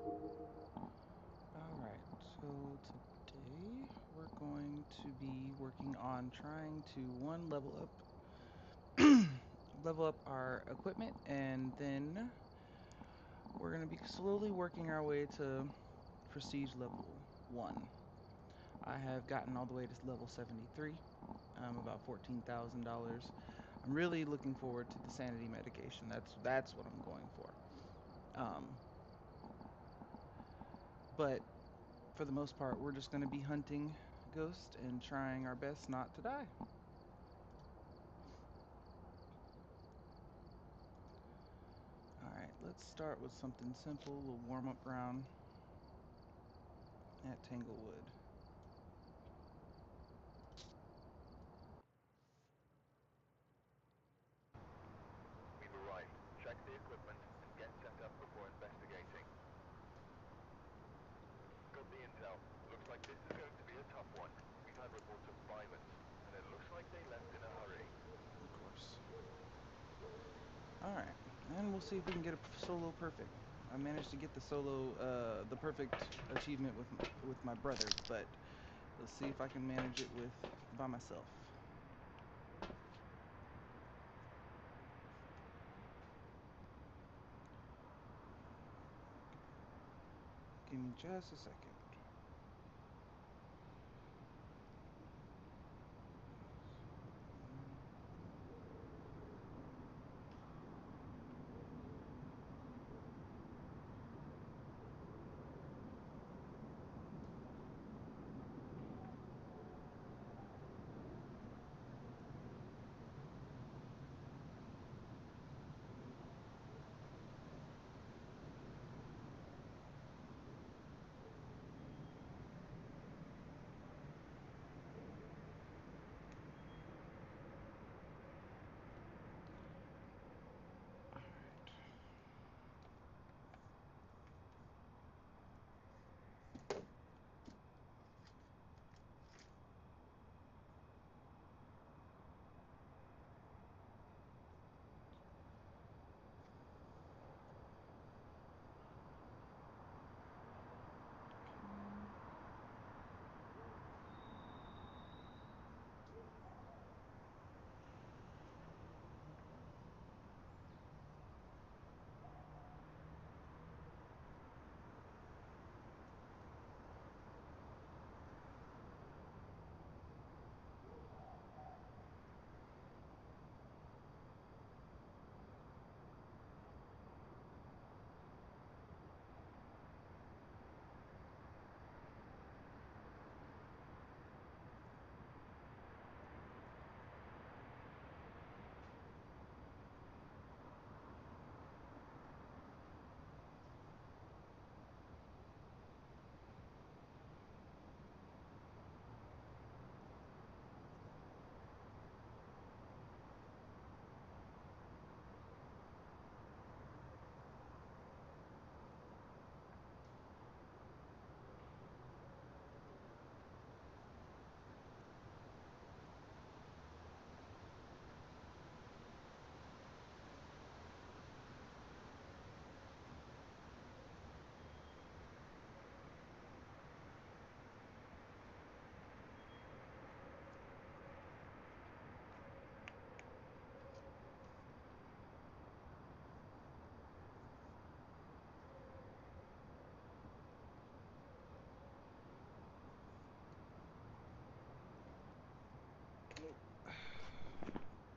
Alright, so today we're going to be working on trying to level up level up our equipment, and then we're going to be slowly working our way to prestige level 1. I have gotten all the way to level 73, about $14,000. I'm really looking forward to the sanity medication. That's what I'm going for. Um, but for the most part, we're just going to be hunting ghosts and trying our best not to die. Alright, let's start with something simple, a little warm-up round at Tanglewood. We've arrived. Check the equipment and get set up before investigating. Got the intel. Looks like this is going to be a tough one. We've had reports of violence, and it looks like they left in a hurry. Of course. Alright, and we'll see if we can get a solo perfect. I managed to get the the perfect achievement with my brothers, but let's see if I can manage it by myself. Give me just a second.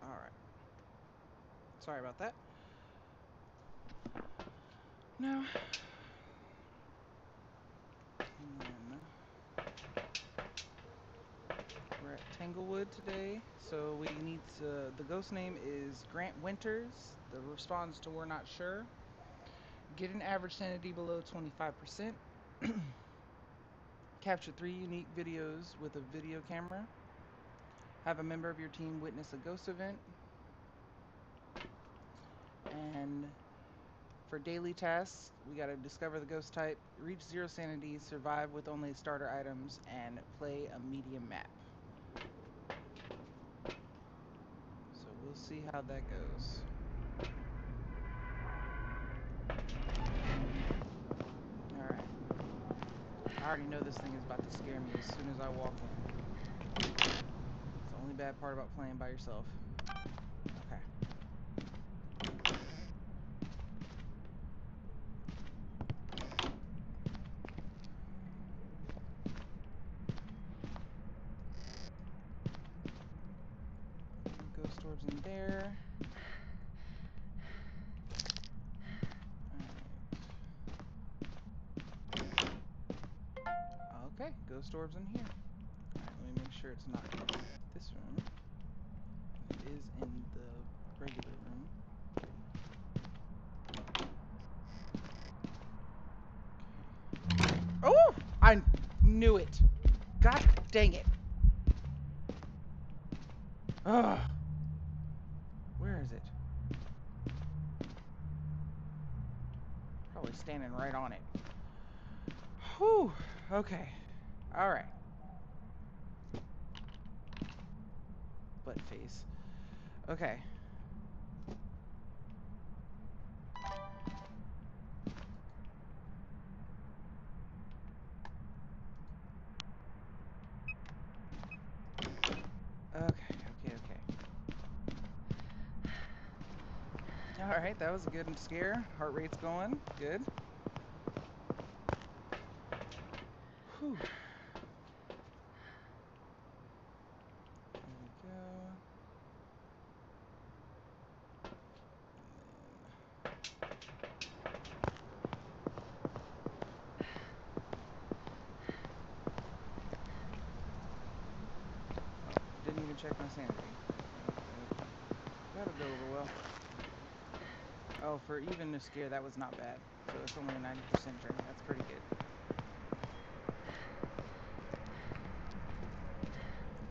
Alright. Sorry about that. Now, we're at Tanglewood today, so we need to. The ghost name is Grant Winters. The response to we're not sure. Get an average sanity below 25%. Capture 3 unique videos with a video camera. Have a member of your team witness a ghost event. And for daily tasks, we gotta discover the ghost type, reach 0 sanity, survive with only starter items, and play a medium map. So we'll see how that goes. I already know this thing is about to scare me as soon as I walk in. It's the only bad part about playing by yourself. Okay. Ghost orbs in there. Alright. Okay, ghost orbs in here. Alright, let me make sure it's not in this room. It is in the regular room. Oh! I knew it! God dang it! Ugh! Where is it? Probably standing right on it. Whew! Okay. Alright. Butt face. Okay. Okay. Alright, that was a good scare. Heart rate's going. Good. Whew. There we go. Didn't even check my sanity. That'll go over well. Oh, for even a scare, that was not bad. So it's only a 90% drain. That's pretty good.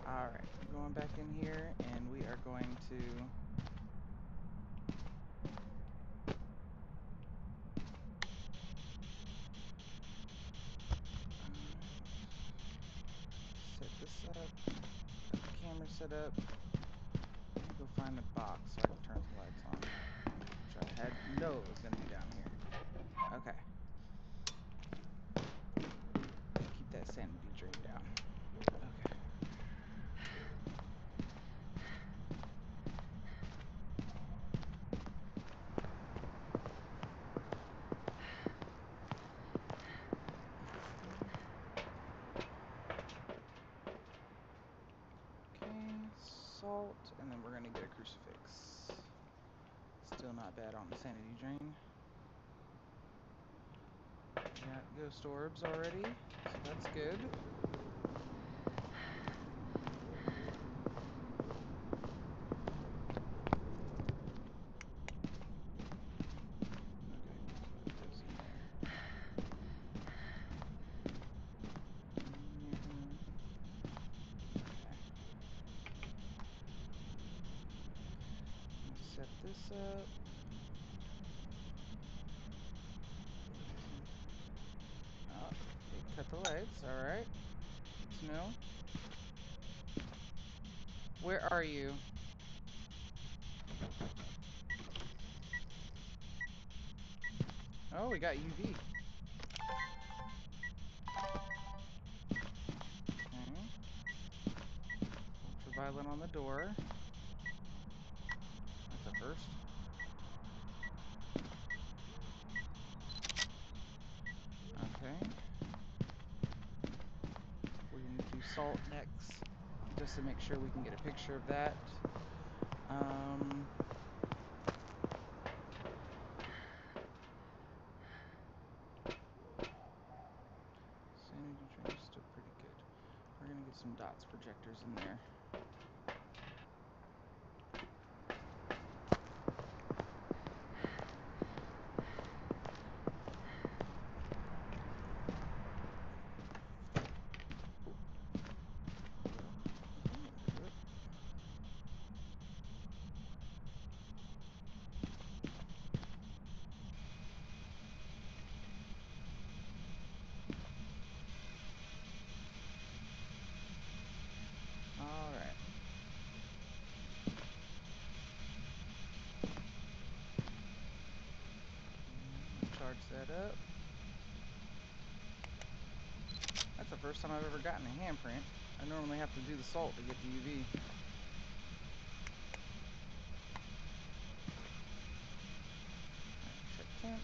Alright, going back in here, and we are going to... set this up. Got the camera set up. Let me go find the box so I can turn the lights on. Which I had no it was going to be down here. Okay. Keep that sanity drain down. Okay. Okay, salt, and then we're going to get a crucifix. Still not bad on the sanity drain. Got ghost orbs already, so that's good. Set this up. Oh, they cut the lights. Alright. Good to know. Where are you? Oh, we got UV. Okay. Ultraviolet on the door. That's a first. Okay. We're going to do salt next, just to make sure we can get a picture of that. Sanity drain is still pretty good. We're going to get some dots projectors in there. Alright. Charge that up. That's the first time I've ever gotten a handprint. I normally have to do the salt to get the UV. Check temps.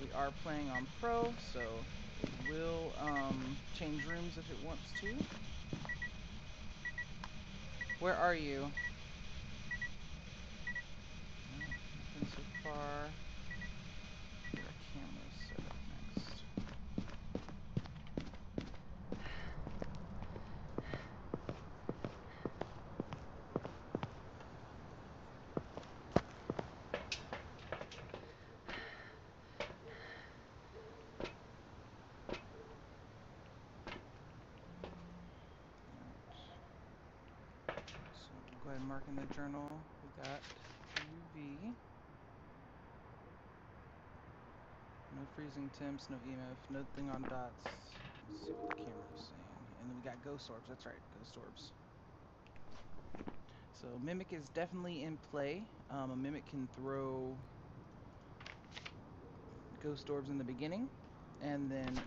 We are playing on Pro, so it will change rooms if it wants to. Where are you? Nothing so far. Get our camera set up next. So we'll go ahead and mark in the journal. We got UV. No freezing temps, no EMF, nothing on dots. Let's see what the camera's saying. And then we got ghost orbs. That's right, ghost orbs. So mimic is definitely in play. A mimic can throw ghost orbs in the beginning, and then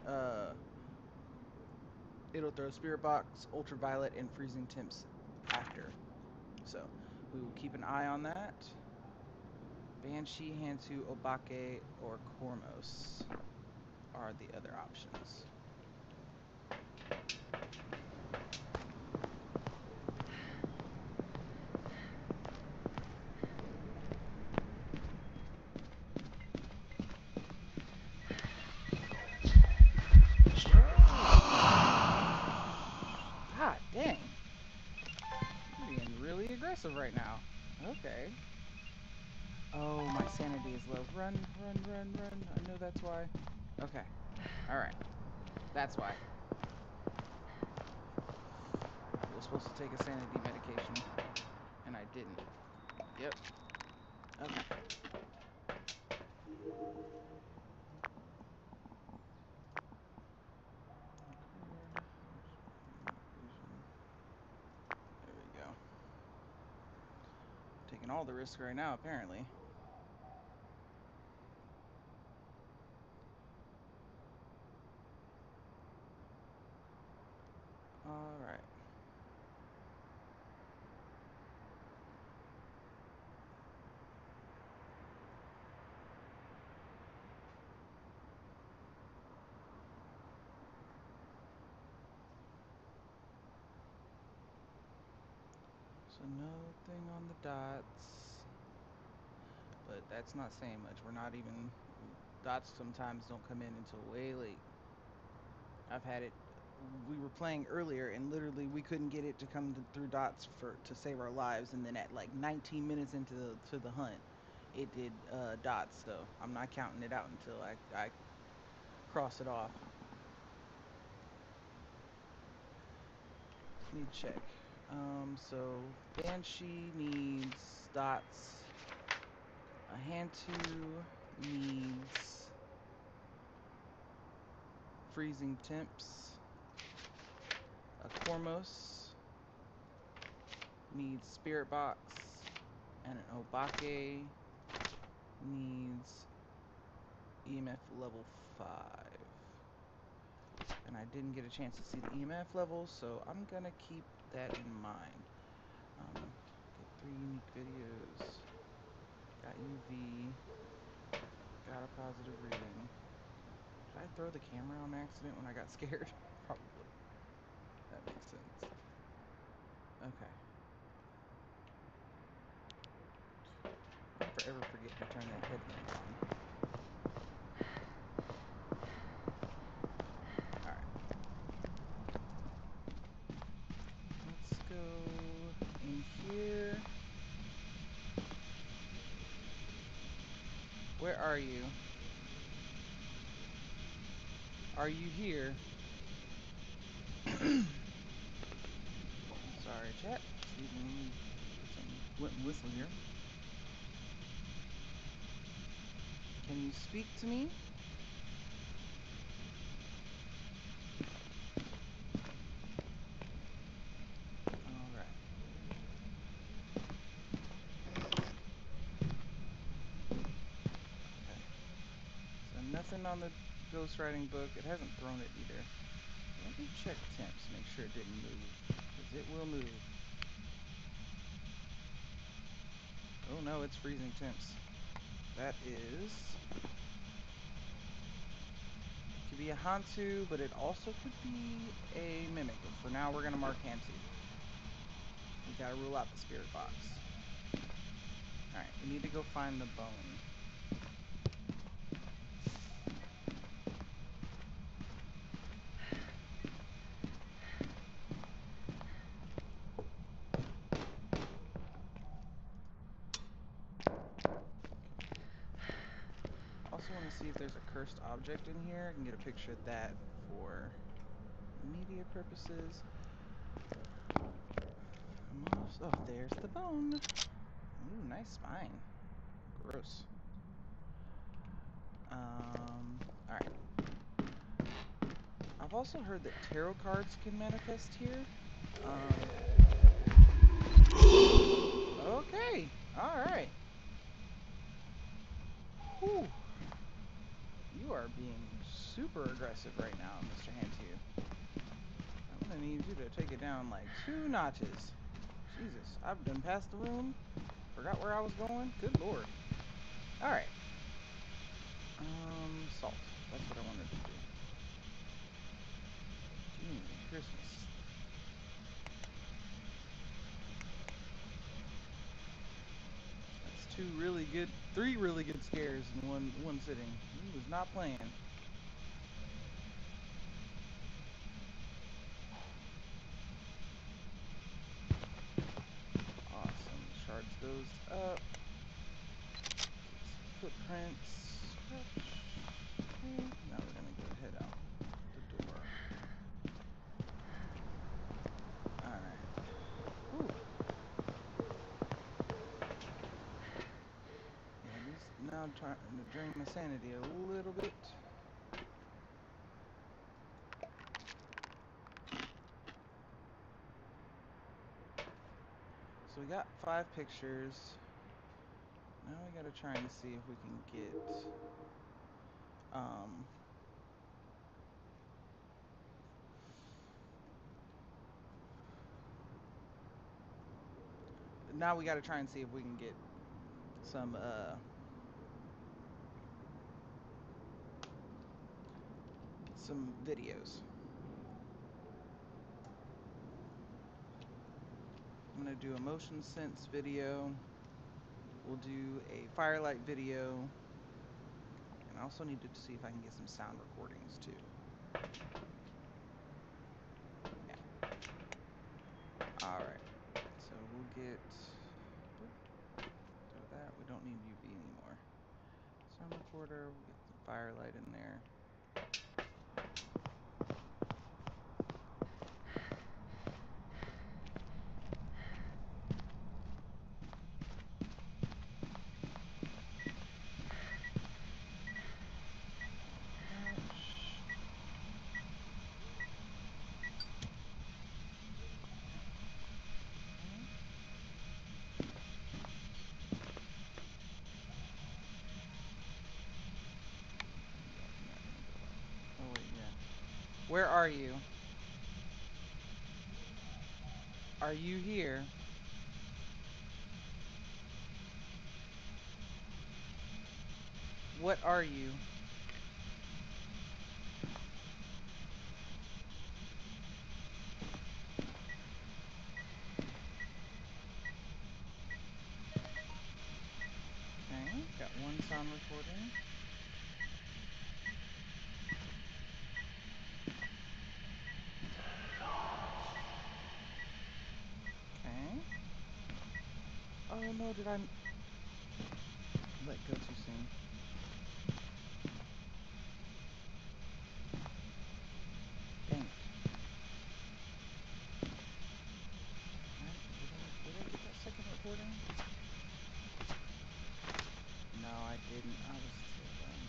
it'll throw spirit box, ultraviolet, and freezing temps after. So we will keep an eye on that. Banshee, Hantu, Obake, or Kormos are the other options. God dang. You're being really aggressive right now. Okay. Oh, my sanity is low. Run, run, run, run. I know that's why. Okay. Alright. That's why. I was supposed to take a sanity medication, and I didn't. Yep. Okay. There we go. Taking all the risk right now, apparently. Alright. So nothing on the dots. But that's not saying much. We're not even... Dots sometimes don't come in until way late. I've had it... We were playing earlier, and literally we couldn't get it to come through dots to save our lives. And then at like 19 minutes into the hunt, it did dots. So I'm not counting it out until I cross it off. Let me check. So Banshee needs dots. A Hantu needs freezing temps. A Kormos needs spirit box, and an Obake needs EMF level 5. And I didn't get a chance to see the EMF levels, so I'm gonna keep that in mind. Get 3 unique videos. Got UV. Got a positive reading. Did I throw the camera on accident when I got scared? Probably. That makes sense. Okay. Don't ever forget to turn that headlamp on. Alright. Let's go in here. Where are you? Are you here? Sorry, chat. Excuse me. Some whistle here. Can you speak to me? Alright. Okay. So nothing on the ghostwriting book. It hasn't thrown it either. Let me check temps, make sure it didn't move, because it will move. Oh no, it's freezing temps. That is... Could be a Hantu, but it also could be a Mimic. But for now, we're going to mark Hantu. We got to rule out the spirit box. Alright, we need to go find the bone. Also want to see if there's a cursed object in here. I can get a picture of that for media purposes. Oh, there's the bone. Ooh, nice spine. Gross. Alright. I've also heard that tarot cards can manifest here. Okay. Alright. Whew. You are being super aggressive right now, Mr. Hantu. I'm gonna need you to take it down like 2 notches. Jesus, I've done past the room. Forgot where I was going. Good lord. Alright. Salt. That's what I wanted to do. Christmas. That's 3 really good scares in one sitting. He was not playing. Awesome. Charge those up. Footprints. Okay. Now we're gonna go head out the door. Alright. Whew. Yeah, these now I'm trying to drain my sanity a little bit. So we got 5 pictures. Now we gotta try and see if we can get now we gotta try and see if we can get some videos. I'm gonna do a motion sense video. We'll do a firelight video. And I also need to see if I can get some sound recordings too. Yeah. Alright. So we'll get do that. We don't need UV anymore. Sound recorder, we'll get some firelight in there. Oh wait, yeah. Where are you? Are you here? What are you? Okay, got one sound recording. Okay. Oh no, did I let go too soon? Dang it. Did I get that second recording? No, I didn't. I was still done.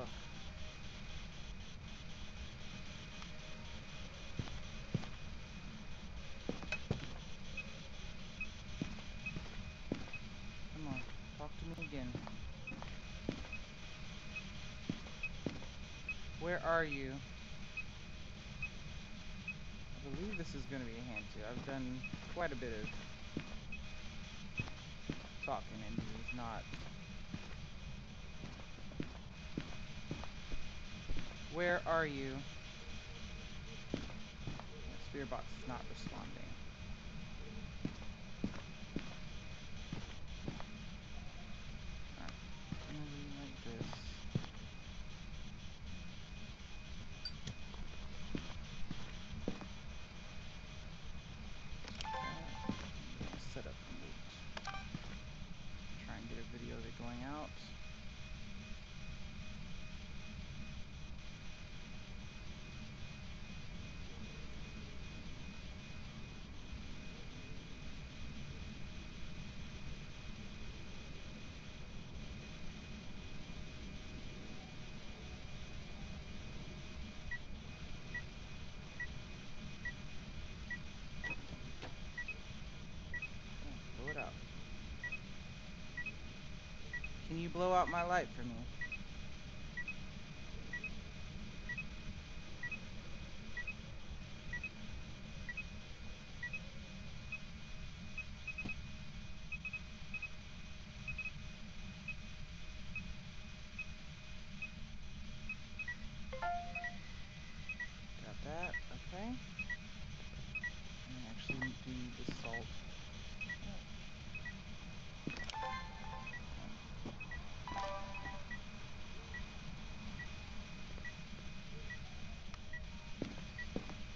Ugh. Come on, talk to me again. Where are you? I believe this is going to be a hand too. I've done quite a bit of talking and he's not. Where are you? The spirit box is not responding. Alright, like this. Set up and try and get a video of it going out. Blow it out. Can you blow out my light for me? Got that, okay. And actually do the salt.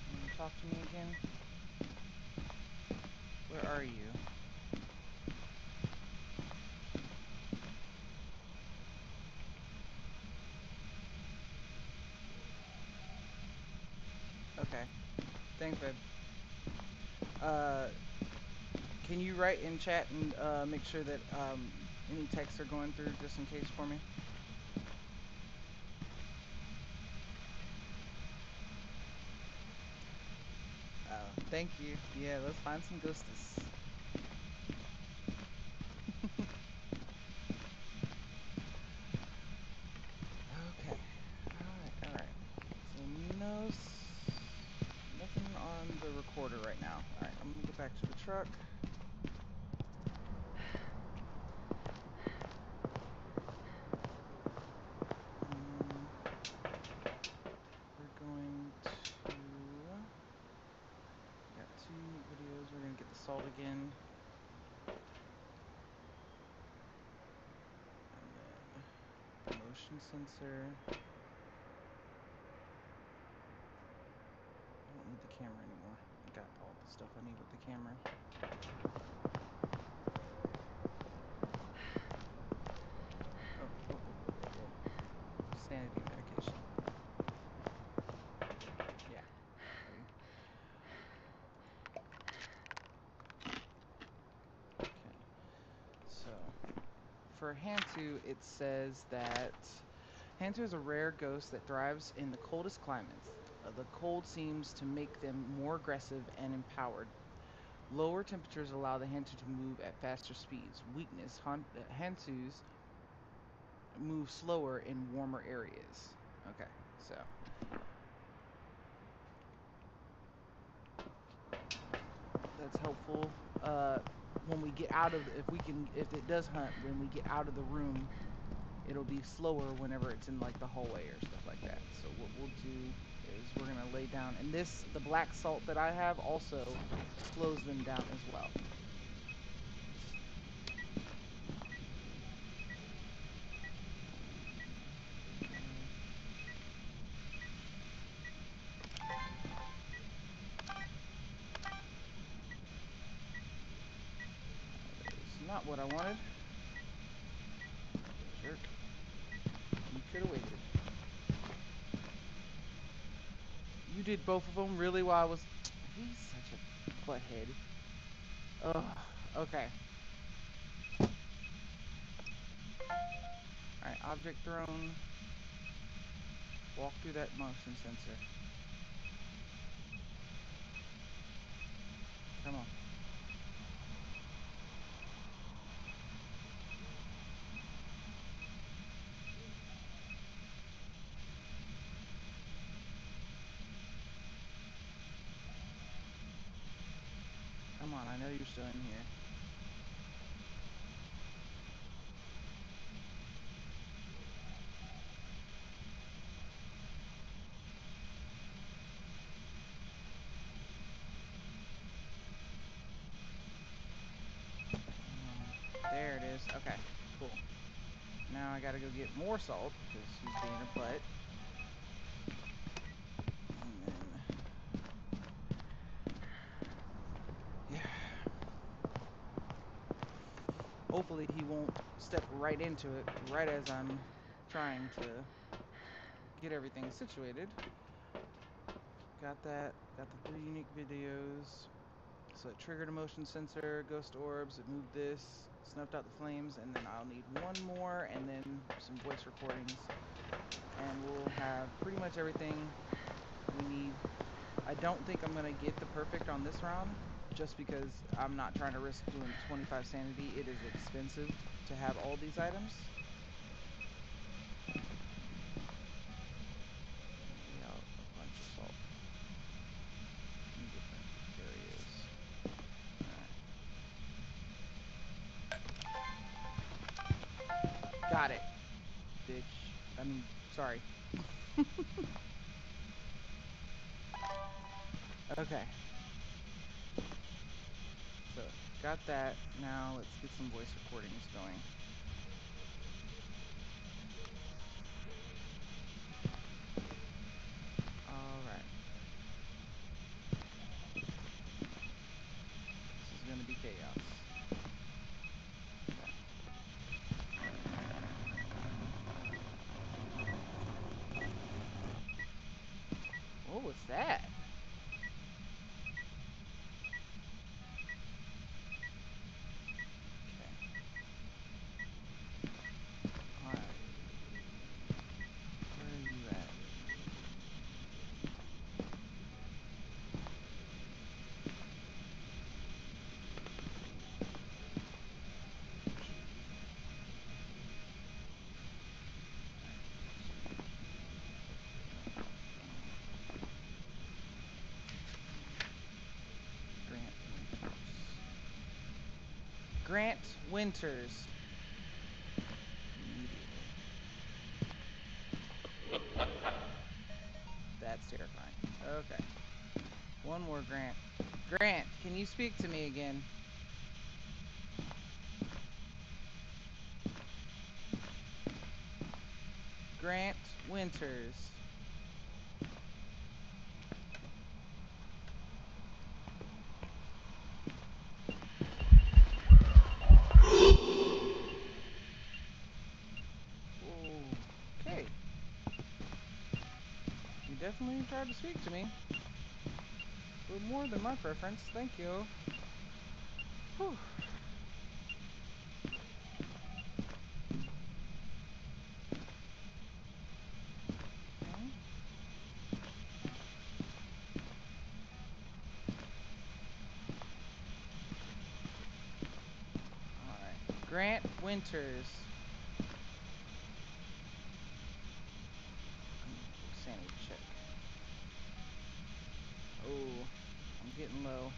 Can you talk to me again? Where are you? Okay. Thanks, babe. Can you write in chat and make sure that any texts are going through just in case for me? Thank you. Yeah, let's find some ghosties. Okay. Alright. So nothing on the recorder right now. Alright, I'm gonna get back to the truck. We're going to... We got 2 videos. We're gonna get the salt again. And then motion sensor. I don't need the camera anymore. I got all the stuff I need with the camera. Sanity medication. Yeah. Okay. So, for Hantu, it says that Hantu is a rare ghost that thrives in the coldest climates. The cold seems to make them more aggressive and empowered. Lower temperatures allow the Hantu to move at faster speeds. Weakness: Hantus move slower in warmer areas. Okay, so that's helpful. When we get out of, if it does hunt, when we get out of the room, it'll be slower whenever it's in like the hallway or stuff like that. So what we'll do is we're gonna lay down, and the black salt that I have also slows them down as well. It's not what I wanted. Jerk. You could have waited. You did both of them really while I was... He's such a butthead. Ugh. Okay. Alright, object thrown. Walk through that motion sensor. Come on. on, I know you're still in here. There it is. Okay, cool. Now I gotta go get more salt because he's being a butt. And then, yeah. Hopefully he won't step right into it right as I'm trying to get everything situated. Got that. Got the 3 unique videos. So it triggered a motion sensor, ghost orbs, it moved this, snuffed out the flames, and then I'll need one more and then some voice recordings. And we'll have pretty much everything we need. I don't think I'm going to get the perfect on this round just because I'm not trying to risk doing 25 sanity. It is expensive to have all these items. Lay out a bunch of salt in different areas. Alright. Got it, bitch. I mean, sorry. Okay. So, got that. Now let's get some voice recordings going. Alright. This is gonna be chaos. What was that? Okay. Alright. Where are you at? Grant Winters. Grant Winters. Immediately. That's terrifying. Okay. One more Grant. Grant, can you speak to me again? Grant Winters. Okay. You definitely tried to speak to me. A little more than my preference. Thank you. Whew. Okay. Alright. Grant Winters. Sanity check. Oh, I'm getting low.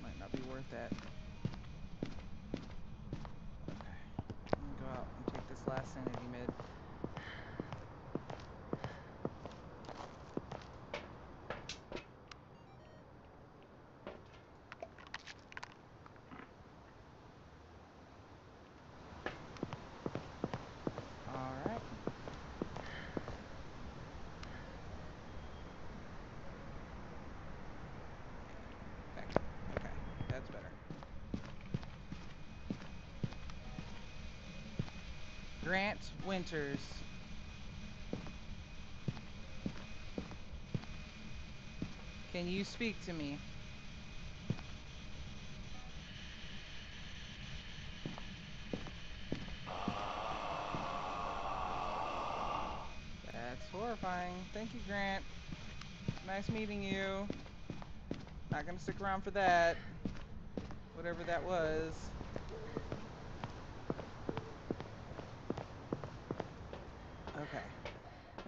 Might not be worth that. Okay. I'm gonna go out and take this last sanity mid. Alright. Back. Okay. That's better. Grant Winters. Can you speak to me? That's horrifying. Thank you, Grant. Nice meeting you. Not gonna stick around for that. Whatever that was. Okay.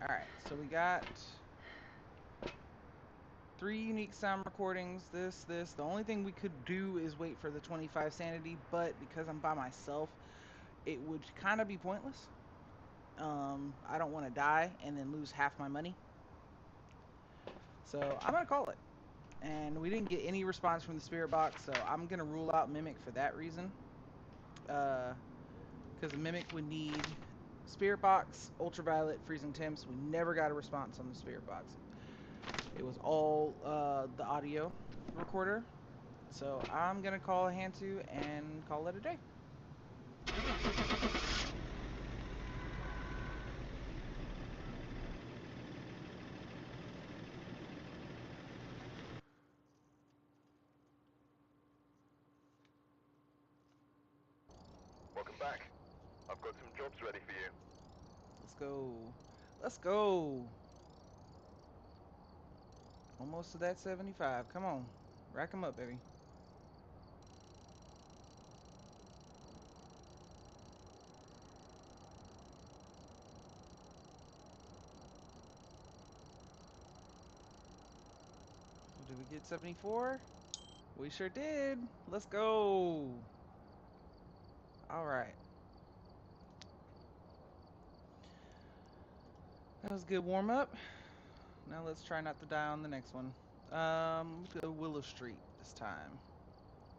Alright, so we got 3 unique sound recordings. This. The only thing we could do is wait for the 25 sanity, but because I'm by myself, it would kind of be pointless. I don't want to die and then lose half my money. So I'm gonna call it. And we didn't get any response from the spirit box, so I'm gonna rule out mimic for that reason. Because the mimic would need spirit box, ultraviolet, freezing temps. We never got a response on the spirit box. It was all the audio recorder. So I'm gonna call Hantu and call it a day. Welcome back. I've got some jobs ready for you. Let's go. Let's go. Almost to that 75. Come on. Rack them up, baby. Did we get 74? We sure did. Let's go. All right. That was a good warm up. Now let's try not to die on the next one. Let's go Willow Street this time.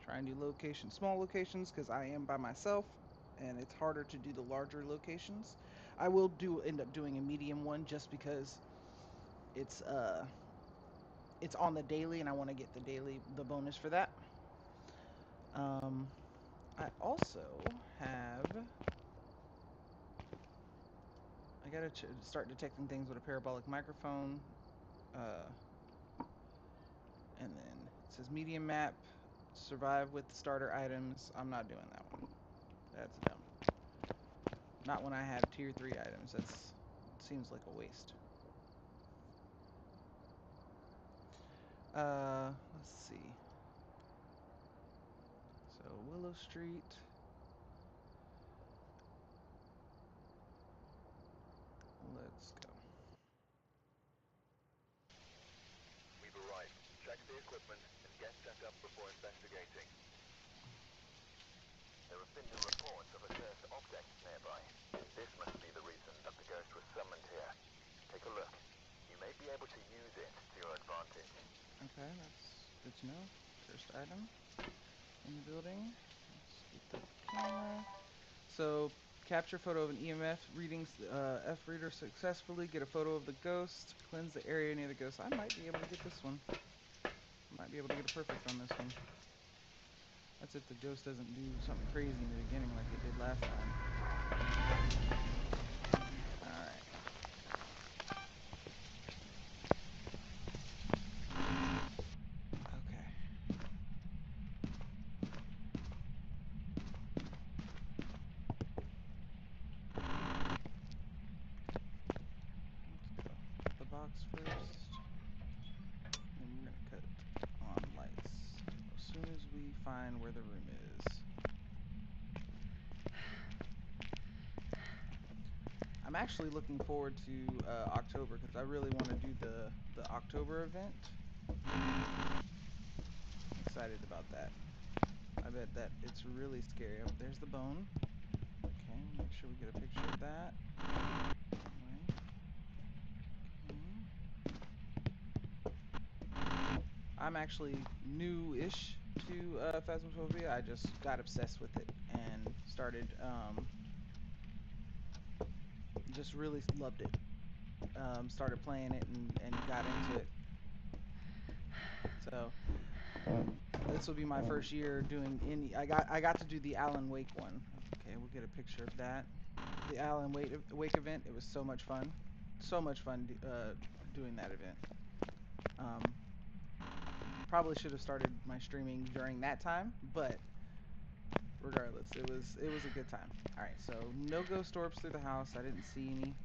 Try and do locations, small locations, because I am by myself, and it's harder to do the larger locations. I will end up doing a medium one just because it's it's on the daily, and I want to get the bonus for that. I also have. I gotta start detecting things with a parabolic microphone. And then it says medium map, survive with starter items. I'm not doing that one. That's dumb. Not when I have tier 3 items. That's seems like a waste. Let's see. So Willow Street. Let's go. We've arrived. Check the equipment and get set up before investigating. There have been new reports of a cursed object nearby. This must be the reason that the ghost was summoned here. Take a look. You may be able to use it to your advantage. Okay, that's good to know. First item in the building. Let's get the camera. So capture photo of an EMF reading F reader successfully. Get a photo of the ghost. Cleanse the area near the ghost. I might be able to get this one. Might be able to get a perfect on this one. That's if the ghost doesn't do something crazy in the beginning like it did last time. Alright. Okay. Let's go. The box first. And we're gonna cut on lights as soon as we find where the room is. I'm actually looking forward to October because I really want to do the October event. Excited about that. I bet that it's really scary. Oh, there's the bone. Okay, make sure we get a picture of that. Right. Okay. I'm actually new-ish to Phasmophobia. I just got obsessed with it and started, just really loved it. Started playing it and got into it. So this will be my first year doing any. I got to do the Alan Wake one. Okay, we'll get a picture of that. The Alan Wake event. It was so much fun. So much fun doing that event. Probably should have started my streaming during that time, but regardless, it was a good time. All right, so no ghost orbs through the house. I didn't see any,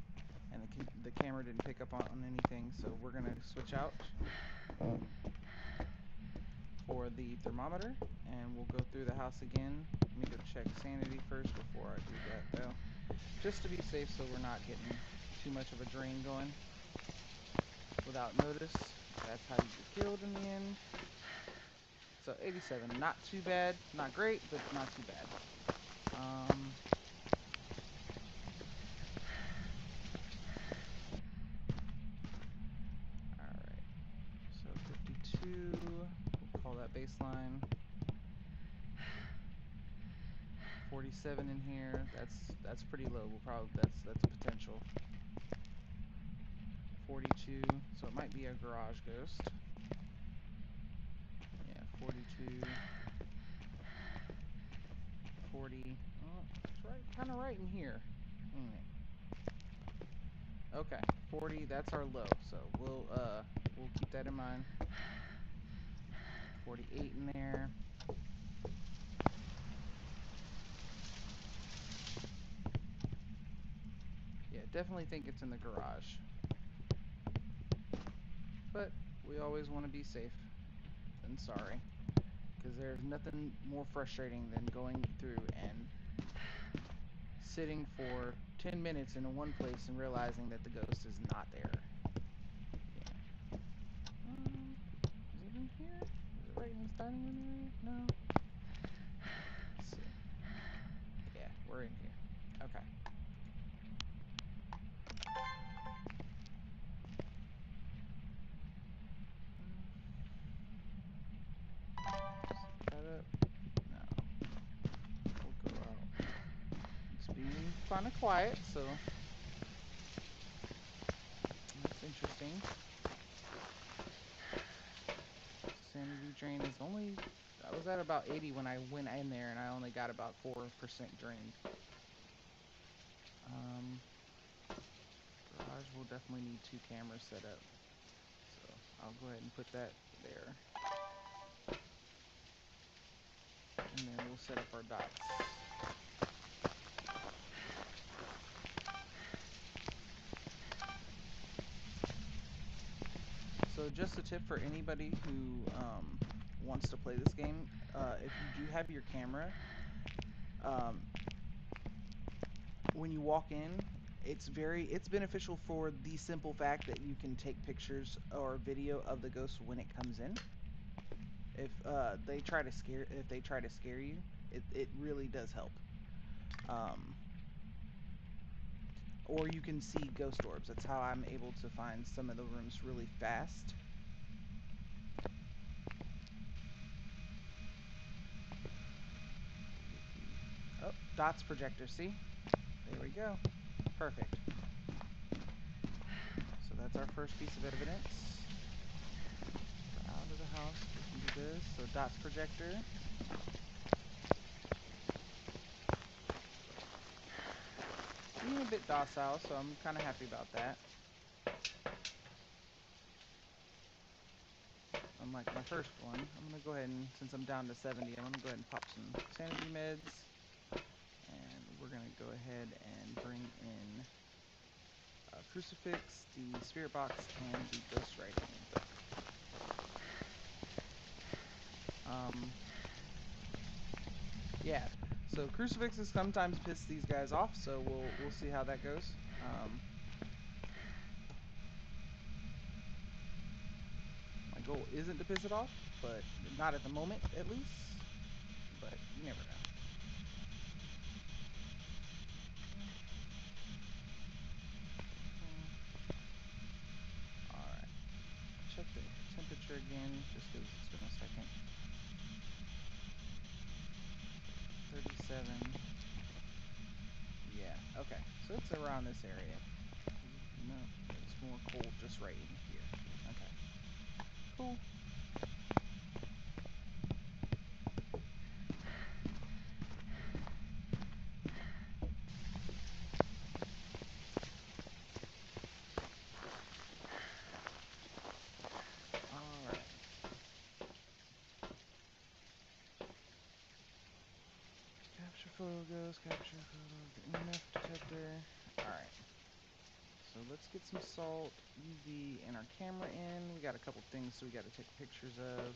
and the camera didn't pick up on anything. So we're gonna switch out for the thermometer, and we'll go through the house again. Let me go check sanity first before I do that, though, just to be safe, so we're not getting too much of a drain going without notice. That's how you get killed in the end. So 87, not too bad. Not great, but not too bad. Alright. So 52, we'll call that baseline. 47 in here. That's pretty low. We'll probably that's potential. 42, so it might be a garage ghost. Yeah, 42, 40. Oh, it's right, kind of right in here. Okay, 40. That's our low. So we'll keep that in mind. 48 in there. Yeah, definitely think it's in the garage. But we always want to be safe than sorry, because there's nothing more frustrating than going through and sitting for 10 minutes in one place and realizing that the ghost is not there. Yeah. Is it in here? Is it right in this dining room area? No. Let's see. Yeah, we're in here. Okay. Set that up. No. We'll go out. It's being kind of quiet, so that's interesting. Sanity drain is only, I was at about 80 when I went in there, and I only got about 4% drained. Garage will definitely need 2 cameras set up, so I'll go ahead and put that there, and then we'll set up our dots. So just a tip for anybody who wants to play this game, if you do have your camera, when you walk in, it's beneficial for the simple fact that you can take pictures or video of the ghost when it comes in. If they try to scare you, it really does help. Or you can see ghost orbs. That's how I'm able to find some of the rooms really fast. Oh, dots projector, see? There we go. Perfect. So that's our first piece of evidence. Out of the house, we can do this. So dots projector. Being a bit docile, so I'm kind of happy about that. Unlike my first one, I'm going to go ahead and, since I'm down to 70, I'm going to go ahead and pop some sanity meds. And we're going to go ahead and bring in a crucifix, the spirit box, and the ghost writing. Yeah, so crucifixes sometimes piss these guys off, so we'll see how that goes. My goal isn't to piss it off, but not at the moment, at least. But you never know. Alright. Check the temperature again, just because it's been a second. 37. Yeah, okay. So it's around this area. No, it's more cold just right in here. Okay. Cool. Alright. Capture photo goes, capture photo of the EMF detector. Alright. So let's get some salt, UV, and our camera in. We got a couple things so we got to take pictures of.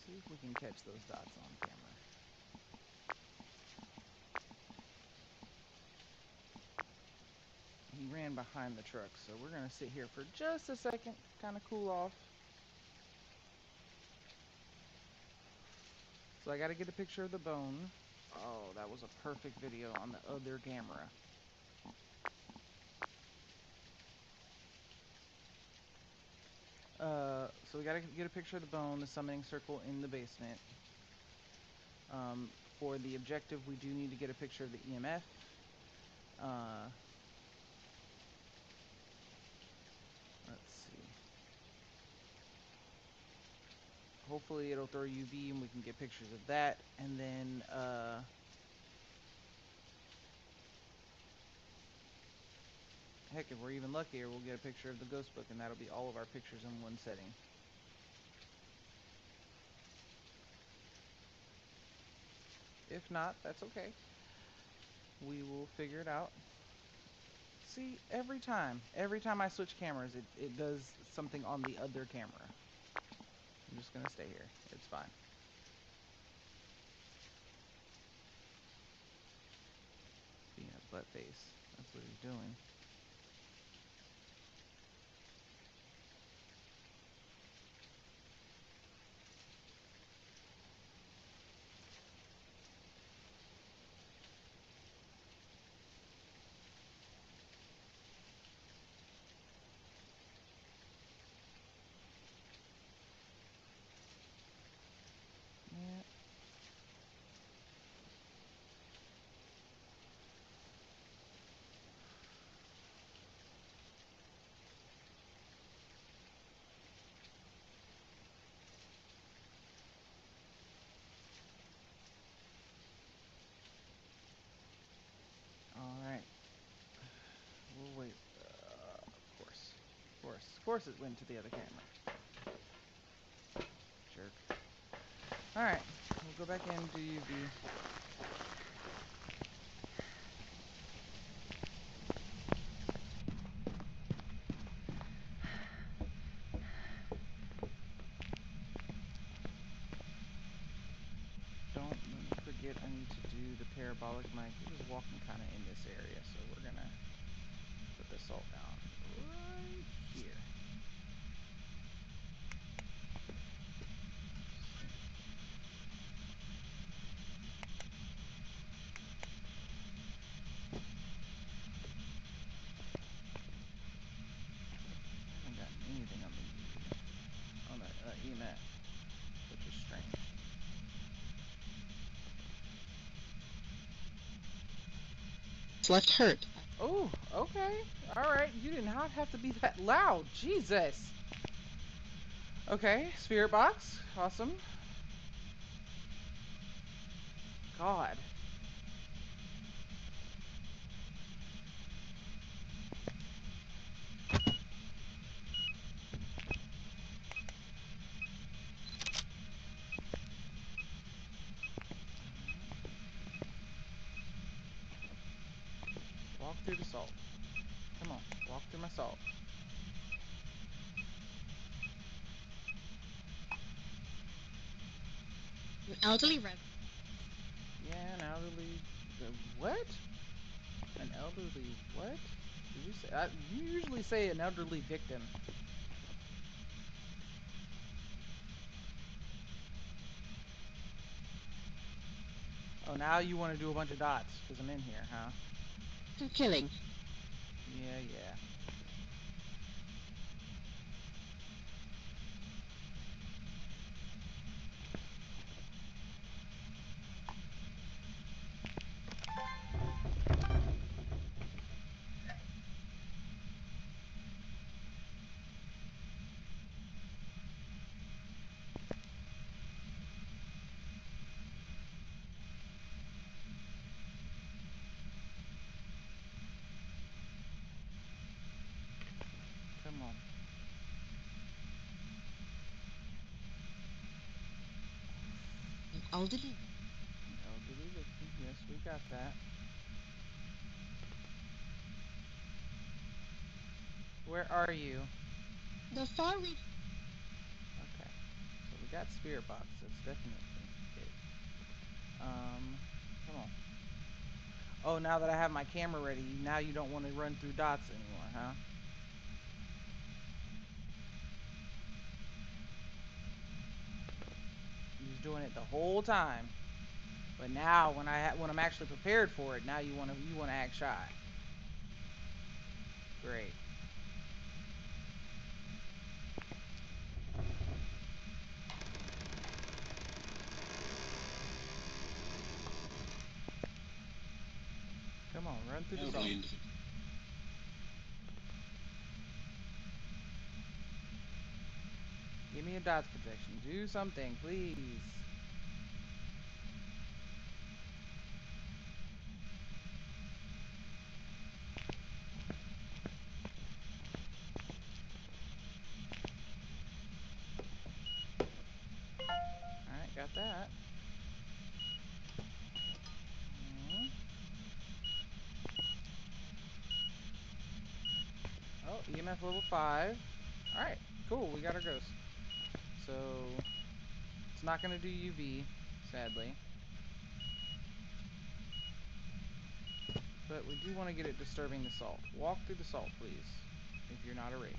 See if we can catch those dots on camera. He ran stand behind the truck, so we're gonna sit here for just a second, kind of cool off. So I gotta get a picture of the bone. Oh, that was a perfect video on the other camera. So we gotta get a picture of the bone, the summoning circle in the basement. For the objective, we do need to get a picture of the EMF. Let's see. Hopefully it'll throw UV and we can get pictures of that. And then, heck, if we're even luckier, we'll get a picture of the ghost book, and that'll be all of our pictures in one setting. If not, that's okay. We will figure it out. See, every time I switch cameras, it does something on the other camera. I'm just gonna stay here. It's fine. Being a butt face. That's what he's doing. Yeah. Alright. We'll wait. Of course it went to the other camera. Jerk. Alright. We'll go back in, do UV. Don't forget I need to do the parabolic mic. It was walking kind of in this area, so we're gonna put the salt down right here. I haven't gotten anything on the EMF, which is strange. Left hurt. Oh, okay. Alright, you did not have to be that loud. Jesus. Okay, spirit box. Awesome. God. Walk through the salt. Come on, walk through my salt. An elderly resident. Yeah, an elderly... What? An elderly what? Did you say... you usually say an elderly victim. Oh, now you want to do a bunch of dots because I'm in here, huh? Killing. Yeah, yeah. Come on. An elderly. Elderly victim. Yes, we got that. Where are you? The far reach. Okay. So we got spirit box. That's definitely it. Come on. Oh, now that I have my camera ready, now you don't want to run through dots anymore, huh. You was doing it the whole time. But now, when I'm actually prepared for it, now you wanna act shy. Great. Come on, run through the salt. Give me a dots projection. Do something, please. Alright, got that. Mhm. Oh, EMF level 5. Alright, cool, we got our ghost. So, it's not gonna do UV, sadly. But we do want to get it disturbing the salt. Walk through the salt, please, if you're not a wraith.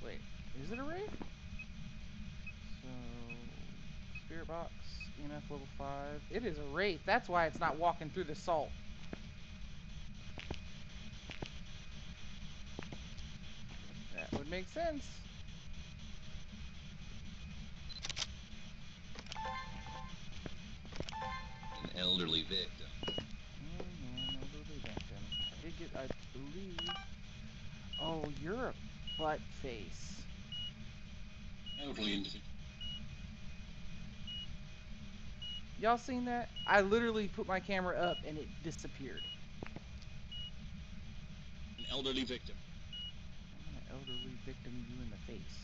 Wait, is it a wraith? So, spirit box, EMF level 5. It is a wraith. That's why it's not walking through the salt. That would make sense. An elderly victim. An elderly victim. I did get, I believe. Oh, you're a butt face. Elderly individual. Y'all seen that? I literally put my camera up and it disappeared. An elderly victim. I'm gonna elderly victim you in the face.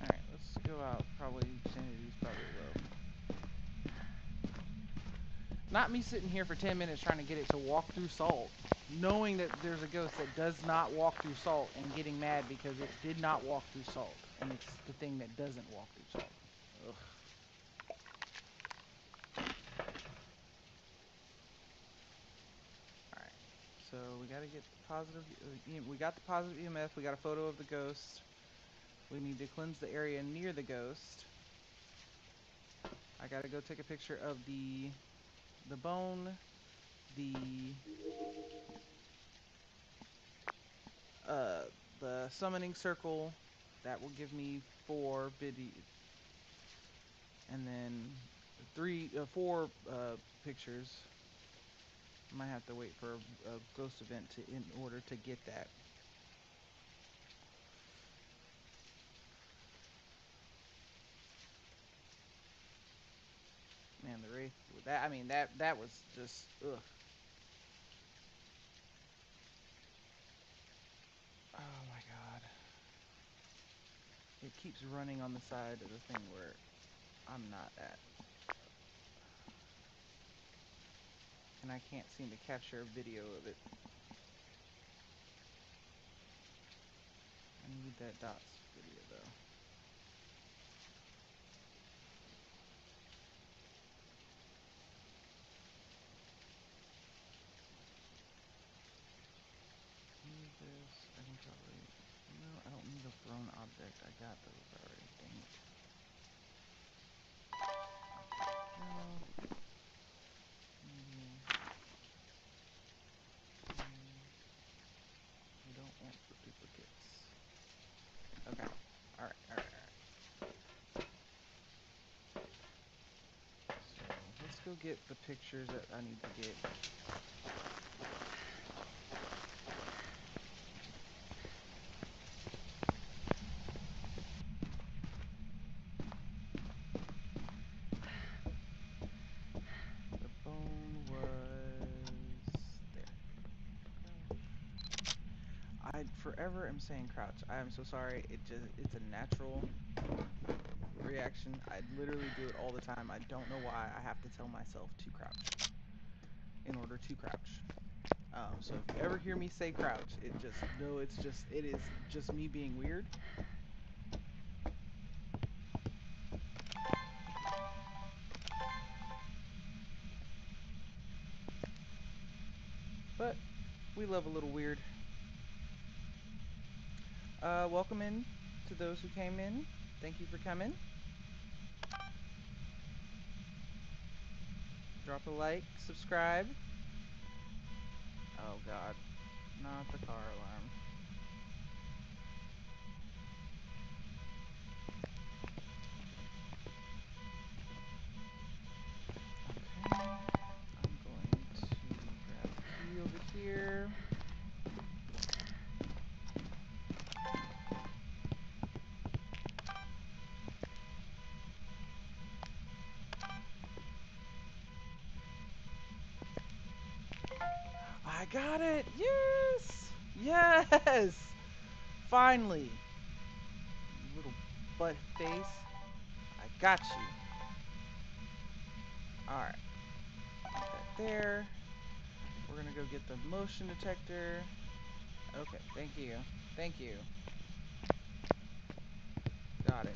Alright, let's go out. Probably sanity's probably low. Not me sitting here for 10 minutes trying to get it to walk through salt, knowing that there's a ghost that does not walk through salt, and getting mad because it did not walk through salt, and it's the thing that doesn't walk through salt. Ugh. Alright, so we gotta get the positive, we got the positive EMF, we got a photo of the ghost. We need to cleanse the area near the ghost. I gotta go take a picture of the bone, the uh, the summoning circle. That will give me 4 video, and then 4 pictures. I might have to wait for a ghost event in order to get that. Man, the wraith. That was just ugh. Oh my god. It keeps running on the side of the thing where I'm not at. And I can't seem to capture a video of it. I need that dots video though. Need this. I can probably. No, I don't need a thrown object. I got those already. Dang it. Journal. Media. We don't want the duplicates. Okay. Alright, alright, alright. So, let's go get the pictures that I need to get. The bone was there. I forever am saying crouch. I am so sorry. It's a natural reaction. I literally do it all the time. I don't know why I have to tell myself to crouch in order to crouch. So if you ever hear me say crouch, it is just me being weird. We love a little weird. Welcome in to those who came in. Thank you for coming. Drop a like, subscribe. Oh God, not the car alarm. Okay, I'm going to grab the key over here. I got it! Yes! Yes! Finally! You little butt face. I got you. Alright. Put that there. We're gonna go get the motion detector. Okay, thank you. Thank you. Got it.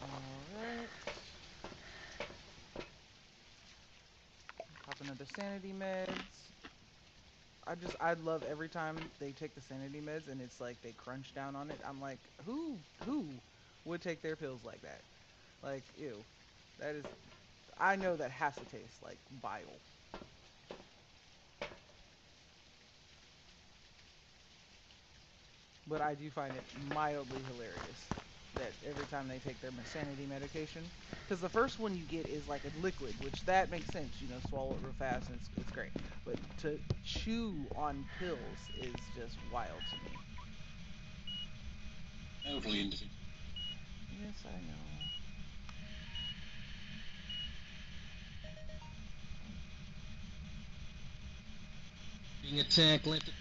Alright. Pop another sanity meds. I love every time they take the sanity meds and it's like they crunch down on it. I'm like, who would take their pills like that? Like, ew. That is, I know that has to taste like bile. But I do find it mildly hilarious that every time they take their sanity medication, because the first one you get is like a liquid, which that makes sense, you know, swallow it real fast and it's great. But to chew on pills is just wild to me. Elderly individual. Yes, I know. Being attacked left.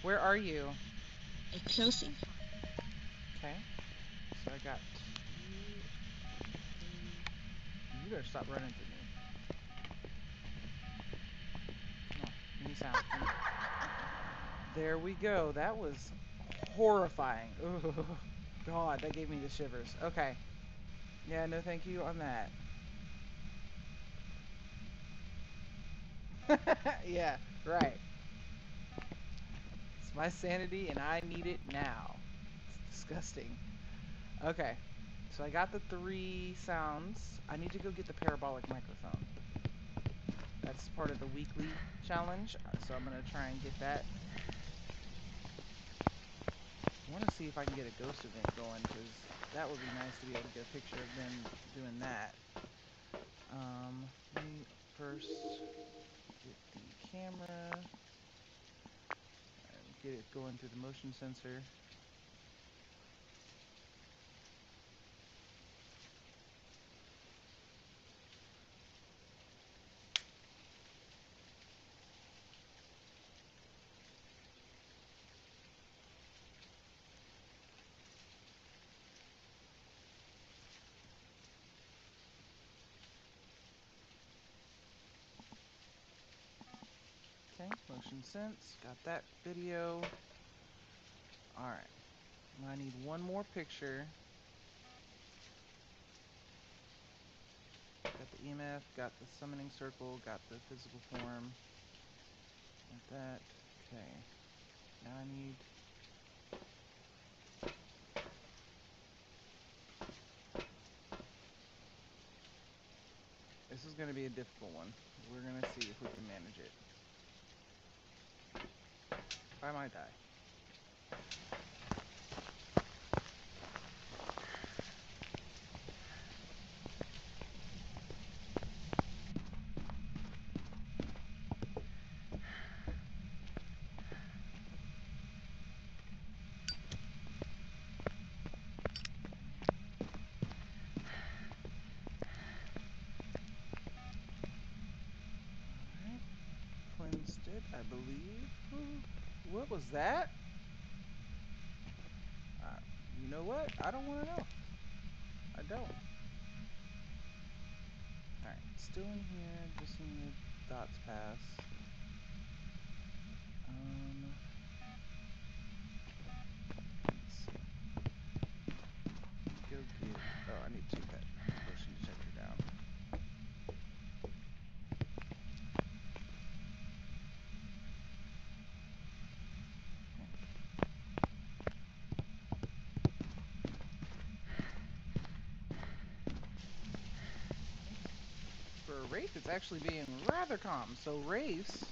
Where are you? A close in. Okay. So I got two, three. You better stop running from me. Come on. Give me sound. Give me... There we go. That was horrifying. Ugh. God, that gave me the shivers. Okay. Yeah, no thank you on that. Yeah, right. It's my sanity and I need it now. It's disgusting. Okay. So I got the 3 sounds. I need to go get the parabolic microphone. That's part of the weekly challenge. So I'm going to try and get that. I want to see if I can get a ghost event going because that would be nice to be able to get a picture of them doing that. Let me first get the camera and get it going through the motion sensor. Okay, motion sense, got that video. Alright, I need one more picture. Got the EMF, got the summoning circle, got the physical form. Got that. Okay. Now I need... This is going to be a difficult one. We're going to see if we can manage it. I might die. Alright. Cleansed it, I believe. Ooh. What was that? You know what? I don't want to know. I don't. Alright, still in here, just need the dots pass. Let's see. Wraith, it's actually being rather calm. So Wraiths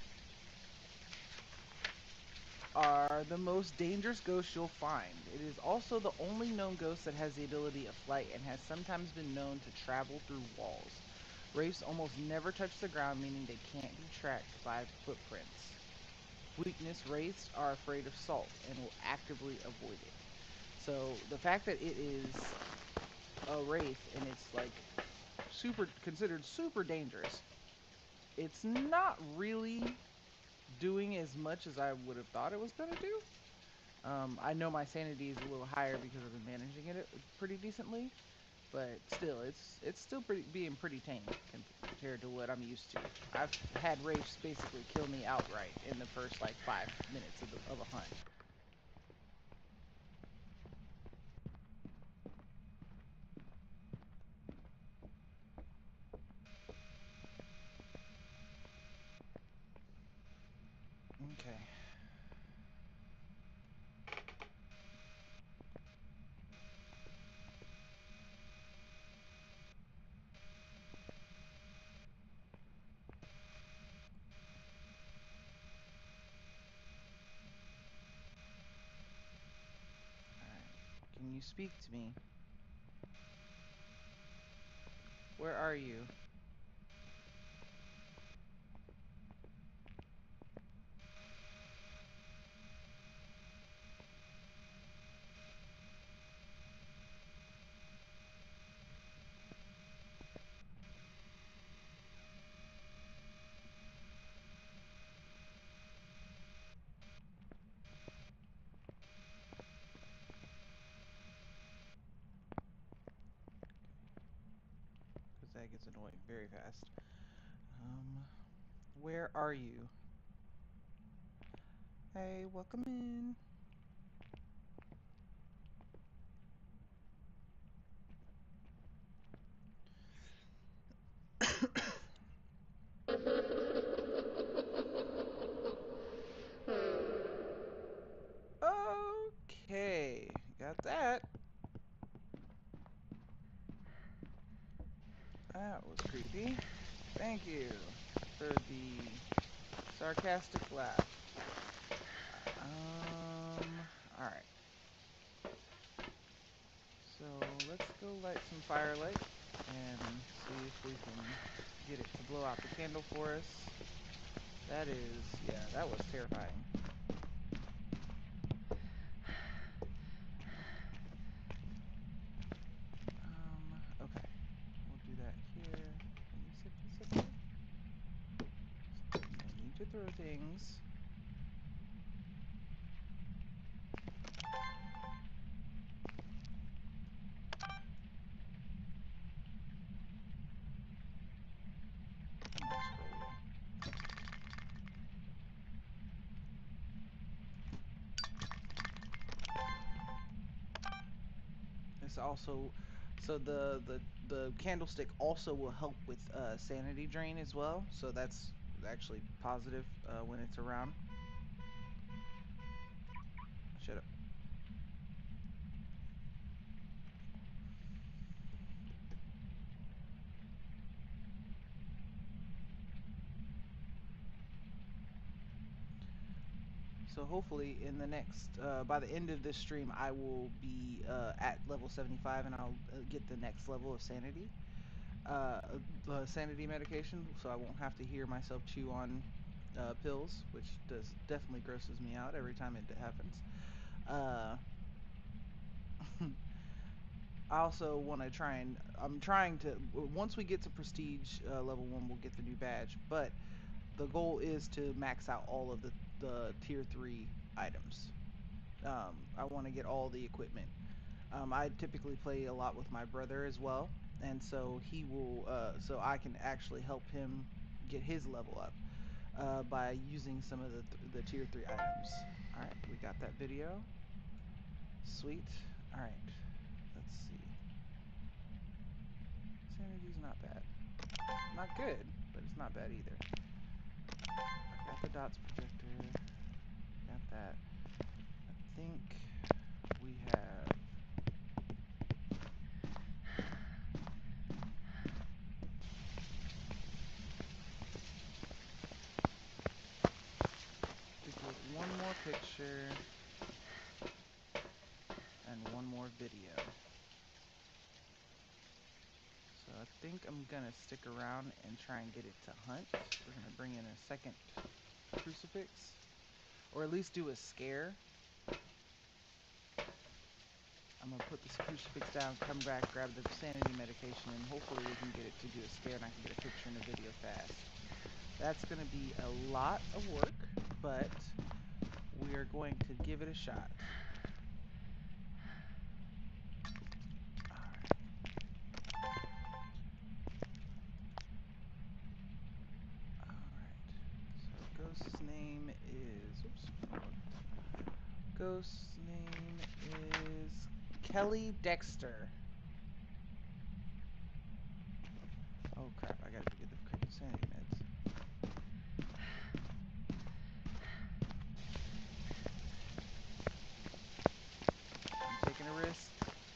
are the most dangerous ghost you'll find. It is also the only known ghost that has the ability of flight and has sometimes been known to travel through walls. Wraiths almost never touch the ground, meaning they can't be tracked by footprints. Weakness: Wraiths are afraid of salt and will actively avoid it. So the fact that it is a Wraith and it's like considered super dangerous, it's not really doing as much as I would have thought it was gonna do. I know my sanity is a little higher because I've been managing it pretty decently, but still, it's still being pretty tame compared to what I'm used to. I've had Wraiths basically kill me outright in the first like 5 minutes of a hunt. Okay. Alright. Can you speak to me? Where are you? Because that gets annoying very fast. Where are you? Hey, welcome in. Okay, got that. That was creepy. Thank you for the sarcastic laugh. Alright. So let's go light some firelight and see if we can get it to blow out the candle for us. That is, yeah, that was terrifying. Okay. We'll do that here. Can you set this up here? No need to throw things. Come on, scroll wheel. It's also, so the candlestick also will help with sanity drain as well. So that's actually positive when it's around. Shut up. So hopefully in the next, by the end of this stream, I will be at level 75 and I'll get the next level of sanity. Sanity medication, so I won't have to hear myself chew on pills, which definitely grosses me out every time it happens. I also want to I'm trying to, once we get to prestige level 1, we'll get the new badge, but the goal is to max out all of the tier 3 items. I want to get all the equipment. I typically play a lot with my brother as well, and so he will, so I can actually help him get his level up by using some of the tier 3 items. Alright, we got that video. Sweet. Alright, let's see. Sanity's not bad. Not good, but it's not bad either. I got the dots projector. Got that. I think we have... picture, and one more video. So I think I'm gonna stick around and try and get it to hunt. We're gonna bring in a second crucifix, or at least do a scare. I'm gonna put this crucifix down, come back, grab the sanity medication, and hopefully we can get it to do a scare and I can get a picture and a video fast. That's gonna be a lot of work, but we are going to give it a shot. Alright. So ghost's name is, ghost's name is Kelly Dexter. Oh crap, I gotta get the sanity meds. I'm taking a risk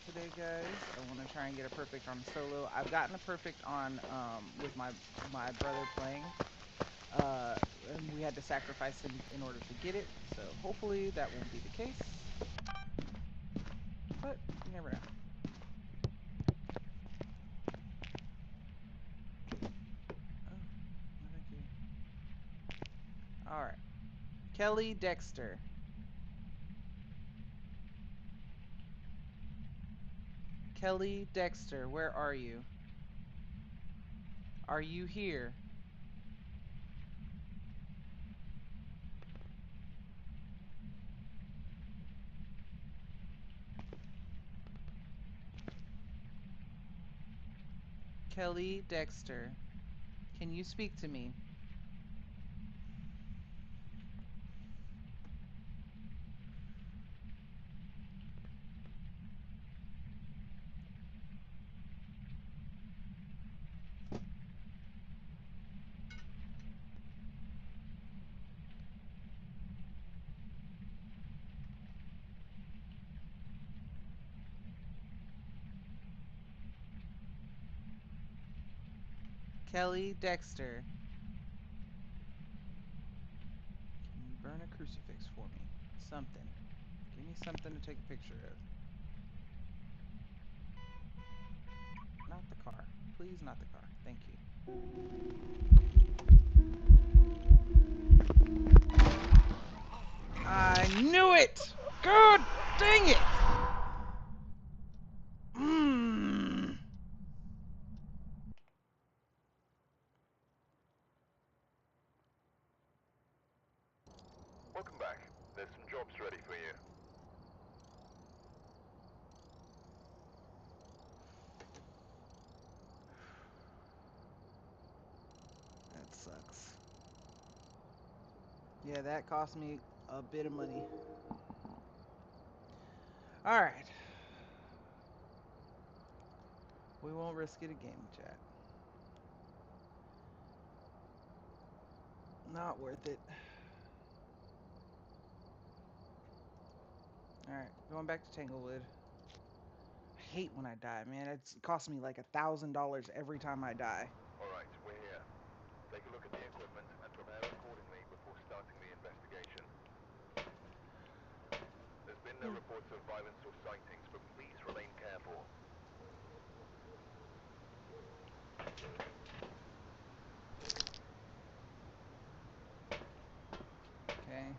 today, guys. I want to try and get a perfect on solo. I've gotten a perfect on with my brother playing, and we had to sacrifice him in order to get it. So hopefully that won't be the case, but you never know. Oh, no thank you. All right, Kelly Dexter. Kelly Dexter, where are you? Are you here? Kelly Dexter, can you speak to me? Kelly Dexter, can you burn a crucifix for me? Something. Give me something to take a picture of. Not the car. Please, not the car. Thank you. I knew it! God dang it! Mmm. Welcome back. There's some jobs ready for you. That sucks. Yeah, that cost me a bit of money. Alright. We won't risk it again, chat. Not worth it. Alright, going back to Tanglewood. I hate when I die, man. It costs me like $1,000 every time I die. Alright, we're here. Take a look at the equipment and prepare accordingly before starting the investigation. There's been no reports of violence or sightings, but please remain careful. Okay.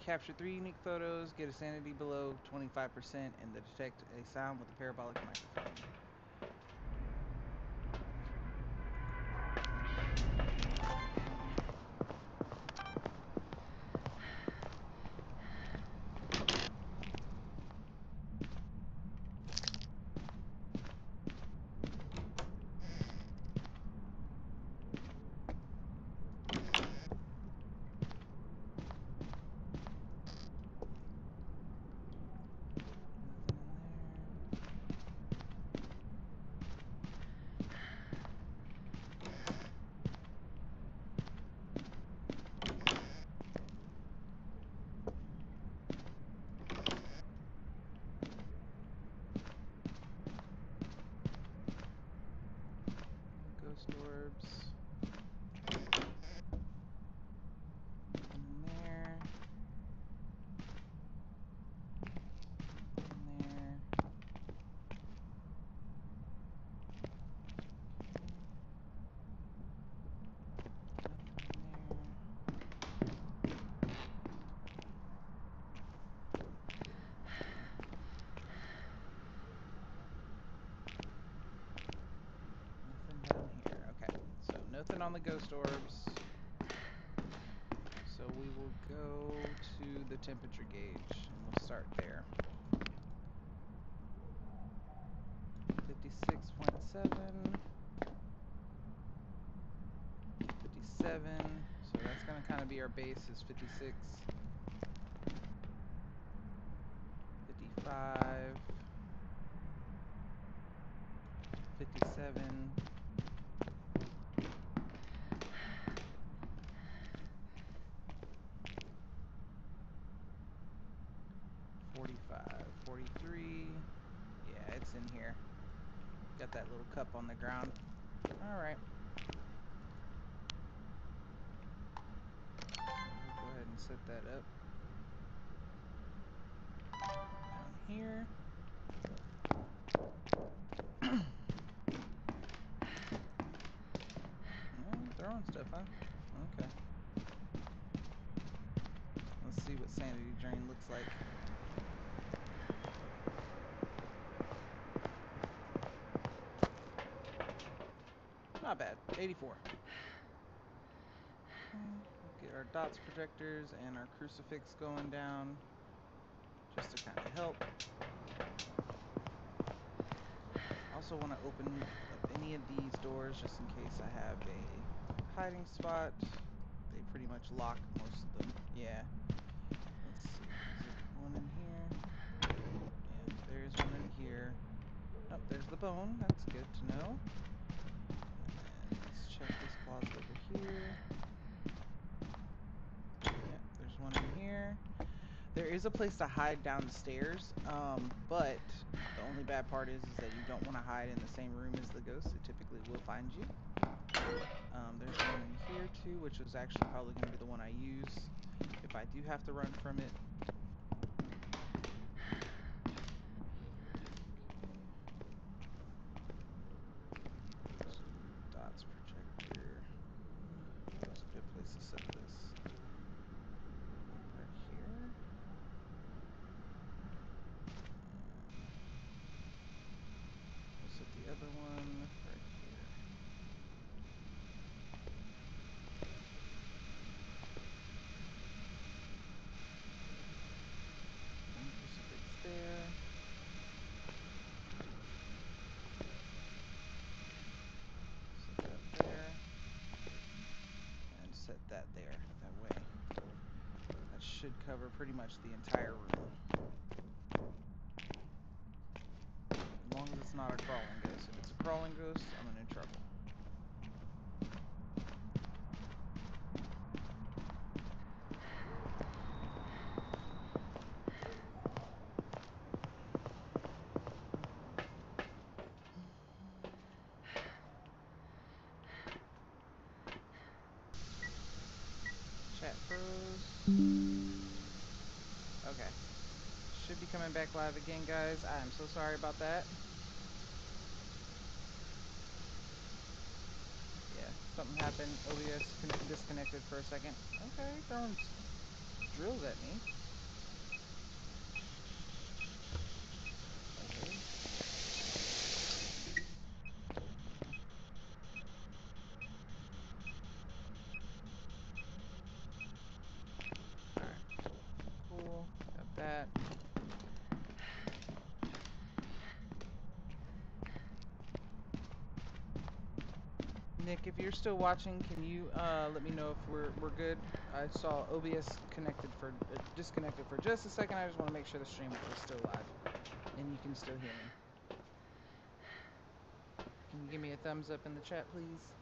Capture 3 unique photos, get a sanity below 25%, and detect a sound with a parabolic microphone. Nothing in there. on the ghost orbs. So we will go to the temperature gauge and we'll start there. 56.7. 57. So that's going to kind of be our base is 56. 55. 57. 45. 43. Yeah, it's in here. Got that little cup on the ground. Alright. We'll go ahead and set that up. Down here. Throwing stuff, huh? Okay. Let's see what sanity drain looks like. Not bad. 84. We'll get our dots projectors and our crucifix going down just to kind of help. Also want to open up any of these doors just in case I have a hiding spot. They pretty much lock most of them. Yeah. Let's see. Is there one in here? Yeah, there's one in here. Oh, there's the bone. That's good to know. And let's check this closet over here. Yeah, there's one in here. There is a place to hide down the stairs, but the only bad part is that you don't want to hide in the same room as the ghost. It typically will find you. There's one in here too, which is actually probably going to be the one I use if I do have to run from it. Dots projector. That's a good place to set this. Right here. We'll set the other one right here. And crucifix there. Set that there. And set that there. That way. That should cover pretty much the entire room. As long as it's not a crawling ghost. If it's a crawling ghost, I'm in trouble. Chat froze. Okay. Should be coming back live again, guys. I am so sorry about that. Yeah, something happened. OBS disconnected for a second. Okay, throwing drills at me. Okay. Alright. Cool. Got that. Nick, if you're still watching, can you let me know if we're good? I saw OBS disconnected for just a second. I just want to make sure the stream is still live and you can still hear me. Can you give me a thumbs up in the chat, please?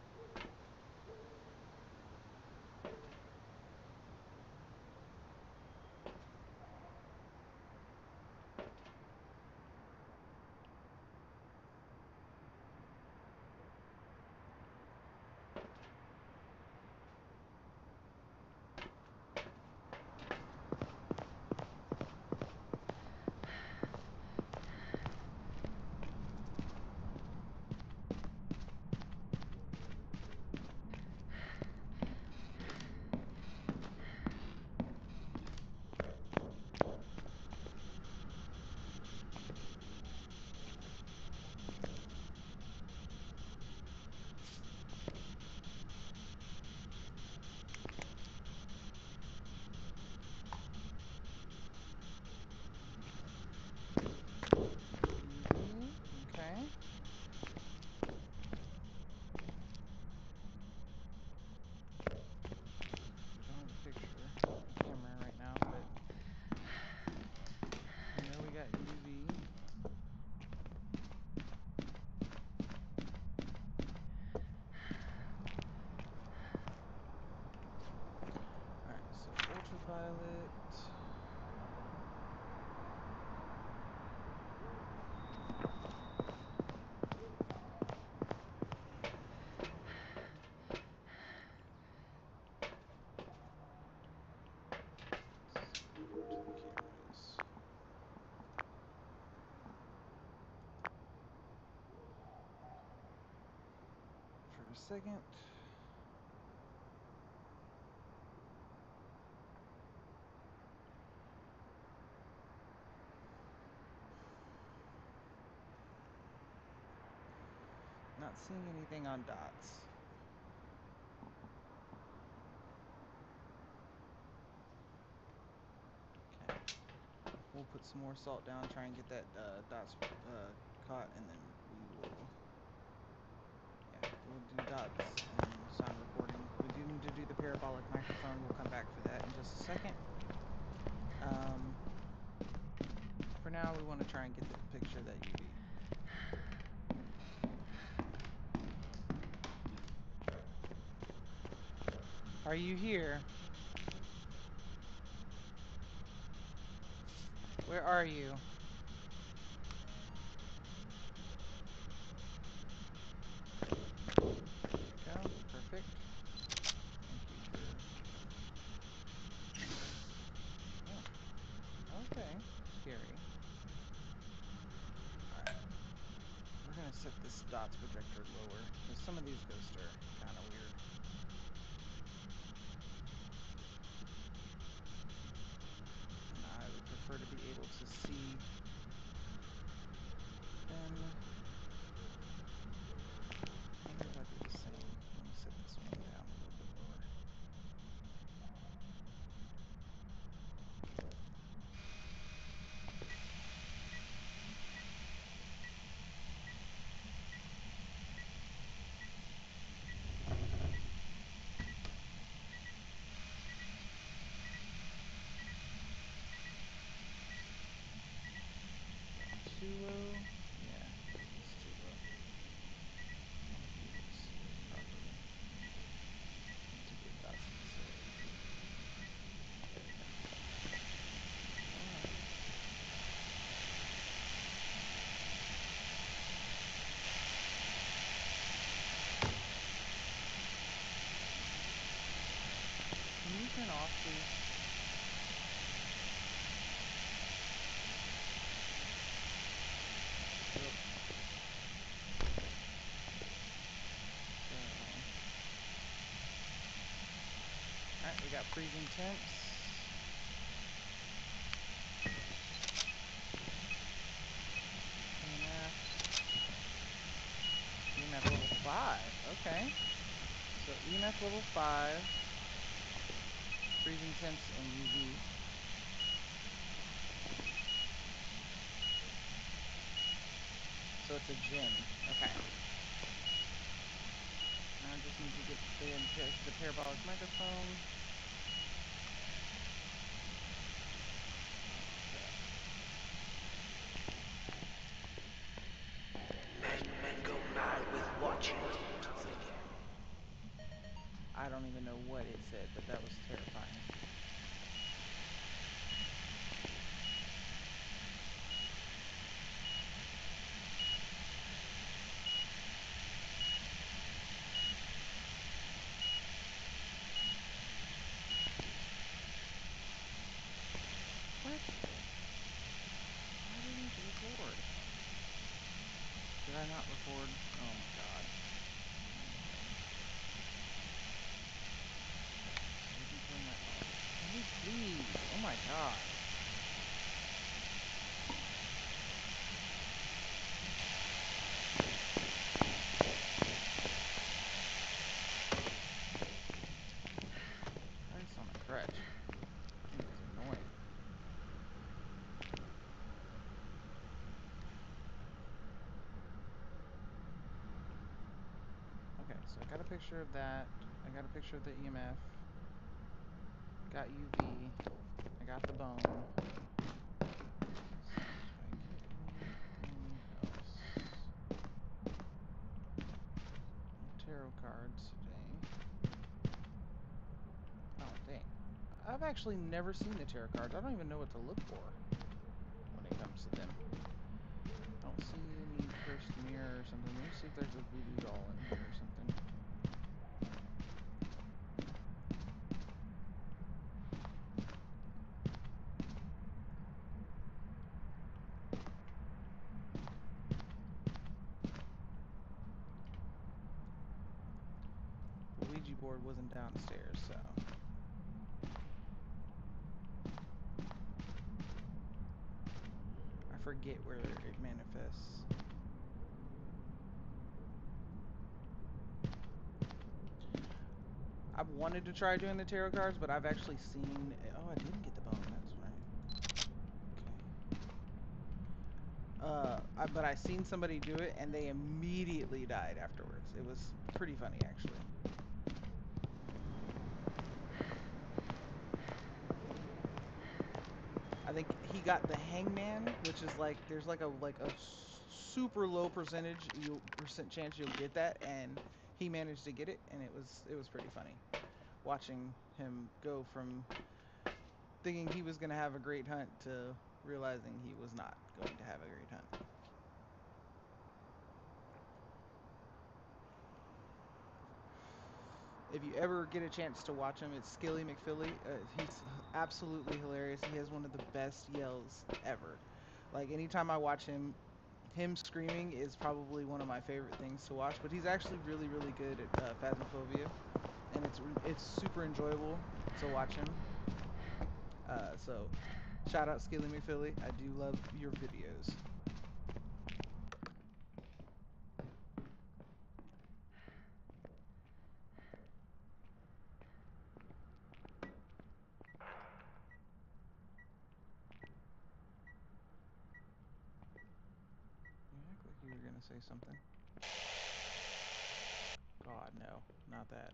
a second. Not seeing anything on dots. Okay. We'll put some more salt down, try and get that dots caught, and then we will. Yeah, we'll do dots and sound recording. We do need to do the parabolic microphone. We'll come back for that in just a second. For now, we want to try and get the picture that you need. Are you here? Where are you? There we go. Perfect. Thank you for... Oh. Okay. Scary. Alright. We're going to set this dots projector lower, because some of these ghosts are kind of weird. And I would prefer to be able to see them. I wonder if I do the same. Let me set this one down a little bit lower. Too low? Yeah, it's too low. I want to be able to see it properly. Need to get dots in this area. There we go. Alright. Can you turn off, please? Yep. Alright, we got freezing temps. EMF level 5. Okay. So EMF level 5. Freezing temps and UV. So it's a gym. Okay. Now I just need to get the parabolic microphone. Men go mad with watching. I don't even know what it said, but that was terrifying. What? Why didn't it record? Did I not record? Oh my god. So we can turn that off. Can we please? Oh my god. Christ on a crutch. That thing is annoying. Okay, so I got a picture of that. I got a picture of the EMF. Got UV. I got the bone. Let's see if I get anything else. No tarot cards today. Oh, dang. I've actually never seen the tarot cards. I don't even know what to look for when it comes to them. I don't see any cursed mirror or something. Let me see if there's a voodoo doll in here or something. keyboard wasn't downstairs, so. I forget where it manifests. I've wanted to try doing the tarot cards, but I've actually seen. Oh, I didn't get the bone. That's right. Okay. But I seen somebody do it, and they immediately died afterwards. It was pretty funny, actually. I think he got the hangman, which is like there's like a super low percent chance you'll get that, and he managed to get it, and it was pretty funny watching him go from thinking he was going to have a great hunt to realizing he was not going to have a great hunt. If you ever get a chance to watch him, it's Skilly McPhilly. He's absolutely hilarious. He has one of the best yells ever. Like anytime I watch him screaming is probably one of my favorite things to watch. But he's actually really, really good at Phasmophobia, and it's super enjoyable to watch him. So shout out Skilly McPhilly. I do love your videos. You act like you were gonna say something. God, no, not that.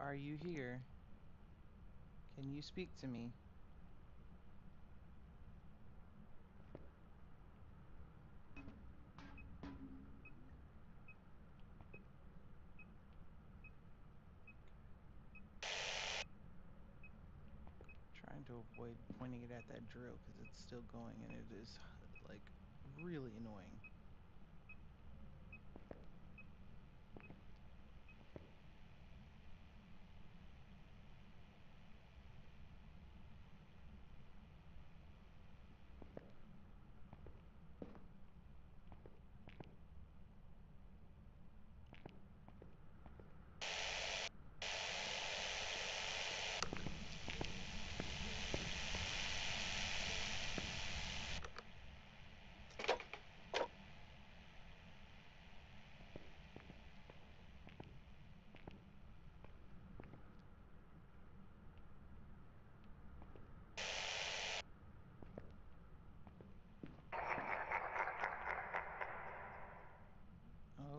Are you here? Can you speak to me? Trying to avoid pointing it at that drill because it's still going and it is like really annoying.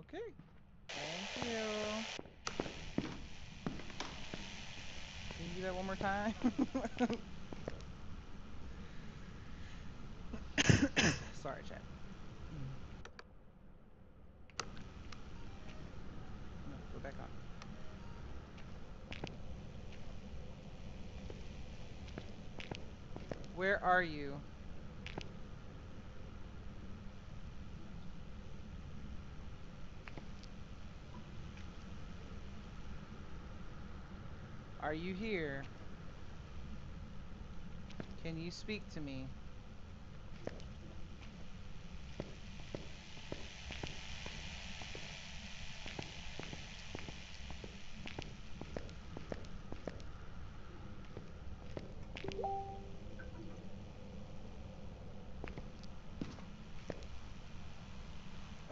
Okay. Thank you. Can you do that one more time? Sorry, chat. No, go back on. Where are you? Are you here? Can you speak to me?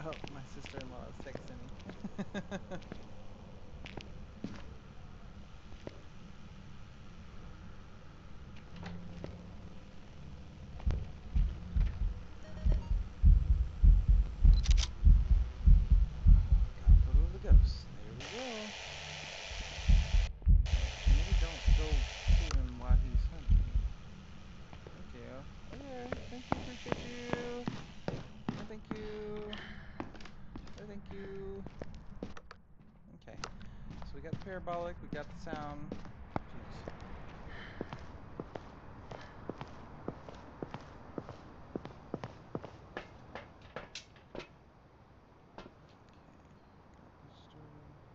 Oh, my sister-in-law is texting me. Photo of the ghost. There we go. Maybe don't go shoot him while he's hunting. Thank you. Okay, thank you, appreciate you. Oh, thank you. Oh, thank you. Okay, so we got the parabolic, we got the sound. Jeez. Okay, got this started.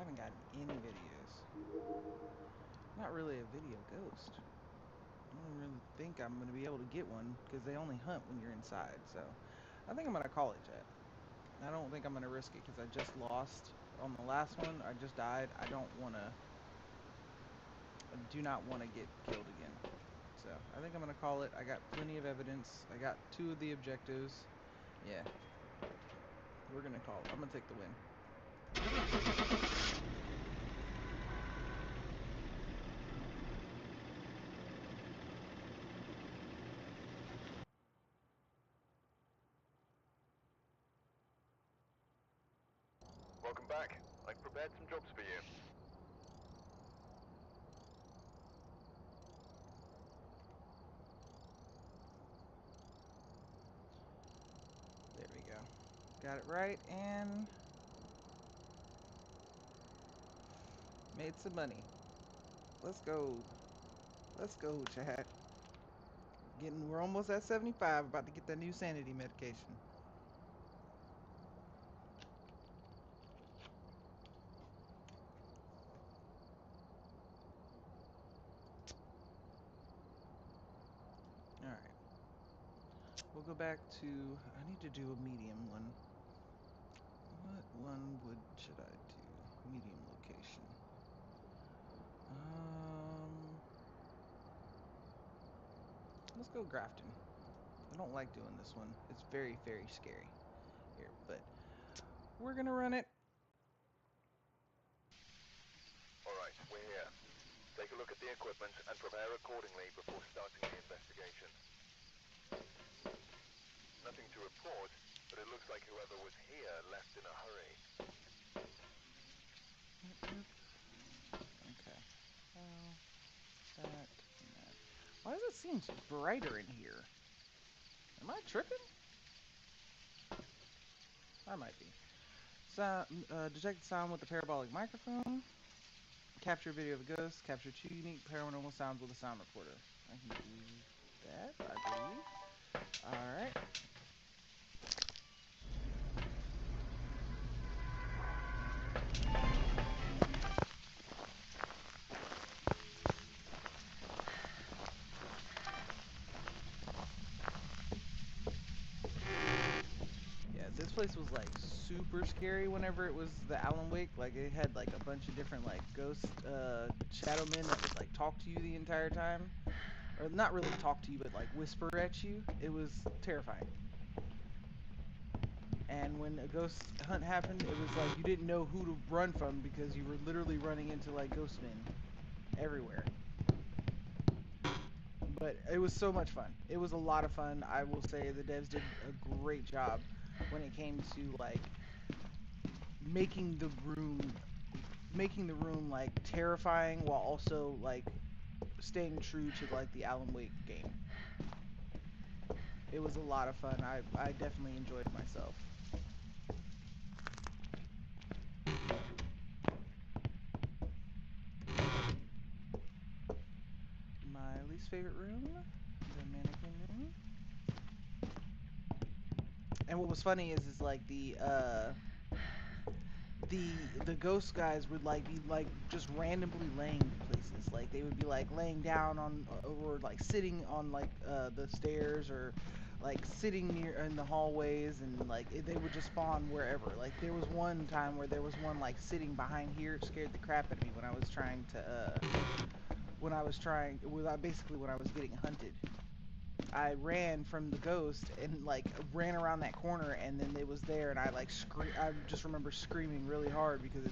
haven't gotten any videos. Not really a video ghost. I don't really think I'm going to be able to get one because they only hunt when you're inside. So I think I'm going to call it, Jet. I don't think I'm going to risk it because I just lost on the last one. I just died. I don't want to. I do not want to get killed again. So I think I'm going to call it. I got plenty of evidence. I got 2 of the objectives. Yeah. We're going to call it. I'm going to take the win. Welcome back. I've prepared some jobs for you. There we go. Got it right and made some money. Let's go. Let's go, chat. We're almost at 75. About to get that new sanity medication. All right. We'll go back to. I need to do a medium one. What one should I do? Medium location. Let's go Grafton. I don't like doing this one. It's very, very scary here, but we're gonna run it. Alright, we're here. Take a look at the equipment and prepare accordingly before starting the investigation. Nothing to report, but it looks like whoever was here left in a hurry. Okay. Well, that and that. Why does it seem brighter in here? Am I tripping? I might be. Detect sound with the parabolic microphone. Capture video of a ghost. Capture 2 unique paranormal sounds with a sound recorder. I can do that, I believe. Alright. Yeah, this place was like super scary whenever it was the Alan Wake. Like it had like a bunch of different like ghost shadow men that would like talk to you the entire time. Or not really talk to you, but like whisper at you. It was terrifying. And when a ghost hunt happened, it was like you didn't know who to run from because you were literally running into like ghost men everywhere. But it was so much fun. It was a lot of fun. I will say the devs did a great job when it came to like making the room like terrifying while also like staying true to like the Alan Wake game. It was a lot of fun. I definitely enjoyed myself. My least favorite room, the mannequin room. And what was funny is like the ghost guys would like be like just randomly laying places. Like they would be like laying down on or like sitting on like the stairs or like sitting near in the hallways and like they would just spawn wherever. Like there was one time where there was one like sitting behind here. It scared the crap out of me when I was trying to basically when I was getting hunted. I ran from the ghost and like ran around that corner and then it was there and I like I just remember screaming really hard because it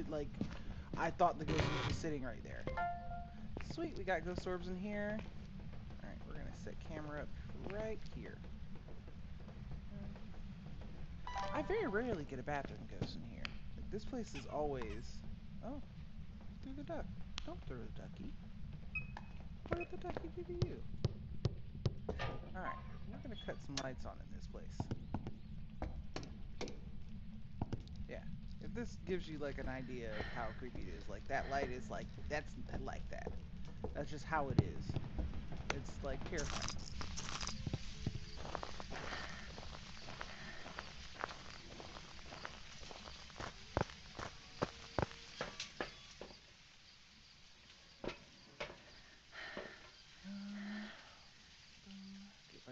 like I thought the ghost was just sitting right there. Sweet, we got ghost orbs in here. Alright, we're gonna set camera up right here. I very rarely get a bathroom ghost in here. Like, this place is always... Oh, threw the duck. Don't throw the ducky. What did the ducky do to you? Alright, we're gonna cut some lights on in this place. Yeah, if this gives you like an idea of how creepy it is, like that light is like, that's like that. That's just how it is. It's like terrifying.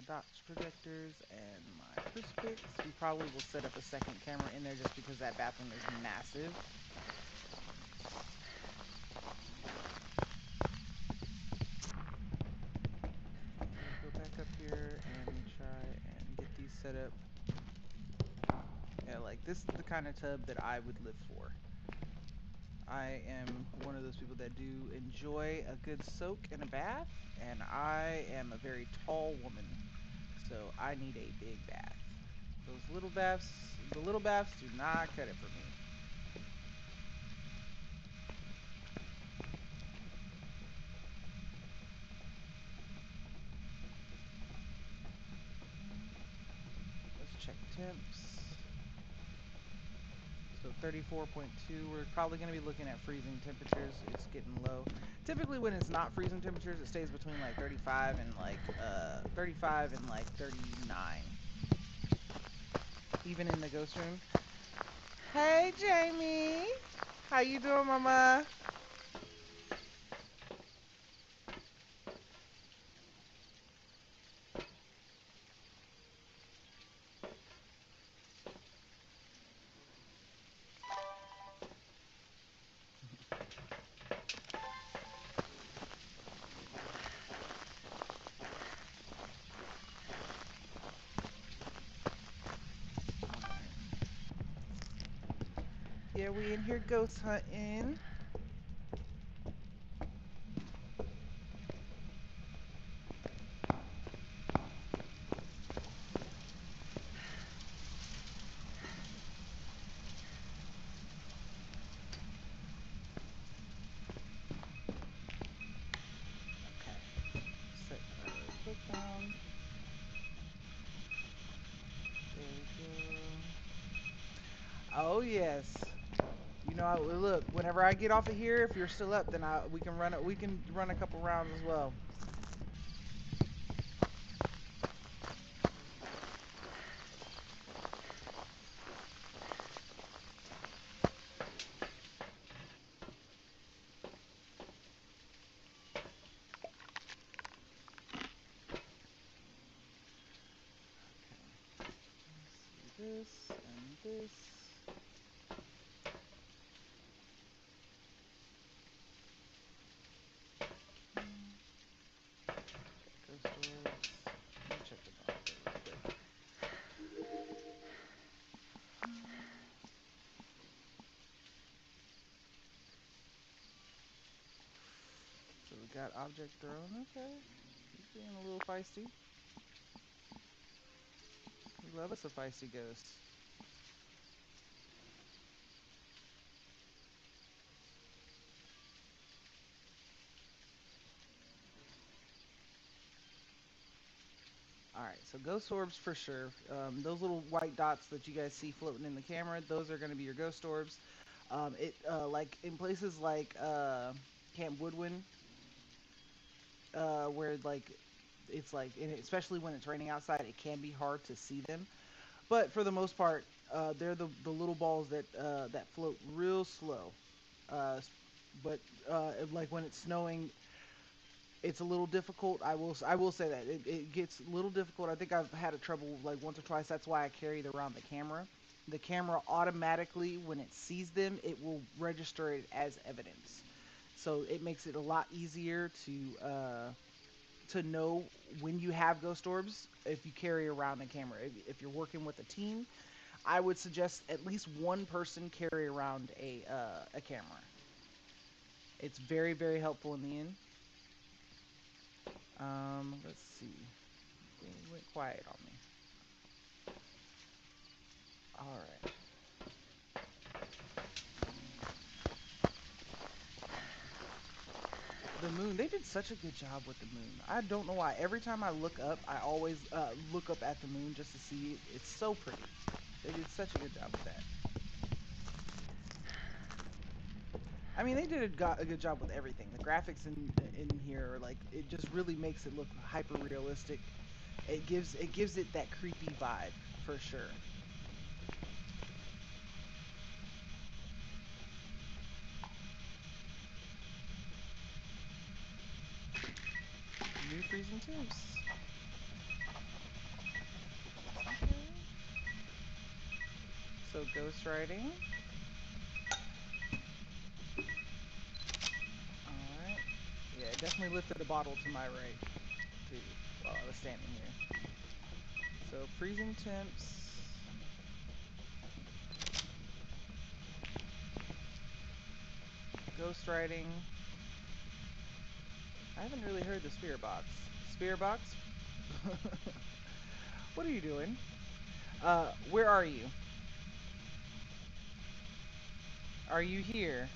dots projectors and my crucifix. We probably will set up a second camera in there just because that bathroom is massive. We'll go back up here and try and get these set up. Yeah, like this is the kind of tub that I would live for. I am one of those people that do enjoy a good soak in a bath, and I am a very tall woman, so I need a big bath. Those little baths, the little baths do not cut it for me. Let's check temps. So 34.2, we're probably going to be looking at freezing temperatures. It's getting low. Typically when it's not freezing temperatures, it stays between like 35 and like 39. Even in the ghost room. Hey Jamie, how you doing, mama? Yeah, we in here ghost hunting. Okay, set our book down. There we go. Oh yes. You know, look. Whenever I get off of here, if you're still up, then we can run it. We can run a couple rounds as well. This and this. Ghost orbs. Let me check the phone real quick. So we got object thrown. Okay. He's being a little feisty. We love us a feisty ghost. Alright, so ghost orbs for sure. Those little white dots that you guys see floating in the camera, those are going to be your ghost orbs. Like in places like Camp Woodwind, where like it's like, and especially when it's raining outside, it can be hard to see them. But for the most part, they're the little balls that float real slow. Uh, but like when it's snowing, it's a little difficult. I will say that it gets a little difficult. I think I've had a trouble like once or twice. That's why I carry it around the camera. The camera automatically, when it sees them, it will register it as evidence. So it makes it a lot easier to know when you have ghost orbs if you carry around a camera. If you're working with a team, I would suggest at least one person carry around a camera. It's very very helpful in the end. Let's see. Thing went quiet on me. All right. The moon. They did such a good job with the moon. I don't know why. Every time I look up, I always look up at the moon just to see it. It's so pretty. They did such a good job with that. I mean, they did a good job with everything. The graphics in here, like, it just really makes it look hyper realistic. It gives it that creepy vibe for sure. New freezing temps. So ghost writing. Alright. Yeah, it definitely lifted a bottle to my right, too, while I was standing here. So freezing temps. Ghost writing. I haven't really heard the spirit box. Spirit box? What are you doing? Where are you? Are you here?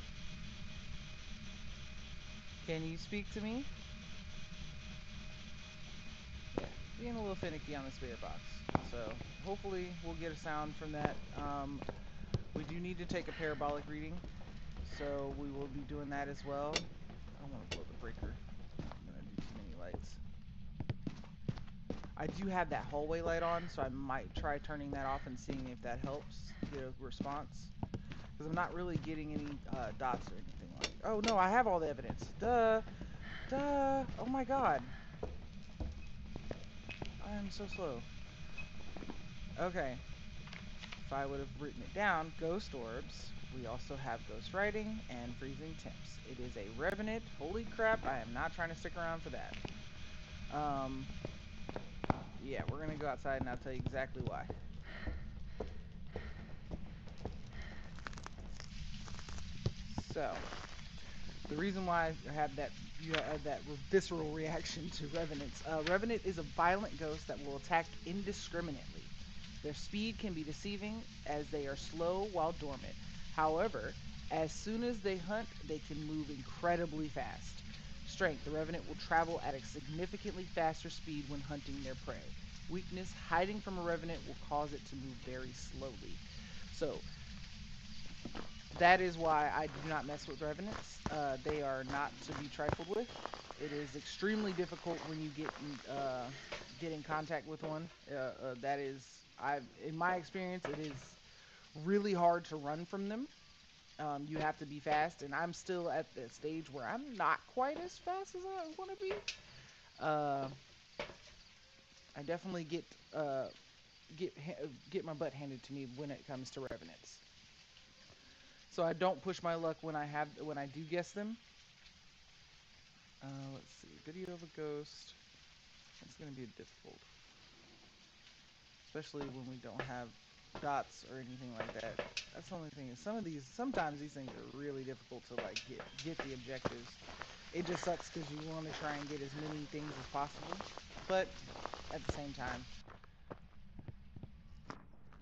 Can you speak to me? Yeah, being a little finicky on the spirit box. So hopefully we'll get a sound from that. We do need to take a parabolic reading, so we will be doing that as well. I don't want to blow the breaker. I'm gonna do too many lights. I do have that hallway light on, so I might try turning that off and seeing if that helps get a response. Because I'm not really getting any dots or anything like. Oh no, I have all the evidence. Duh, duh. Oh my god, I am so slow. Okay, if I would have written it down, ghost orbs. We also have ghost writing and freezing temps. It is a revenant. Holy crap! I am not trying to stick around for that. Yeah, we're gonna go outside and I'll tell you exactly why. So, the reason why I had that you had that visceral reaction to revenants. Revenant is a violent ghost that will attack indiscriminately. Their speed can be deceiving as they are slow while dormant. However, as soon as they hunt, they can move incredibly fast. Strength: the revenant will travel at a significantly faster speed when hunting their prey. Weakness: hiding from a revenant will cause it to move very slowly. So, that is why I do not mess with revenants. They are not to be trifled with. It is extremely difficult when you get in contact with one. That is, in my experience, it is really hard to run from them. You have to be fast, and I'm still at the stage where I'm not quite as fast as I want to be. Uh, I definitely get get my butt handed to me when it comes to revenants. So I don't push my luck when I do guess them. Let's see. Video of a ghost. It's going to be difficult, especially when we don't have dots or anything like that. That's the only thing. Is sometimes these things are really difficult to like get the objectives. It just sucks because you want to try and get as many things as possible, but at the same time,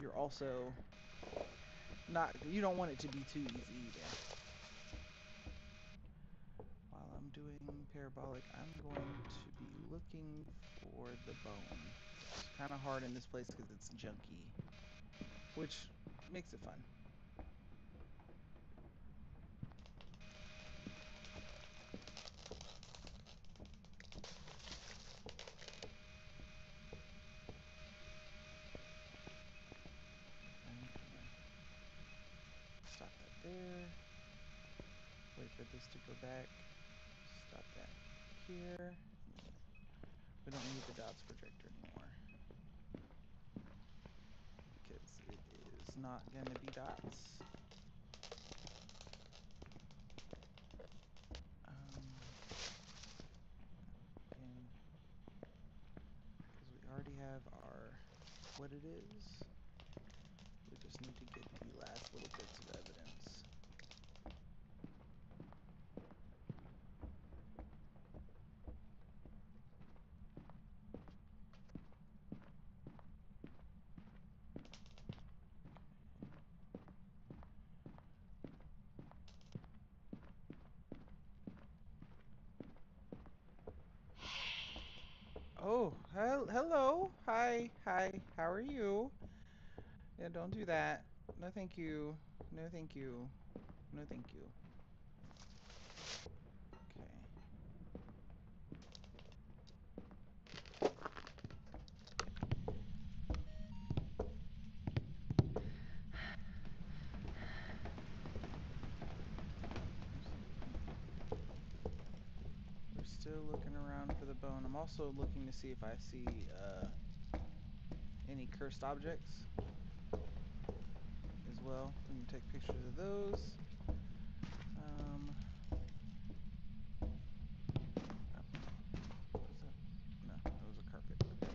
you're also not. You don't want it to be too easy either. While I'm doing parabolic, I'm going to be looking for the bone. It's kind of hard in this place because it's junky, which makes it fun. I'm gonna stop that there. Wait for this to go back. Stop that here. We don't need the dots projector anymore because it is not going to be dots. Again, because we already have our what it is. We just need to get the last little bits of evidence. Oh, hello. Hi, hi. How are you? Yeah, don't do that. No, thank you. No, thank you. No, thank you. Okay. We're still looking around for the bone. I'm also looking to see if I see any cursed objects. well. We can take pictures of those. What is that? No, that was a carpet. Okay.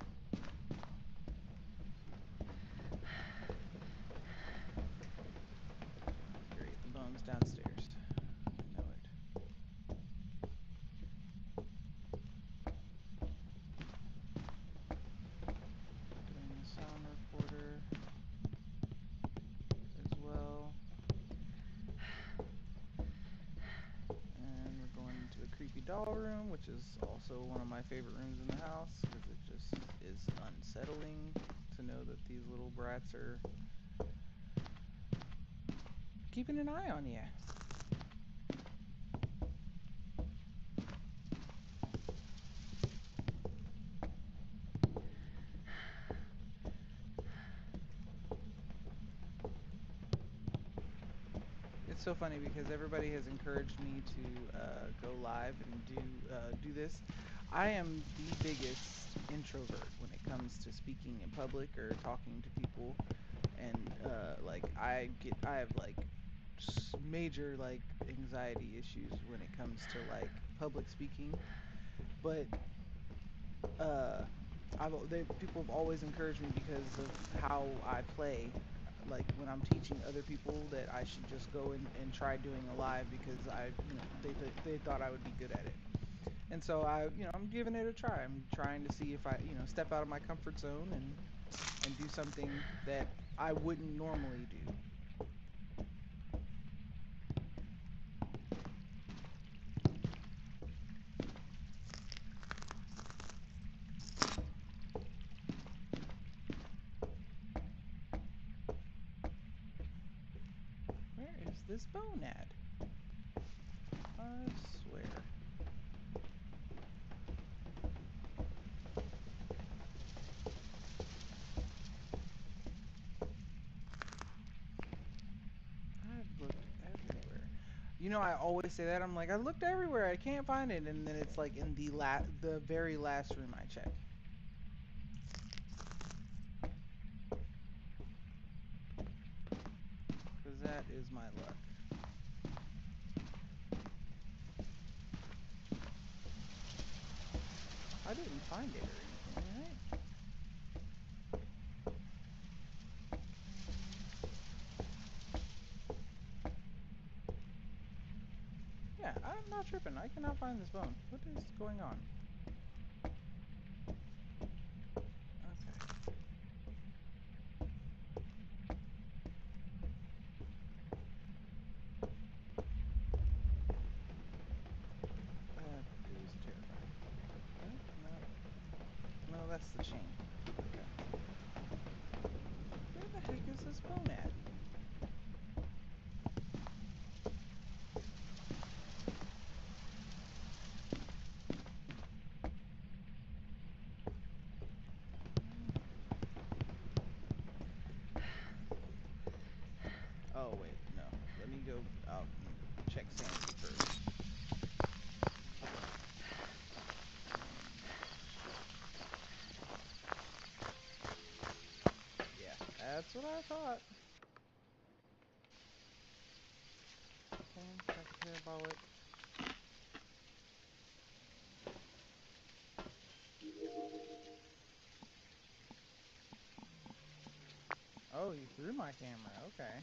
Great, the bone's downstairs. I know it. Doing the sound recorder as well. And we're going into the creepy doll room, which is also one of my favorite rooms in the house because it just is unsettling to know that these little brats are keeping an eye on you. It's so funny because everybody has encouraged me to go live and do this. I am the biggest introvert when it comes to speaking in public or talking to people, and like I have like major like anxiety issues when it comes to like public speaking, but people have always encouraged me because of how I play. Like when I'm teaching other people that I should just go and try doing a live because they thought I would be good at it. And so I'm giving it a try. I'm trying to see if I step out of my comfort zone and do something that I wouldn't normally do. Where is this bone at? I swear. I've looked everywhere. I always say that. I'm like, I looked everywhere. I can't find it. And then it's like in the very last room I check. Because that is my luck. I didn't find it or anything, right? Yeah, I'm not tripping. I cannot find this bone. What is going on? Okay. That is terrifying. No. No, that's the chain. Okay. Where the heck is this bone at? Oh, wait. No. Let me go out and check sanity first. Yeah, that's what I thought. Okay, got the parabolic. Oh, you threw my camera. Okay.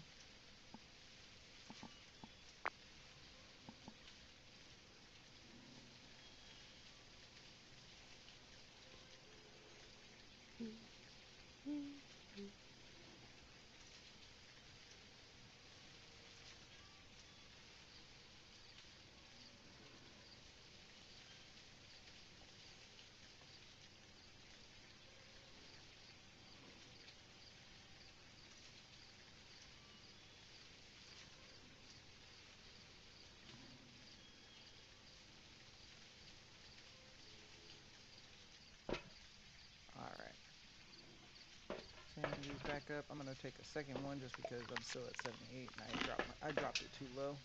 Alright. Sanity's back up. I'm gonna take a second one just because I'm still at 78 and I dropped it too low.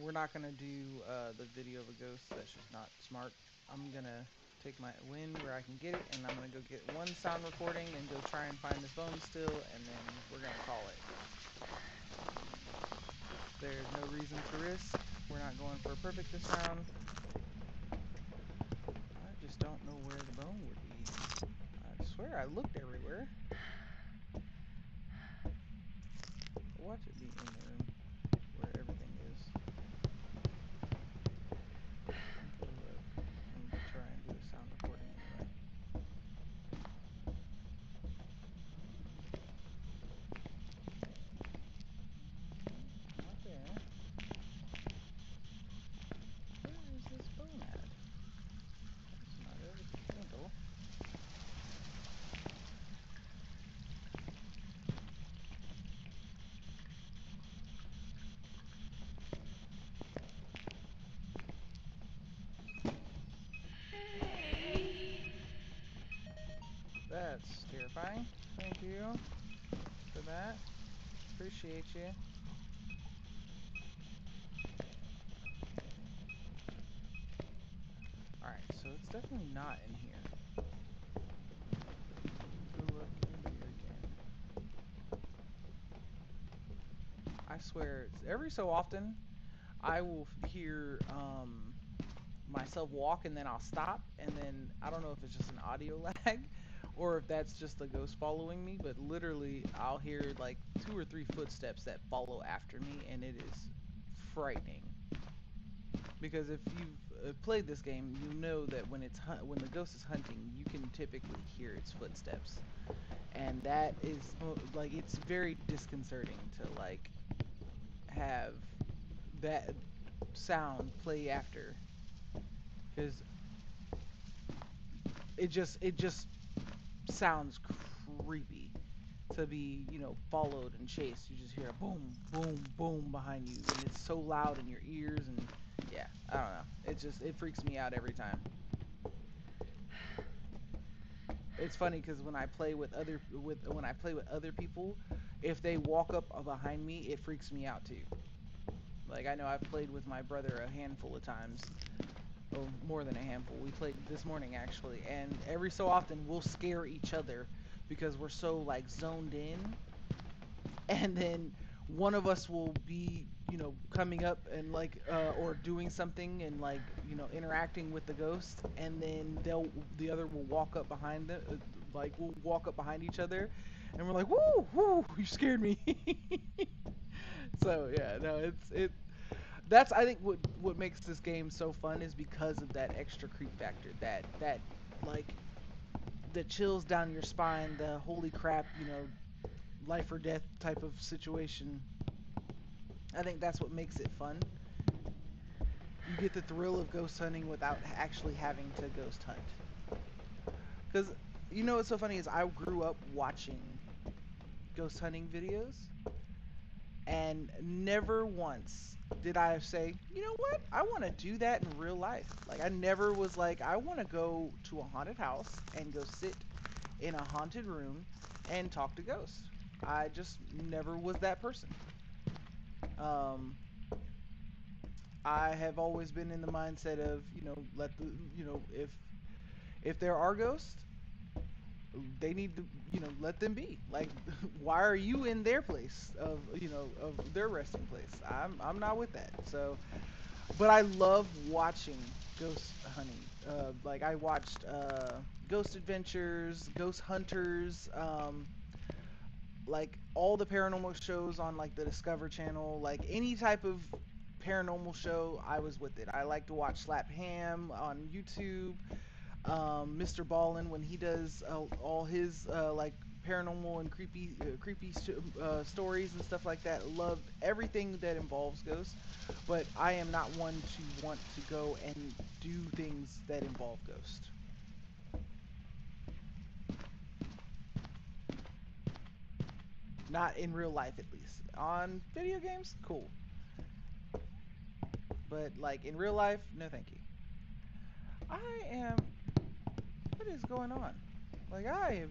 We're not gonna do the video of a ghost. That's just not smart. I'm gonna take my win where I can get it, and I'm gonna go get one sound recording and go try and find this bone still, and then we're gonna call it. There's no reason to risk. We're not going for a perfect this round. I just don't know where the bone would be. I swear I looked everywhere. Watch it be in the room where everything is. Go look and try and do a sound recording anyway. Not there. Where is this bone at? It's not every handle. That's terrifying. Thank you for that. Appreciate you. Alright, so it's definitely not in here. Go look in here again. I swear, it's every so often I will hear myself walk and then I'll stop, and then I don't know if it's just an audio lag or if that's just the ghost following me, but literally I'll hear like 2 or 3 footsteps that follow after me, and it is frightening. Because if you've played this game, you know that when the ghost is hunting, you can typically hear its footsteps, and that is like, it's very disconcerting to like have that sound play after, because it just sounds creepy to be, followed and chased. You just hear a boom, boom, boom behind you, and it's so loud in your ears, and yeah, I don't know. It freaks me out every time. It's funny because when I play with other people, if they walk up behind me, it freaks me out too. Like, I know I've played with my brother a handful of times, or more than a handful. We played this morning actually, and every so often we'll scare each other because we're so like zoned in, and then one of us will be, coming up and like or doing something and like, interacting with the ghost, and then the other will walk up behind them, like we'll walk up behind each other, and we're like, woo, woo, you scared me. So yeah, no, that's, I think, what makes this game so fun, is because of that extra creep factor, that like the chills down your spine, the holy crap, life or death type of situation. I think that's what makes it fun. You get the thrill of ghost hunting without actually having to ghost hunt. Because, what's so funny is I grew up watching ghost hunting videos, and never once did I say, you know what, I want to do that in real life. Like, I never was like, I want to go to a haunted house and go sit in a haunted room and talk to ghosts. I just never was that person. I have always been in the mindset of, let the, if there are ghosts, they need to, let them be. Like, why are you in their place of their resting place? I'm not with that. So, but I love watching ghost hunting. Like, I watched Ghost Adventures, Ghost Hunters, like all the paranormal shows on like the Discover Channel, like any type of paranormal show, I was with it. I like to watch Slap Ham on YouTube, Mr. Ballin when he does all his like paranormal and creepy stories and stuff like that. Love everything that involves ghosts, but I am not one to want to go and do things that involve ghosts. Not in real life, at least. On video games, cool. But like in real life, no thank you. I am... What is going on? Like, I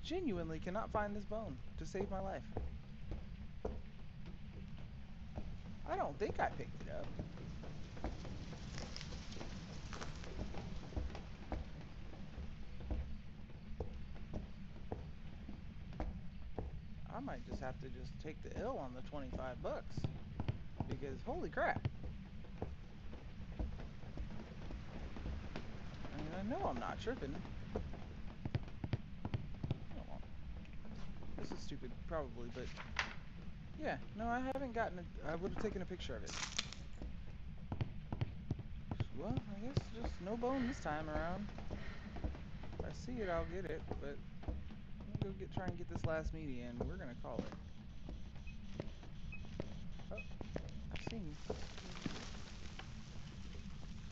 genuinely cannot find this bone to save my life. I don't think I picked it up. might just have to just take the L on the $25 because holy crap. I mean, I know I'm not tripping. Oh, this is stupid, probably, but yeah, no, I haven't gotten it. I would have taken a picture of it. Well, I guess just no bone this time around. If I see it, I'll get it, but I'm gonna go try and get this last meaty in. We're gonna call it. Oh, I've seen you.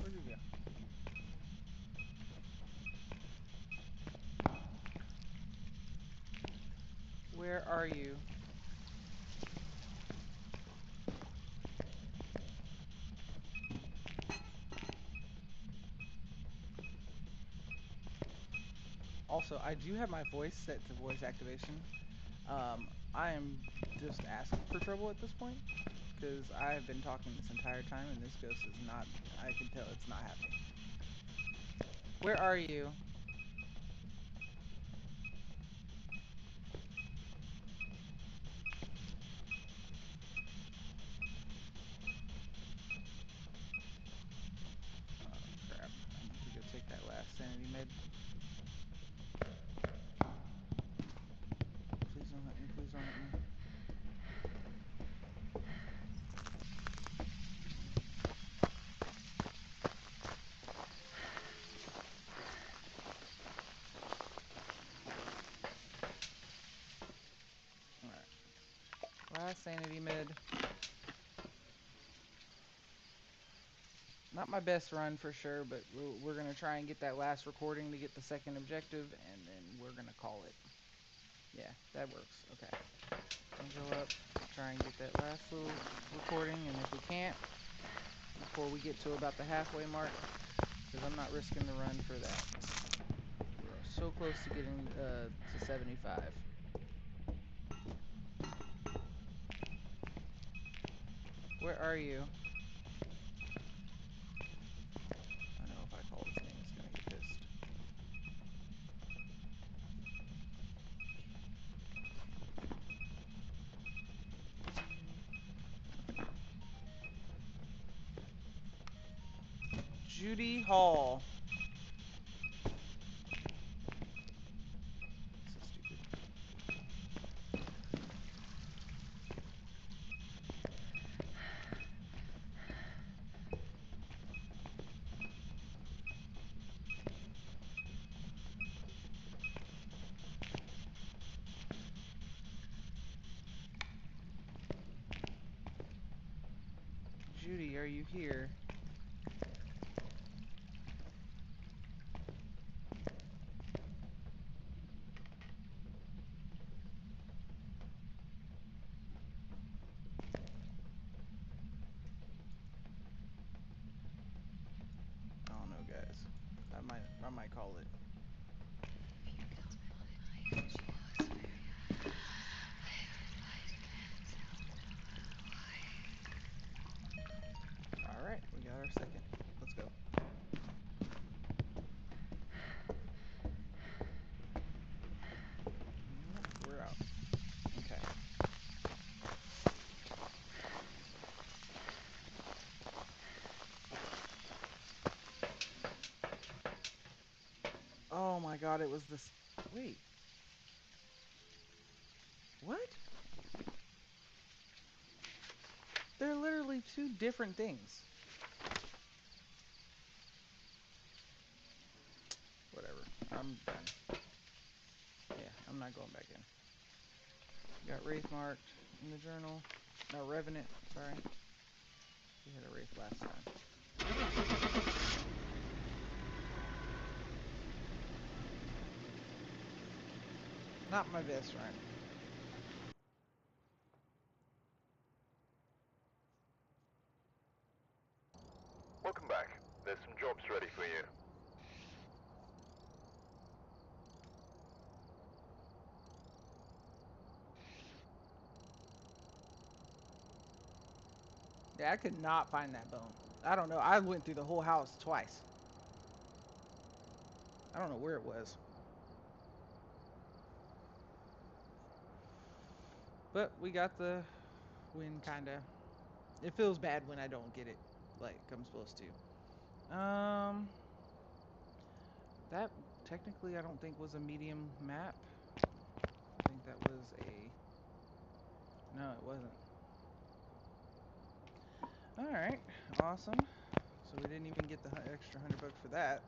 Where'd you go? Where are you? Also, I do have my voice set to voice activation. I am just asking for trouble at this point because I have been talking this entire time and this ghost is not. I can tell it's not happy. Where are you? Oh crap! I need to go take that last sanity med. Please don't hit me. Please don't hit me. Alright. Last sanity med. Not my best run for sure, but we're going to try and get that last recording to get the second objective, and then we're going to call it. Yeah, that works. Okay. I'll go up, try and get that last little recording, and if we can't, before we get to about the halfway mark, because I'm not risking the run for that. We're so close to getting to 75. Where are you? I know if I call his name, he's gonna get pissed. Judy Hall. So stupid. Judy, are you here? I don't know, guys. I might call it. All right, we got our second. Let's go. We're out. Okay. Oh my god, it was this. Wait. What? They're literally two different things. Whatever. I'm done. Yeah, I'm not going back in. Got Wraith marked in the journal. No, Revenant. Sorry. We had a Wraith last time. Not my best friend. Welcome back. There's some jobs ready for you. Yeah, I could not find that bone. I don't know. I went through the whole house twice. I don't know where it was. But we got the win, kinda. It feels bad when I don't get it like I'm supposed to. That technically I don't think was a medium map. I think that was a... No, it wasn't. Alright, awesome. So we didn't even get the extra $100 for that.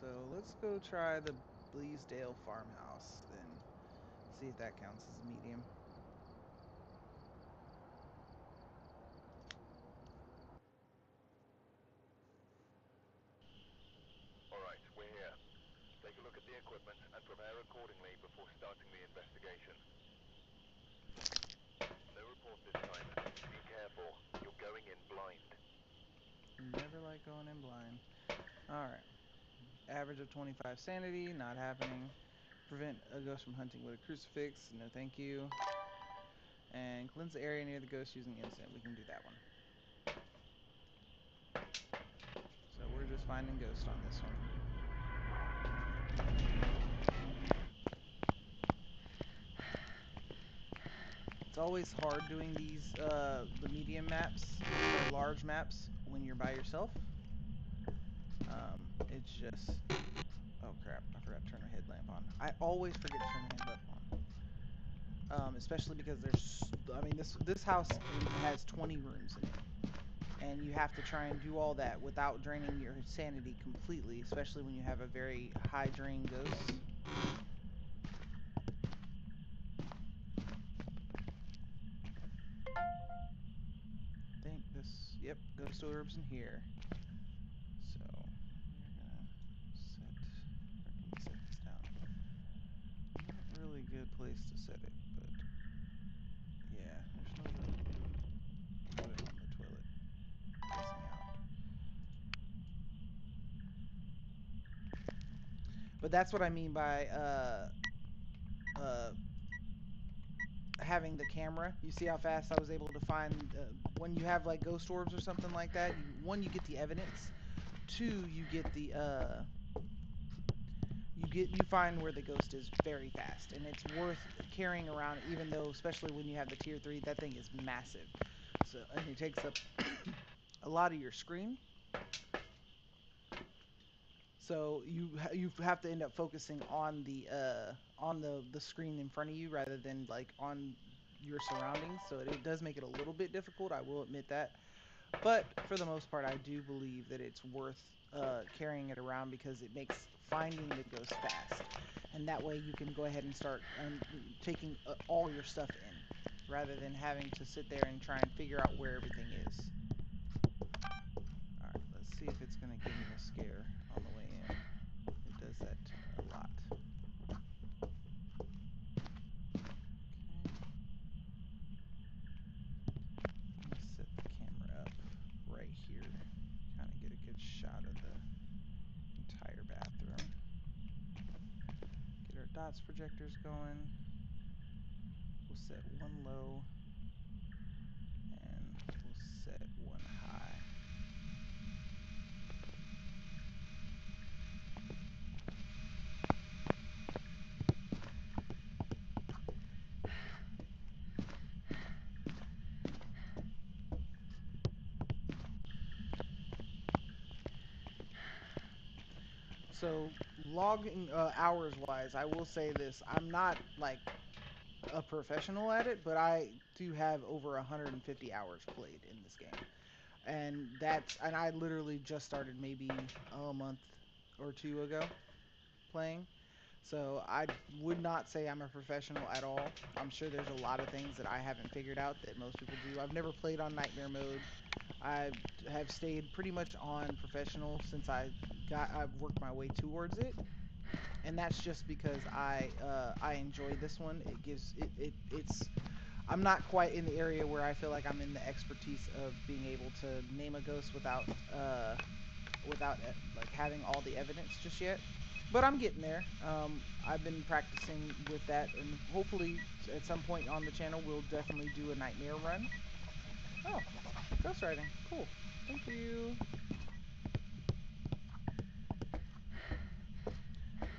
So let's go try the Bleasdale farmhouse then. See if that counts as a medium. Alright, we're here. Take a look at the equipment and prepare accordingly before starting the investigation. No report this time. Be careful. You're going in blind. Never like going in blind. Alright. Average of 25 sanity, not happening. Prevent a ghost from hunting with a crucifix, no thank you. And cleanse the area near the ghost using incense, we can do that one. So we're just finding ghosts on this one. It's always hard doing these, the medium maps, or large maps, when you're by yourself. It's just... Oh crap, I forgot to turn the headlamp on. I always forget to turn the headlamp on. Especially because there's... I mean, this house has 20 rooms in it. And you have to try and do all that without draining your sanity completely, especially when you have a very high drain ghost. I think this... Yep, ghost orbs in here. So, we're gonna set... Where can we set this down? Not really good place to set it, but... Yeah, there's no room to put it on the toilet. Missing out. But that's what I mean by, uh, having the camera. You see how fast I was able to find, when you have like ghost orbs or something like that, one, you get the evidence. Two, you get the, you find where the ghost is very fast, and it's worth carrying around, even though, especially when you have the tier 3, that thing is massive. So, and it takes up a lot of your screen. So you have to end up focusing on the screen in front of you rather than like on your surroundings. So it does make it a little bit difficult, I will admit that. But for the most part, I do believe that it's worth carrying it around because it makes finding the ghost fast. And that way you can go ahead and start taking all your stuff in, rather than having to sit there and try and figure out where everything is. Alright, let's see if it's going to give me a scare on the way in. It does that a lot. Let me set the camera up right here. Kind of get a good shot of the entire bathroom. Get our dots projectors going. We'll set one low. And we'll set one high. So logging hours wise, I will say this: I'm not like a professional at it, but I do have over 150 hours played in this game, and I literally just started maybe a month or two ago playing. So I would not say I'm a professional at all. I'm sure there's a lot of things that I haven't figured out that most people do. I've never played on nightmare mode. I have stayed pretty much on professional since I've worked my way towards it, and that's just because I enjoy this one. It gives it's I'm not quite in the area where I feel like I'm in the expertise of being able to name a ghost without like having all the evidence just yet. But I'm getting there. I've been practicing with that, and hopefully at some point on the channel we'll definitely do a nightmare run. Oh, ghost writing. Cool. Thank you.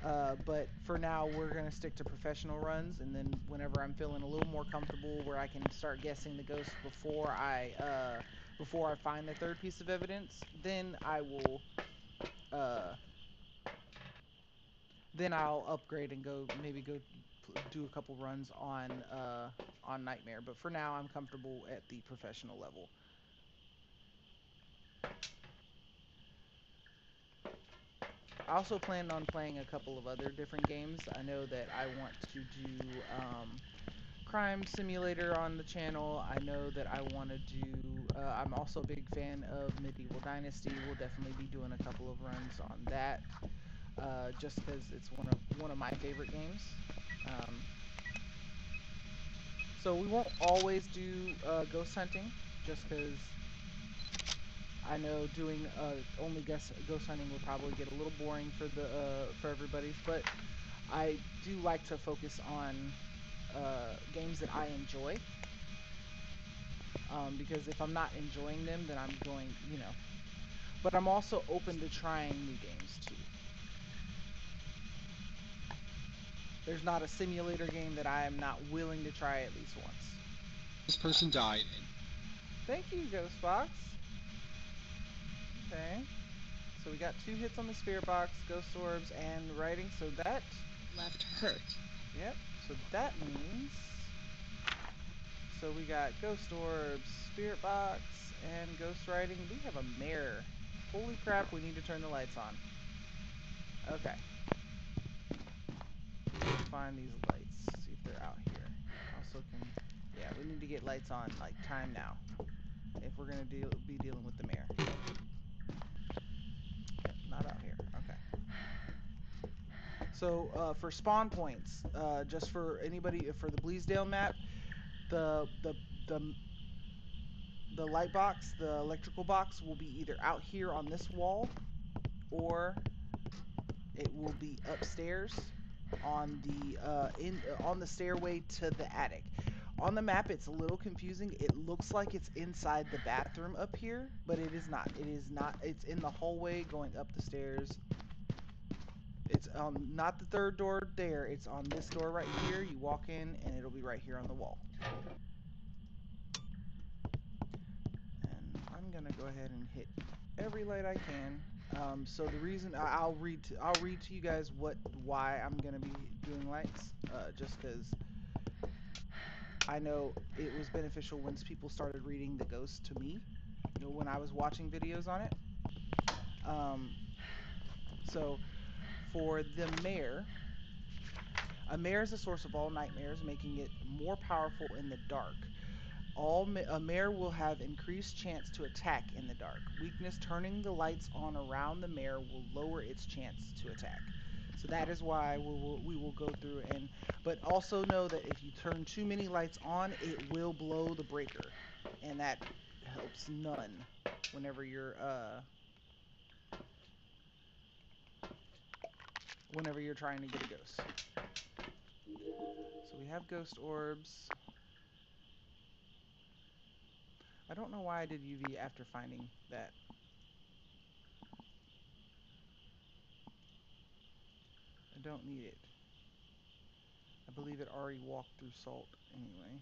But for now, we're gonna stick to professional runs, and then whenever I'm feeling a little more comfortable, where I can start guessing the ghost before I find the third piece of evidence, uh, then I'll upgrade and maybe go do a couple runs on Nightmare. But for now, I'm comfortable at the professional level. I also plan on playing a couple of other different games. I know that I want to do Crime Simulator on the channel. I know that I want to do. I'm also a big fan of Medieval Dynasty. We'll definitely be doing a couple of runs on that, just because it's one of my favorite games. Um, so we won't always do ghost hunting, just because I know doing only ghost hunting will probably get a little boring for everybody. But I do like to focus on games that I enjoy. Because if I'm not enjoying them, then I'm going. But I'm also open to trying new games too. There's not a simulator game that I am not willing to try at least once. This person died. Thank you, Ghostbox. Okay. So we got 2 hits on the spirit box, ghost orbs, and writing. So that Left hurt. Yep. So that means. So we got ghost orbs, spirit box, and ghost writing. We have a mare. Holy crap! We need to turn the lights on. Okay. Find these lights. See if they're out here. Also yeah, we need to get lights on like time now. If we're gonna be dealing with the mare. Yep, not out here. Okay. So for spawn points, just for anybody for the Bleasdale map, the the the the light box, the electrical box will be either out here on this wall, or it will be upstairs on the stairway to the attic. On the map, it's a little confusing. It looks like it's inside the bathroom up here, but it is not. It is not. It's in the hallway going up the stairs. It's not the third door there. It's on this door right here. You walk in, and it'll be right here on the wall. And I'm gonna go ahead and hit every light I can. So the reason I'll read to you guys why I'm gonna be doing lights, just because I know it was beneficial once people started reading the ghost to me, when I was watching videos on it. So for the mare, a mare is a source of all nightmares, making it more powerful in the dark. A mare will have increased chance to attack in the dark. Weakness: turning the lights on around the mare will lower its chance to attack. So that is why we will go through but also know that if you turn too many lights on, it will blow the breaker, and that helps none whenever you're trying to get a ghost. So we have ghost orbs. I don't know why I did UV after finding that. I don't need it. I believe it already walked through salt anyway.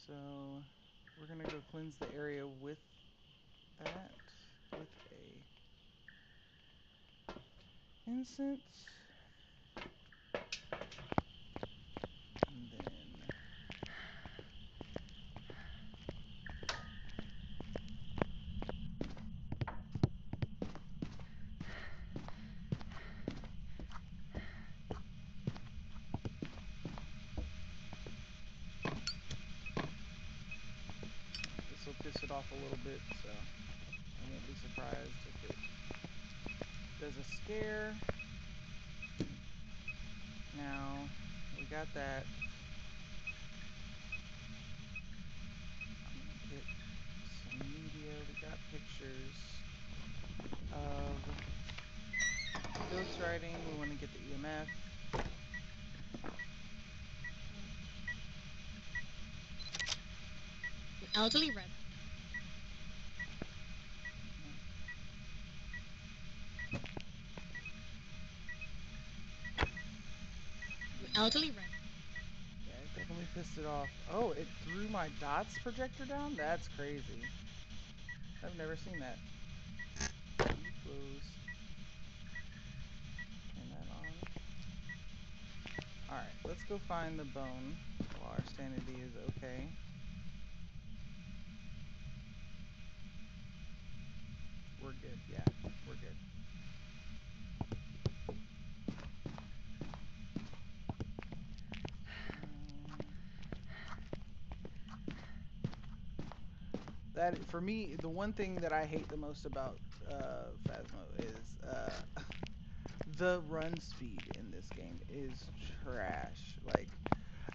So we're gonna go cleanse the area with that, with a incense. And then this will piss it off a little bit, so I won't be surprised if it does a scare. Now we got that. I'm gonna get some media. We got pictures of ghost writing. We want to get the EMF. An elderly red. Elderly red. Yeah, it definitely pissed it off. Oh, it threw my dots projector down? That's crazy. I've never seen that. You close. Turn that on. Alright, let's go find the bone while our sanity is okay. We're good, yeah, we're good. That for me, the one thing that I hate the most about Phasmo is the run speed in this game is trash. Like,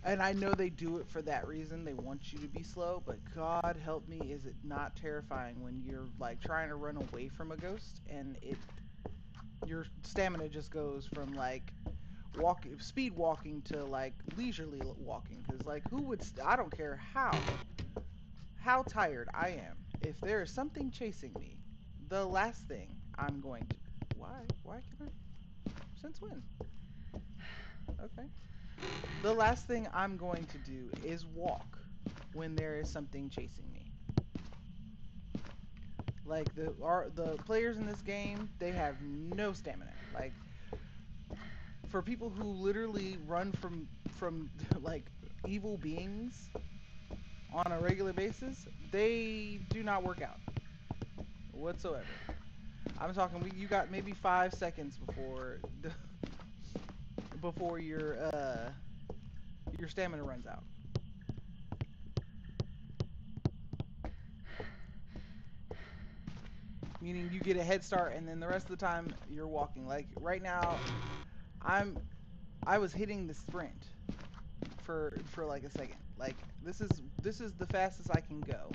and I know they do it for that reason. They want you to be slow, but God help me, is it not terrifying when you're like trying to run away from a ghost and your stamina just goes from like speed walking to like leisurely walking, because like who would I don't care how tired I am, if there is something chasing me, the last thing I'm going to why can I, since when? Okay. The last thing I'm going to do is walk when there is something chasing me. Like the players in this game, they have no stamina. Like for people who literally run from like evil beings on a regular basis, they do not work out whatsoever. I'm talking you got maybe 5 seconds before your stamina runs out. Meaning you get a head start and then the rest of the time you're walking. Like right now, I was hitting the sprint for like a second. Like this is the fastest I can go.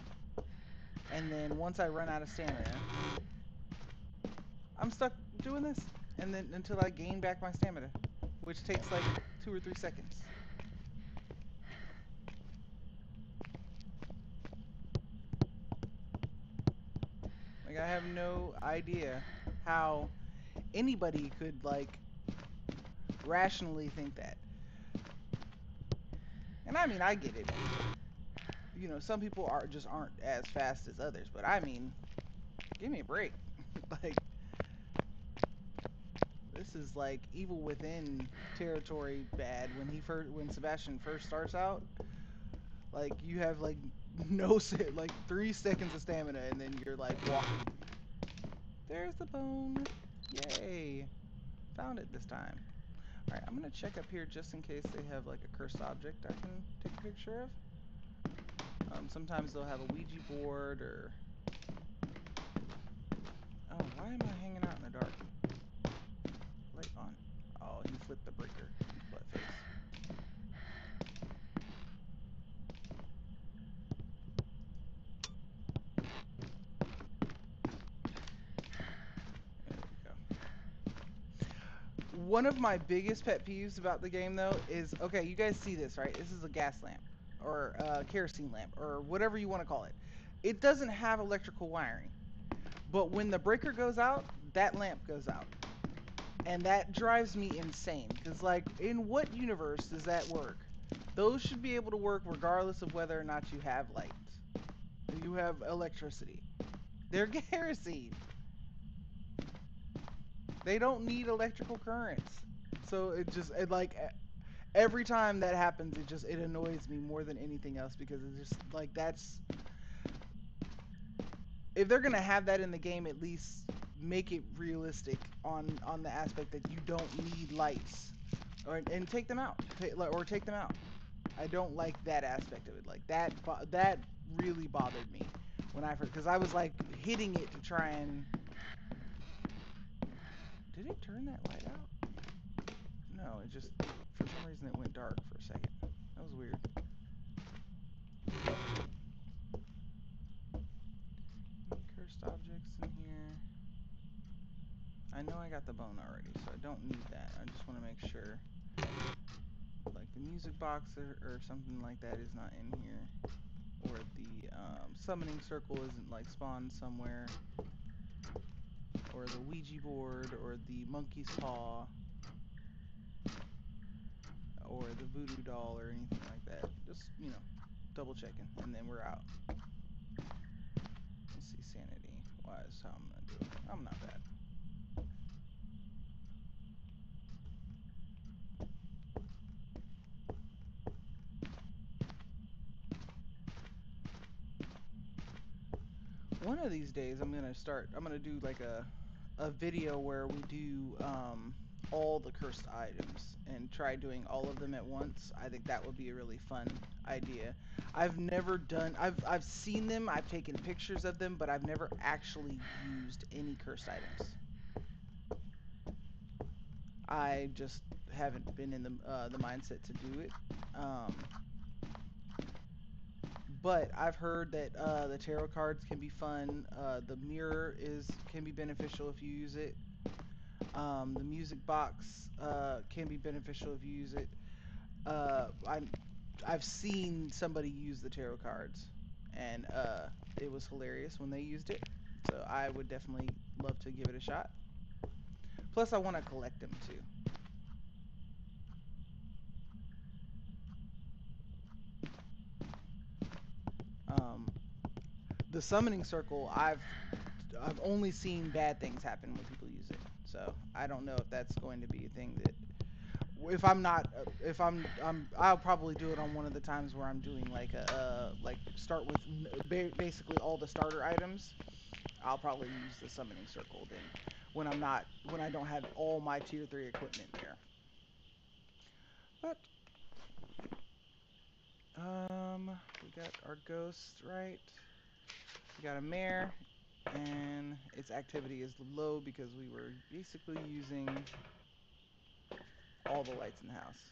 And then once I run out of stamina, I'm stuck doing this. And then until I gain back my stamina, which takes like 2 or 3 seconds. Like I have no idea how anybody could like rationally think that. And I mean, I get it. You know, some people aren't as fast as others, but I mean, give me a break. Like this is like Evil Within territory bad. When Sebastian first starts out, like you have like like 3 seconds of stamina and then you're like walking. There's the bone. Yay. Found it this time. Alright, I'm gonna check up here just in case they have like a cursed object I can take a picture of. Sometimes they'll have a Ouija board or... Oh, why am I hanging out in the dark? Light on. Oh, he flipped the breaker. Butt face. There we go. One of my biggest pet peeves about the game, though, is... Okay, you guys see this, right? This is a gas lamp. Or a kerosene lamp. Or whatever you want to call it. It doesn't have electrical wiring. But when the breaker goes out, that lamp goes out. And that drives me insane. Because, like, in what universe does that work? Those should be able to work regardless of whether or not you have lights. You have electricity. They're kerosene. They don't need electrical currents. So every time that happens, it annoys me more than anything else, because it's just like that's... If they're gonna have that in the game, at least make it realistic on the aspect that you don't need lights, and take them out, or take them out. I don't like that aspect of it. Like that really bothered me when I first, because I was like hitting it to try and... Did it turn that light out? No, it just, for some reason it went dark for a second. That was weird. Any cursed objects in here? I know I got the bone already, so I don't need that. I just want to make sure. Like the music box or something like that is not in here. Or the summoning circle isn't like spawned somewhere. Or the Ouija board, or the monkey's paw. Or voodoo doll or anything like that. Just, double checking, and then we're out. Let's see, sanity wise, how I'm gonna do it. I'm not bad. One of these days, I'm gonna do like a video where we do all the cursed items and try doing all of them at once. I think that would be a really fun idea. I've seen them, I've taken pictures of them, but I've never actually used any cursed items. I just haven't been in the mindset to do it. But I've heard that the tarot cards can be fun. The mirror can be beneficial if you use it. The music box can be beneficial if you use it. I've seen somebody use the tarot cards, and it was hilarious when they used it. So I would definitely love to give it a shot. Plus, I want to collect them too. Um, the summoning circle, I've only seen bad things happen when people use it. So I don't know if that's going to be a thing that if I'm not if I'll probably do it on one of the times where I'm doing like like start with basically all the starter items. I'll probably use the summoning circle then when I don't have all my tier 3 equipment there. But we got our ghost, right? We got a mare, and its activity is low because we were basically using all the lights in the house.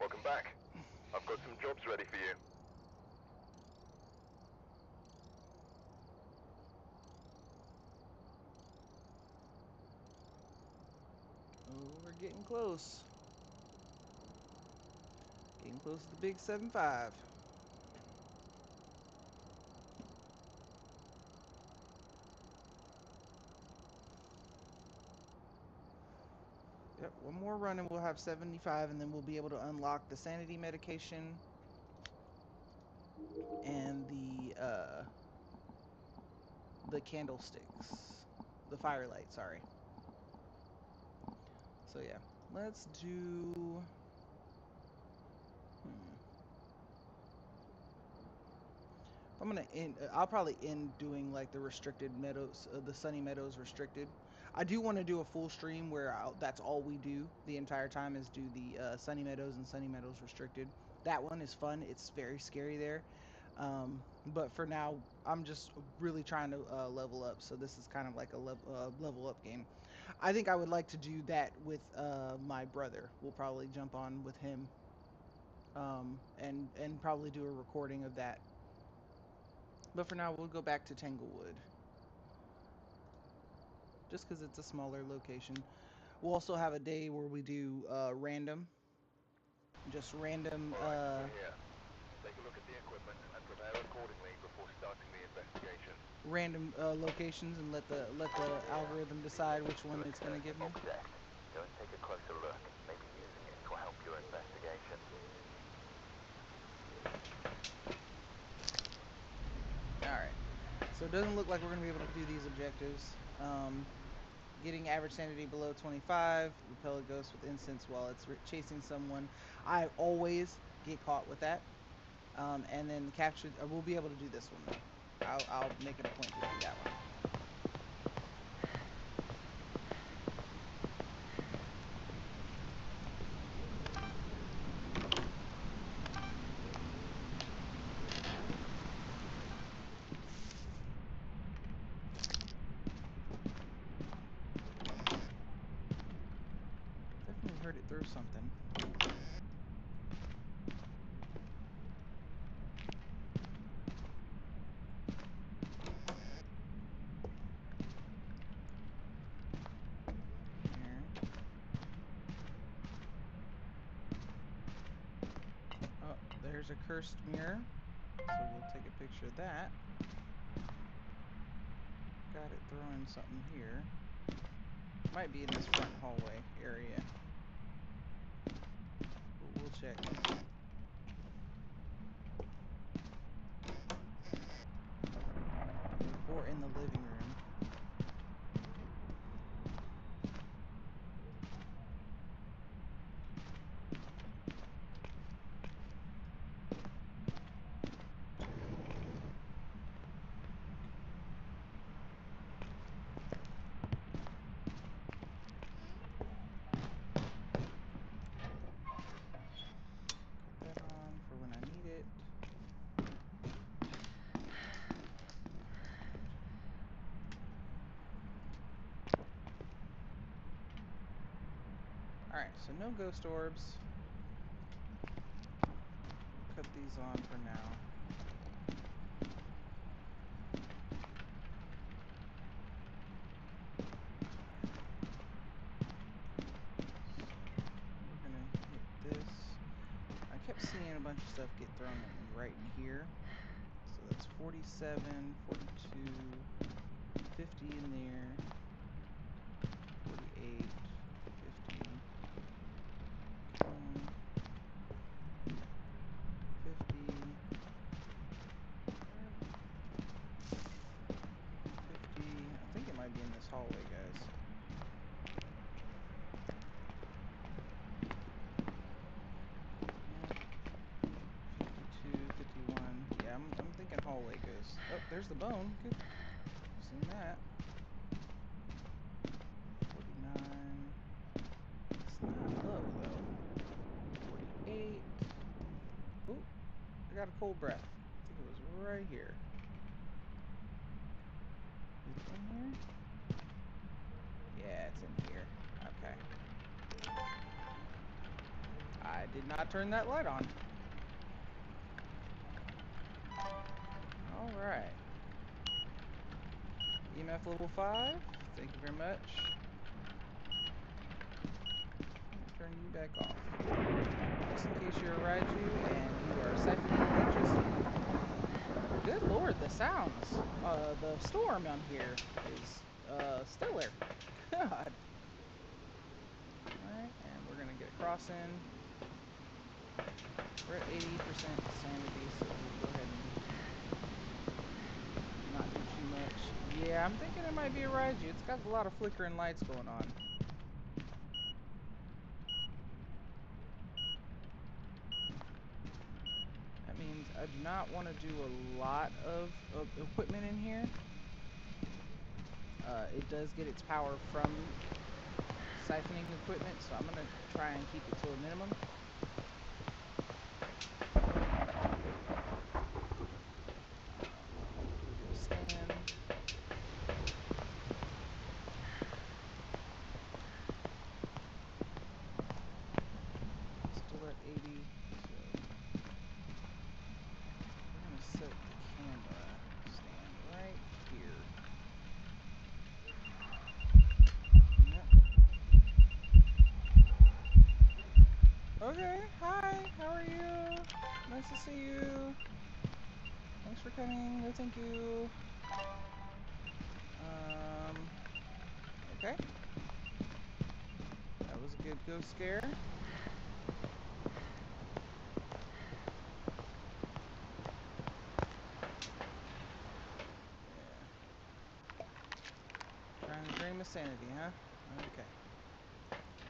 Welcome back. I've got some jobs ready for you. Oh, we're getting close. Getting close to the big 7.5. Yep, one more run and we'll have 75, and then we'll be able to unlock the sanity medication and the candlesticks, the firelight. Sorry. So yeah, let's do. I'm gonna end. I'll probably end doing like the restricted meadows, the sunny meadows restricted. I do want to do a full stream where that's all we do the entire time is do the sunny meadows and sunny meadows restricted. That one is fun. It's very scary there, but for now, I'm just really trying to level up. So this is kind of like a level up game. I think I would like to do that with my brother. We'll probably jump on with him, and probably do a recording of that. But for now, we'll go back to Tanglewood. Just because it's a smaller location. We'll also have a day where we do random. Just random, All right, we're here. Take a look at the equipment and prepare accordingly before starting the investigation. random locations and let the algorithm decide which one it's going to give me. Object. Go and take a closer look. Maybe using it will help your investigation. Alright. So it doesn't look like we're going to be able to do these objectives. Getting average sanity below 25, repel a ghost with incense while it's chasing someone. I always get caught with that. And then capture. We'll be able to do this one though. I'll make it a point to do that one. Definitely heard it through something. Here. there's a cursed mirror. So we'll take a picture of that. Got it throwing something here. Might be in this front hallway area. But we'll check. Or in the living room. Put that on for when I need it. Alright, so no ghost orbs. Cut these on for now. We're gonna hit this. I kept seeing a bunch of stuff get thrown at me right in here. So that's 47, 42, 50 in there, 48, 50, 50, 50. I think it might be in this hallway, guys. Yeah. 52, 51. Yeah, I'm thinking hallway goes. Oh, there's the bone. Good. Seen that. 49. It's not low though. 48. Ooh, I got a cold breath. I think it was right here. Is it in here? Yeah, it's in here. Okay. I did not turn that light on. Alright. EMF level 5. Thank you very much. Turn you back off. Just in case you're a Raiju and you are siphoning electricity. Good lord, the sounds. The storm on here is stellar. God. Alright, and we're gonna get a cross in. We're at 80% sanity, so we'll go ahead and not do too much. Yeah, I'm thinking it might be a Raiju. It's got a lot of flickering lights going on. That means I do not want to do a lot of equipment in here. It does get its power from siphoning equipment, so I'm going to try and keep it to a minimum. We'll do a scan. Still at 80, so we're going to set the camera stand right here. Yep. Okay, hi, how are you? Nice to see you. Thanks for coming. No, thank you. Okay. That was a good ghost scare. Trying to drain my sanity, huh? Okay.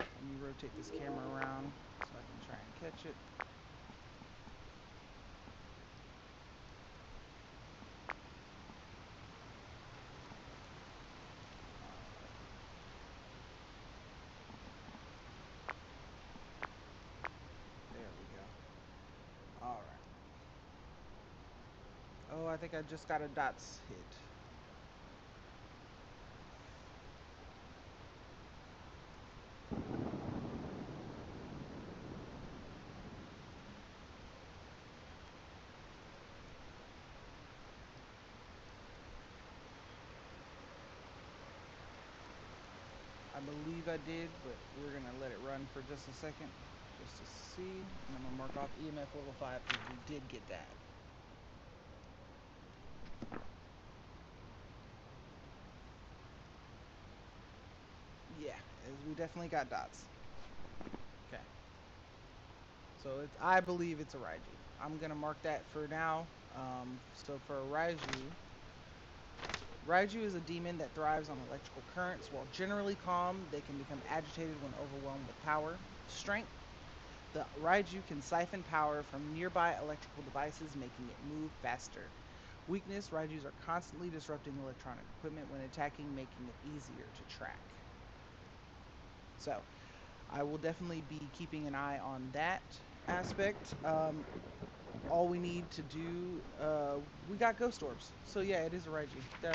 Let me rotate this camera around so I can try and catch it. Alright. There we go. Alright. Oh, I think I just got a dots hit. I believe I did, but we're gonna let it run for just a second. just to see. And I'm going to mark off EMF level 5 because we did get that. Yeah, we definitely got dots. Okay. So I believe it's a Raiju. I'm going to mark that for now. So for a Raiju is a demon that thrives on electrical currents. While generally calm, they can become agitated when overwhelmed with power. Strength: the Raiju can siphon power from nearby electrical devices, making it move faster. Weakness: Raijus are constantly disrupting electronic equipment when attacking, making it easier to track. So, I will definitely be keeping an eye on that aspect. All we need to do, we got ghost orbs. So yeah, it is a Raiju. Duh.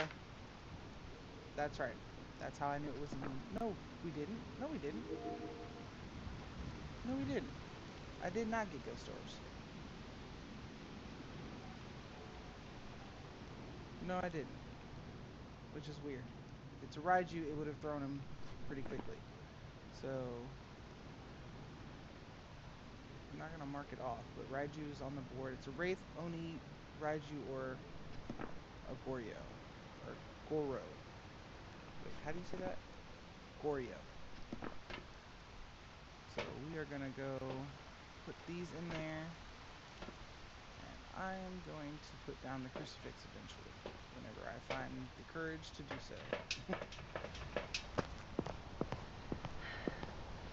That's right. That's how I knew it was a... No, we didn't. No, we didn't. No, we didn't. I did not get ghost orbs. No, I didn't. Which is weird. If it's a Raiju, it would have thrown him pretty quickly. So, I'm not going to mark it off, but Raiju is on the board. It's a Wraith, Oni, Raiju, or a Goryo. Or Goro. Wait, how do you say that? Goryo. So, we are going to go put these in there. And I am going to put down the crucifix eventually, whenever I find the courage to do so.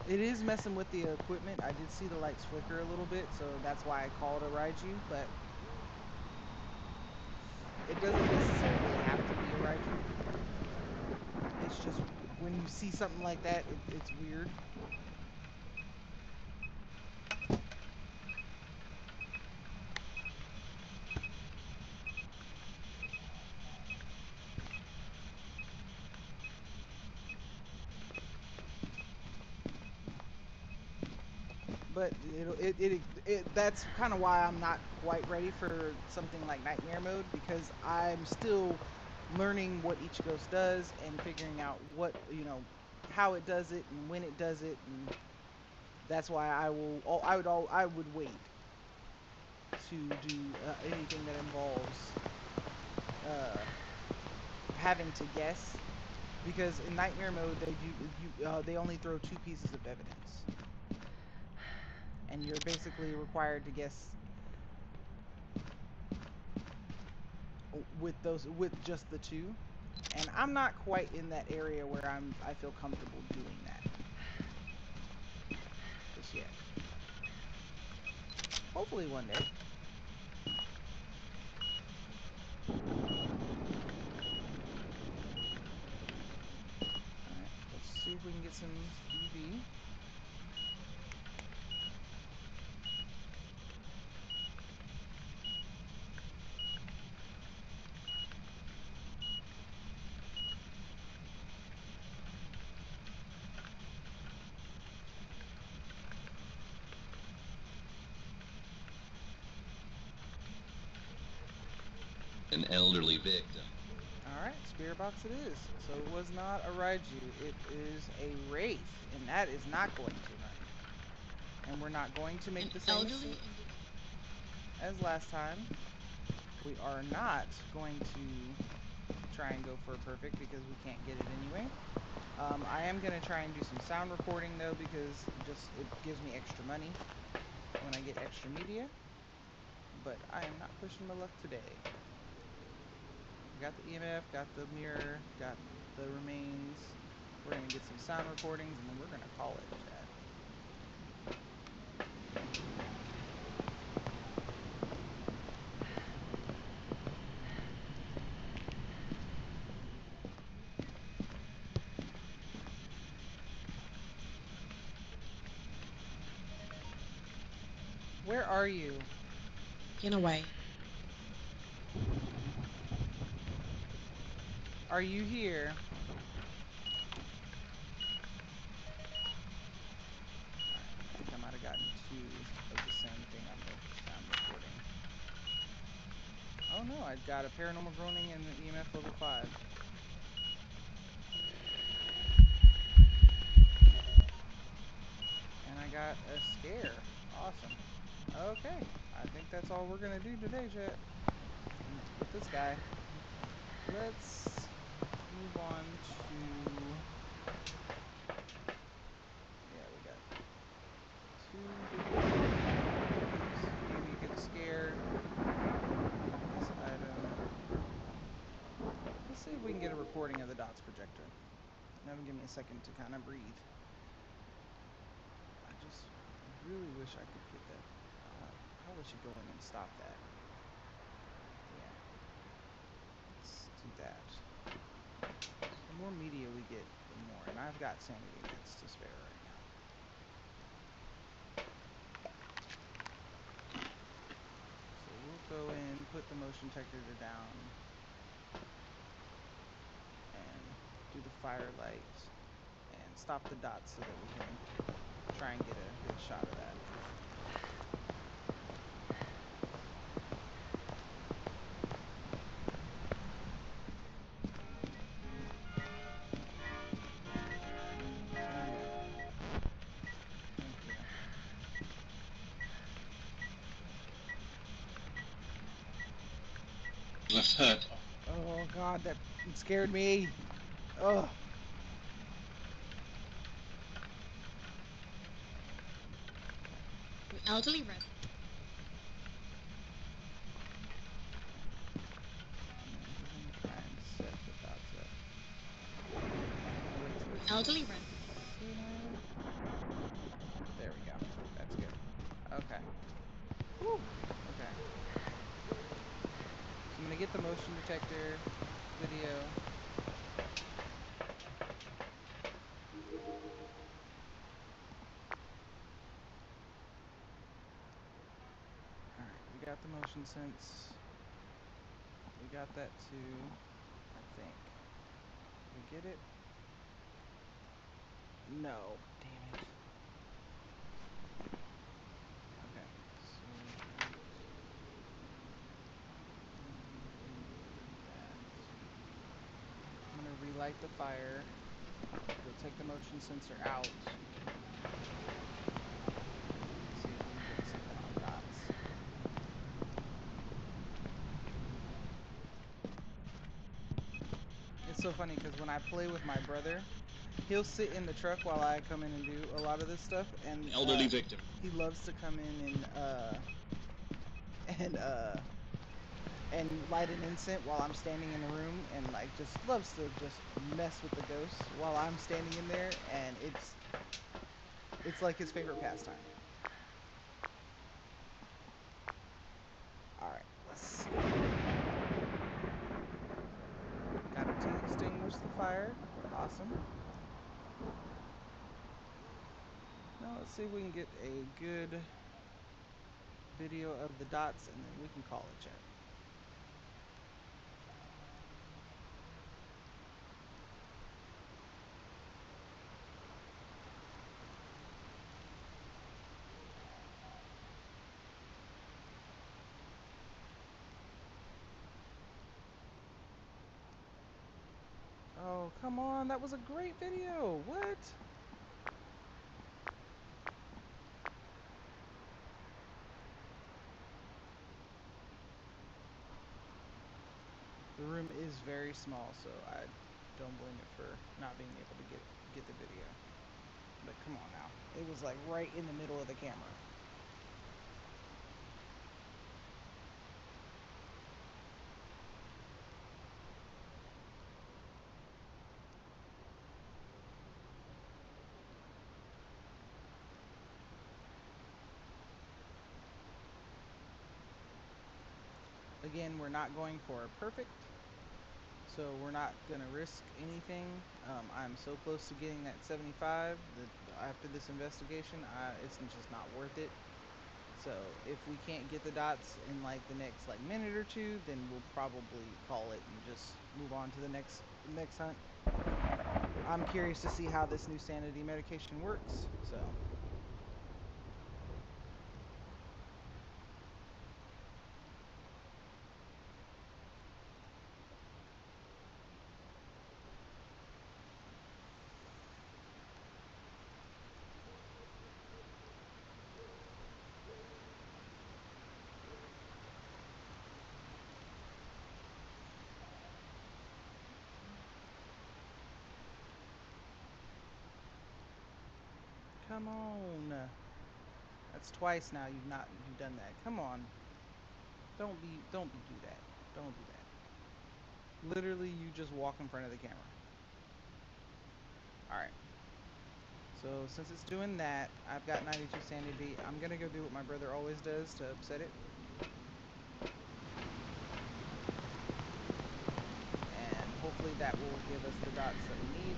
It is messing with the equipment. I did see the lights flicker a little bit, so that's why I called a Raiju, but it doesn't necessarily have to be a Raiju. It's just when you see something like that, it's weird. But that's kind of why I'm not quite ready for something like Nightmare Mode, because I'm still learning what each ghost does and figuring out what, how it does it and when it does it, and that's why I would wait to do anything that involves uh, having to guess, because in Nightmare Mode they only throw 2 pieces of evidence, and you're basically required to guess with just the 2. And I'm not quite in that area where I feel comfortable doing that just yet. Hopefully one day. Alright, let's see if we can get some UV. An elderly victim. Alright, Spirit Box it is. So it was not a Raiju, it is a Wraith, and that is not going to run. And we're not going to make An the same elderly mistake as last time. We are not going to try and go for perfect because we can't get it anyway. I am going to try and do some sound recording though, because it gives me extra money when I get extra media. But I am not pushing my luck today. Got the EMF, got the mirror, got the remains. We're going to get some sound recordings, and then we're going to call it that. Where are you? in a way. Are you here? I think I might have gotten 2 of the same thing on the sound recording. Oh no, I've got a paranormal groaning and the EMF level 5. And I got a scare. Awesome. Okay, I think that's all we're gonna do today, chat. With this guy. Let's move on to... Yeah, we got 2 videos. He gave me a good scare. This item. Let's see if we can get a recording of the dots projector. That'll give me a second to kind of breathe. I just really wish I could get that. Probably should go in and stop that. Yeah. Let's do that. The more media we get, the more. And I've got sanity meds to spare right now. So we'll go in, put the motion detector down, and do the firelight, and stop the dots so that we can try and get a good shot of that. Left hurt. Oh god, that scared me. Oh. An elderly red. We're gonna try and set the dots up. Wait till it's Elderly red. center. There we go. That's good. Okay. Whew. Okay. So I'm gonna get the motion detector video. Alright, we got the motion sense. We got that too, I think. Did we get it? No. Damn it. Okay. So that. I'm gonna relight the fire. We'll take the motion sensor out. See if we can get something on dots. It's so funny because when I play with my brother, he'll sit in the truck while I come in and do a lot of this stuff, and Elderly victim. he loves to come in and light an incense while I'm standing in the room, and like just loves to just mess with the ghosts while I'm standing in there, and it's like his favorite pastime. All right, let's see. Got it to extinguish the fire. Awesome. Now let's see if we can get a good video of the dots, and then we can call it, chat. Oh, come on. That was a great video. What? The room is very small, so I don't blame it for not being able to get the video. But come on now. It was like right in the middle of the camera. Again, we're not going for a perfect, so we're not going to risk anything. I'm so close to getting that 75 that after this investigation, it's just not worth it. So if we can't get the dots in like the next like minute or two, then we'll probably call it and just move on to the next hunt. I'm curious to see how this new sanity medication works, so. Come on. That's twice now you've done that. Come on. Don't do that. Don't do that. Literally, you just walk in front of the camera. All right. So since it's doing that, I've got 92 sanity. I'm gonna go do what my brother always does to upset it, and hopefully that will give us the dots that we need.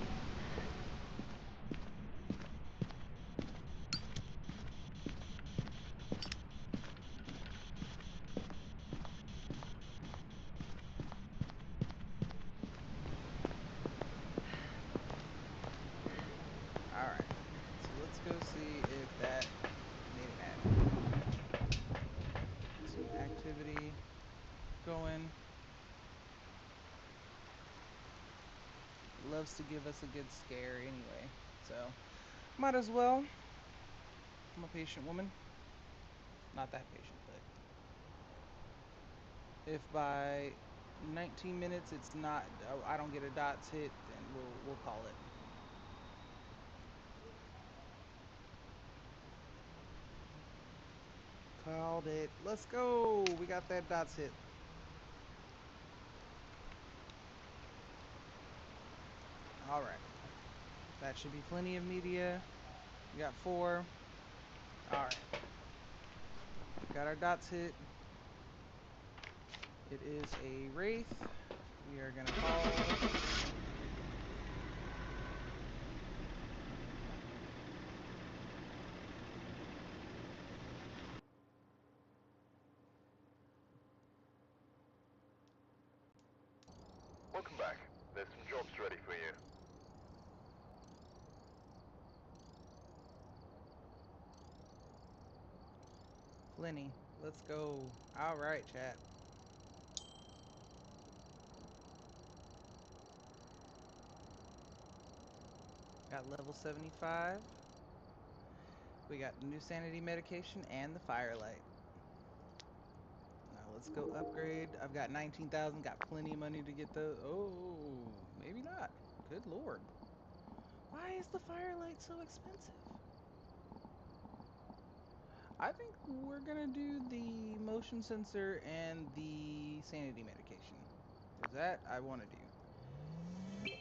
All right. So let's go see if that made it happen. Some activity going. Loves to give us a good scare anyway. So might as well. I'm a patient woman. Not that patient, but if by 19 minutes it's not, I don't get a dots hit, then we'll call it. Called it. Let's go. We got that dots hit. All right. That should be plenty of media. We got 4. All right. Got our dots hit. It is a wraith. We are gonna call. Welcome back. There's some jobs ready for you. Plenty. Let's go. All right, chat. Got level 75. We got the new sanity medication and the firelight. Now let's go upgrade. I've got 19,000. Got plenty of money to get the. Oh, maybe not. Good lord. Why is the firelight so expensive? I think we're gonna do the motion sensor and the sanity medication. Is that I want to do.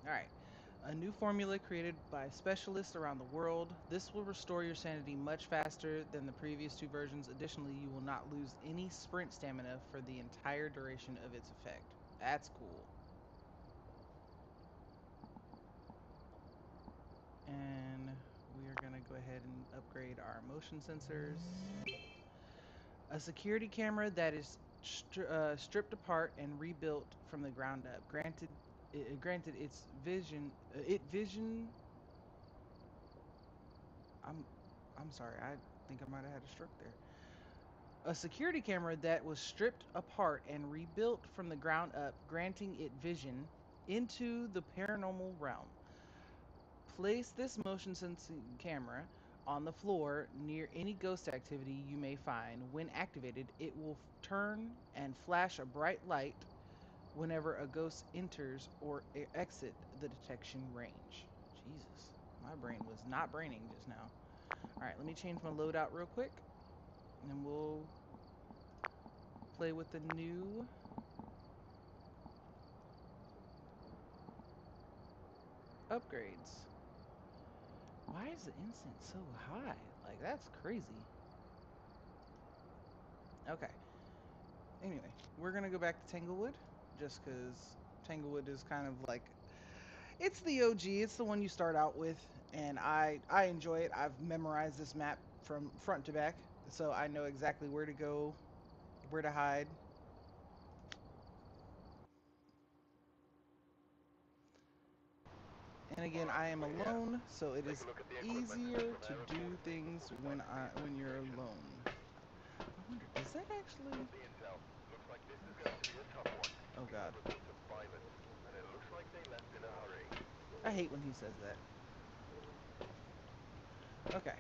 Alright. A new formula created by specialists around the world. This will restore your sanity much faster than the previous 2 versions. Additionally, you will not lose any sprint stamina for the entire duration of its effect. That's cool. And we are going to go ahead and upgrade our motion sensors. A security camera that is stripped apart and rebuilt from the ground up. Granted, its vision. I'm sorry. I think I might have had a stroke there. A security camera that was stripped apart and rebuilt from the ground up, granting it vision into the paranormal realm. Place this motion sensing camera on the floor near any ghost activity you may find. When activated, it will turn and flash a bright light whenever a ghost enters or exit the detection range. Jesus, my brain was not braining just now. Alright, let me change my loadout real quick, and then we'll play with the new upgrades. Why is the incense so high? Like, that's crazy. Okay. Anyway, we're gonna go back to Tanglewood, just because Tanglewood is kind of like, it's the OG. It's the one you start out with, and I enjoy it. I've memorized this map from front to back, so I know exactly where to go, where to hide. And again, I am alone, so it is easier to do things when you're alone. I wonder, does that actually? Got the intel. Looks like this is going to be a tough one. Oh God, Reports of violence, and it looks like they left in a hurry. I hate when he says that. Okay.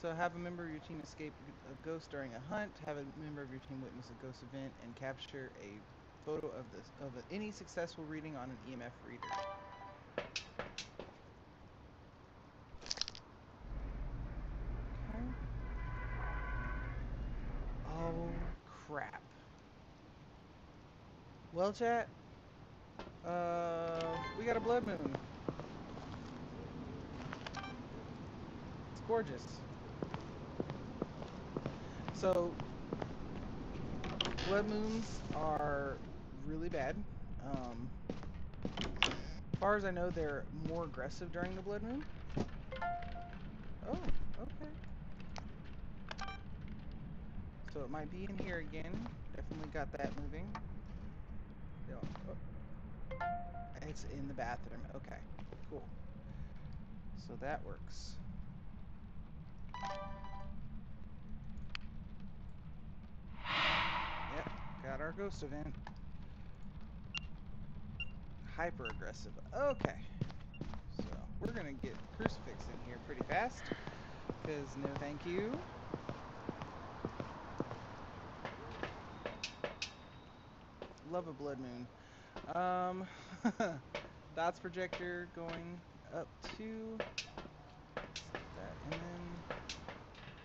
So have a member of your team escape a ghost during a hunt. Have a member of your team witness a ghost event and capture a photo of any successful reading on an EMF reader. crap. Well, chat, we got a blood moon. It's gorgeous. So, blood moons are really bad. As far as I know, they're more aggressive during the blood moon. Oh, okay. So it might be in here again. Definitely got that moving. No, oh, it's in the bathroom. Okay, cool. So that works. Yep, got our ghost event. Hyper aggressive. Okay. So we're gonna get crucifix in here pretty fast. Because no thank you. Love a blood moon. Dots projector going up to that, and then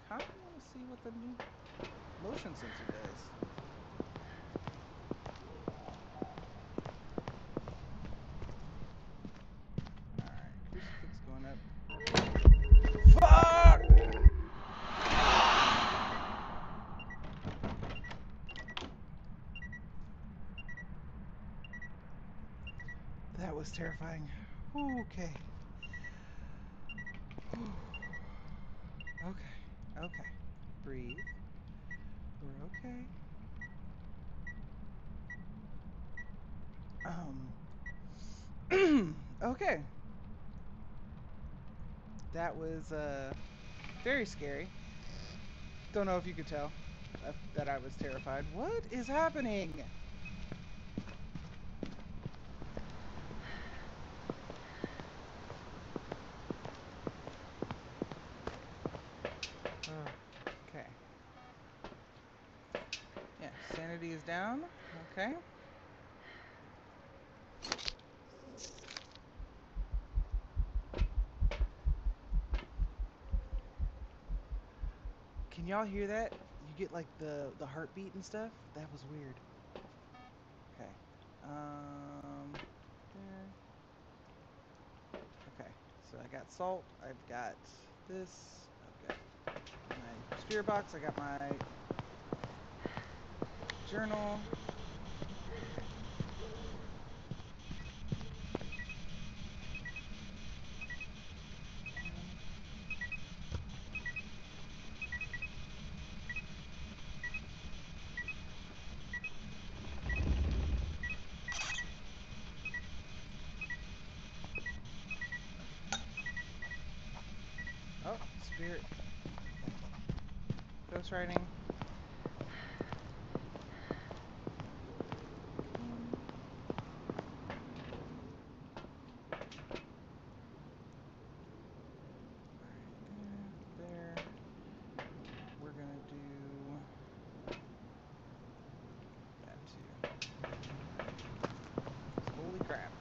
kind of want to see what the new motion sensor does. Alright, crucifix going up. Fuck! That was terrifying. Okay. Okay. Okay. Breathe. We're okay. Okay. That was very scary. Don't know if you could tell that I was terrified. What is happening? Okay. Yeah, sanity is down. Okay. Can y'all hear that? You get like the heartbeat and stuff? That was weird. Okay. There. Okay. So I got salt. I've got this. I've got my spirit box. I got my journal. Oh, spirit. Ghost writing. There. We're gonna do that too. Holy crap.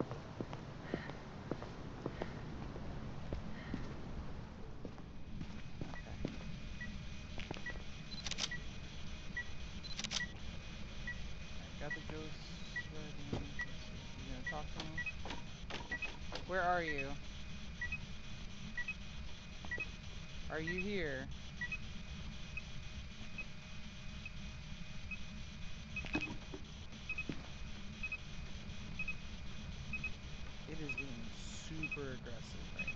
Okay. I got the ghost writing. Let's see. You gonna talk to me? Where are you? Are you here? It is being super aggressive right now.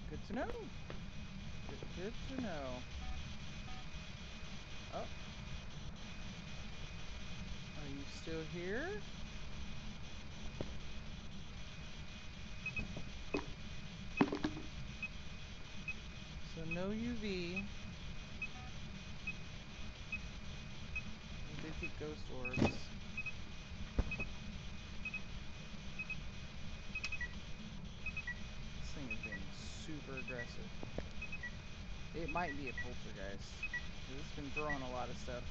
Good to know. Good to know. Oh, are you still here? So no UV. ghost orbs. This thing is being super aggressive. It might be a poltergeist. It's been throwing a lot of stuff.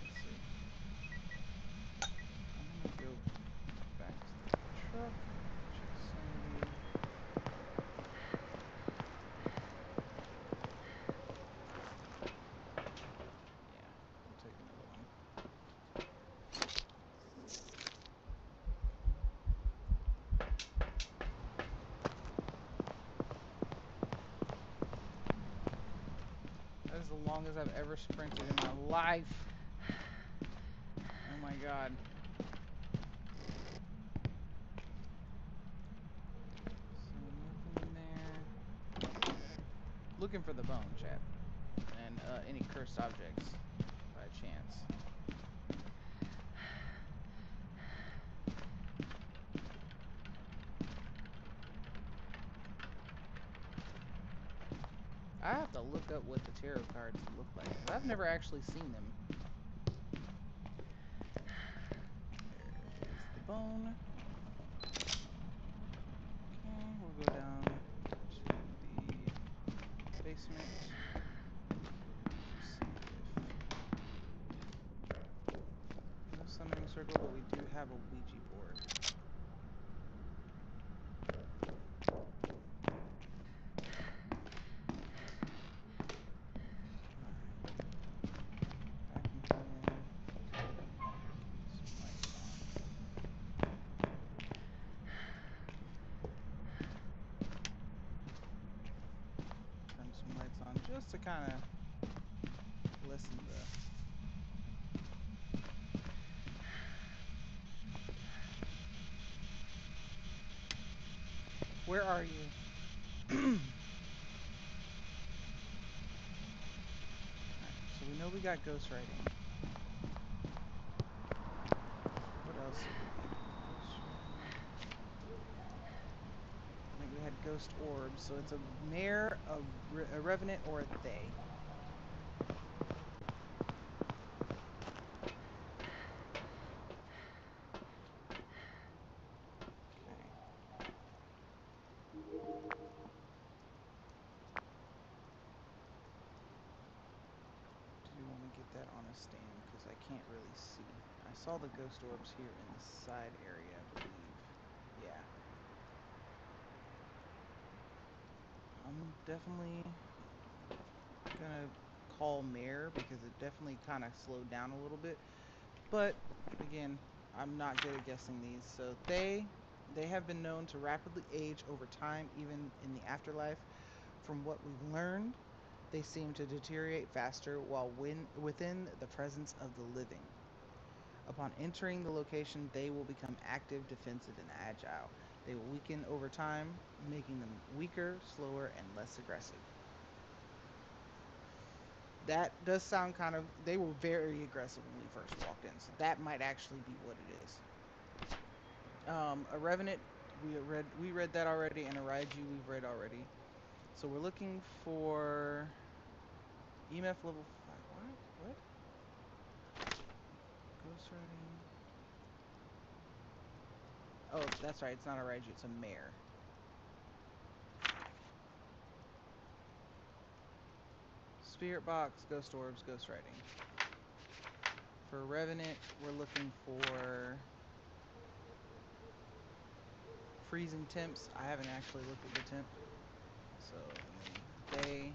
Let's see. I'm gonna go back to the truck. Check sanity. Yeah, we'll take another one. That is the longest I've ever sprinted in my life. Oh my god. So nothing in there. Looking for the bone, chat. And any cursed objects by chance. I have to look up what the tarot cards look like. I've never actually seen them. There's the bone. Okay, we'll go down to the basement. See if no summoning circle, but we do have a Ouija board. Just to kind of lessen the... Where are you? Alright, so we know we got ghost writing. What else did we get? I think we had ghost orbs, so it's a mare, a revenant, or a they. That on a stand because I can't really see. I saw the ghost orbs here in the side area, I believe. Yeah. I'm definitely gonna call mare because it definitely kind of slowed down a little bit. But again, I'm not good at guessing these. So they have been known to rapidly age over time, even in the afterlife. From what we've learned, they seem to deteriorate faster while within the presence of the living. Upon entering the location, they will become active, defensive, and agile. They will weaken over time, making them weaker, slower, and less aggressive. That does sound kind of... They were very aggressive when we first walked in, so that might actually be what it is. A Revenant, we read that already, and a Raiju we've read already. So we're looking for EMF level 5. What? Ghost writing. Oh, that's right. It's not a Raiju. It's a mare. Spirit box, ghost orbs, ghost writing. For Revenant, we're looking for freezing temps. I haven't actually looked at the temp. So, and then they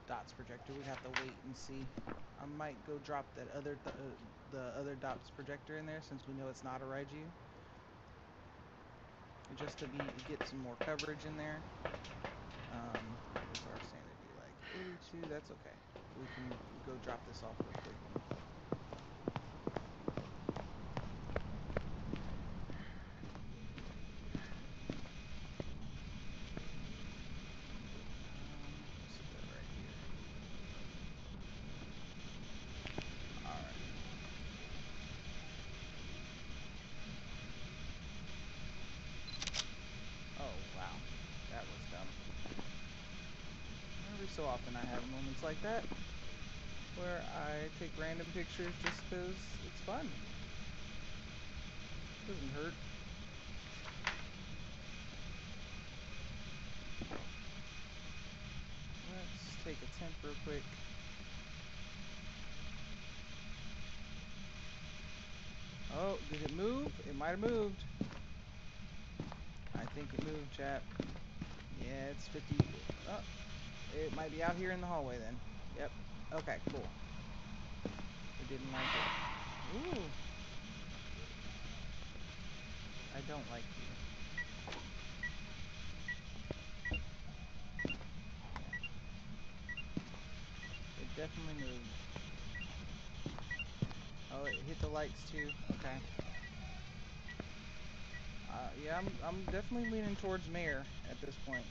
dots projector. We'd have to wait and see. I might go drop that other the other dots projector in there since we know it's not a Raiju. Just to get some more coverage in there. What's our sanity like? 82. That's okay. We can go drop this off real quick. Let's do that right here. Alright. Oh, wow. That was dumb. every so often I have moments like that where I take random pictures just because it's fun. Doesn't hurt. Let's take a temp real quick. Oh, did it move? It might have moved. I think it moved, chat. Yeah, it's 50. Oh, it might be out here in the hallway then. Yep. Okay, cool. It didn't like it. Ooh. I don't like you. It definitely moved. Oh, it hit the lights too. Okay. Yeah, I'm definitely leaning towards Mayor at this point.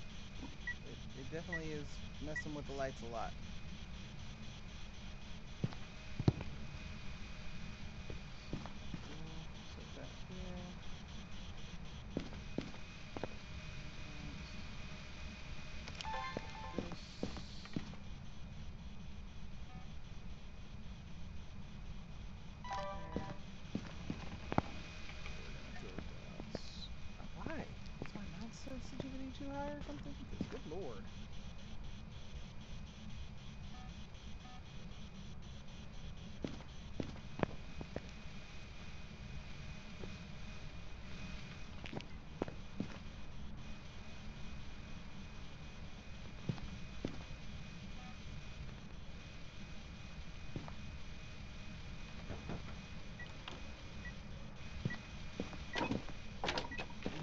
It definitely is messing with the lights a lot. Set that here. This. Why? Is my mouse sensitivity too high or something? Because good lord.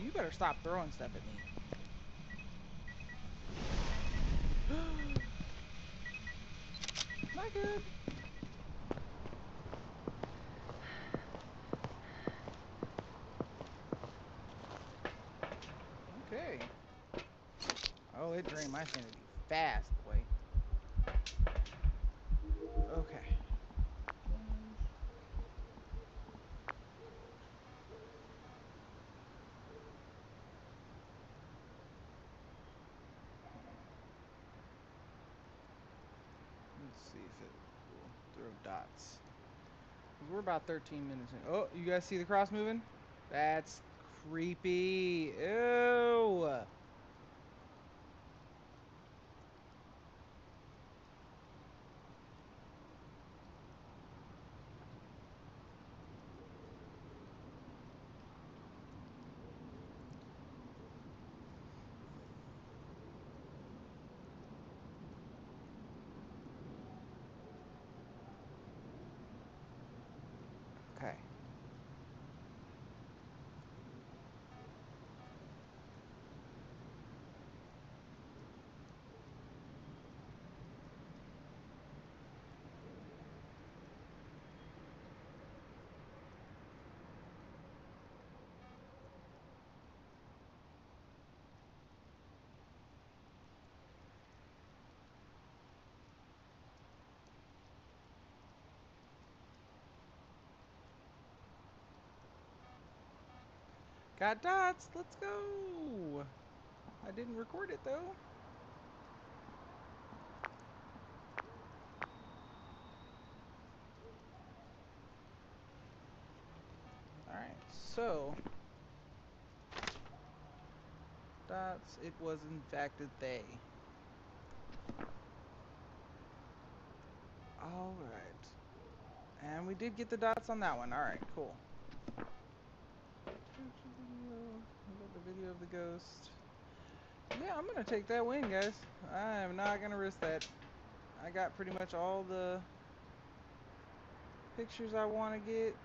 You better stop throwing stuff at me. Not good. Okay. Oh, it drained my sanity fast, boy. Okay. Let's see if it will throw dots. We're about 13 minutes in. Oh, you guys see the cross moving? That's creepy. Ew. Okay. Got dots. Let's go. I didn't record it though. Alright, so dots, it was in fact a they. Alright. And we did get the dots on that one. Alright, cool. We got the video of the ghost. Yeah, I'm gonna take that win, guys. I am not gonna risk that. I got pretty much all the pictures I want to get.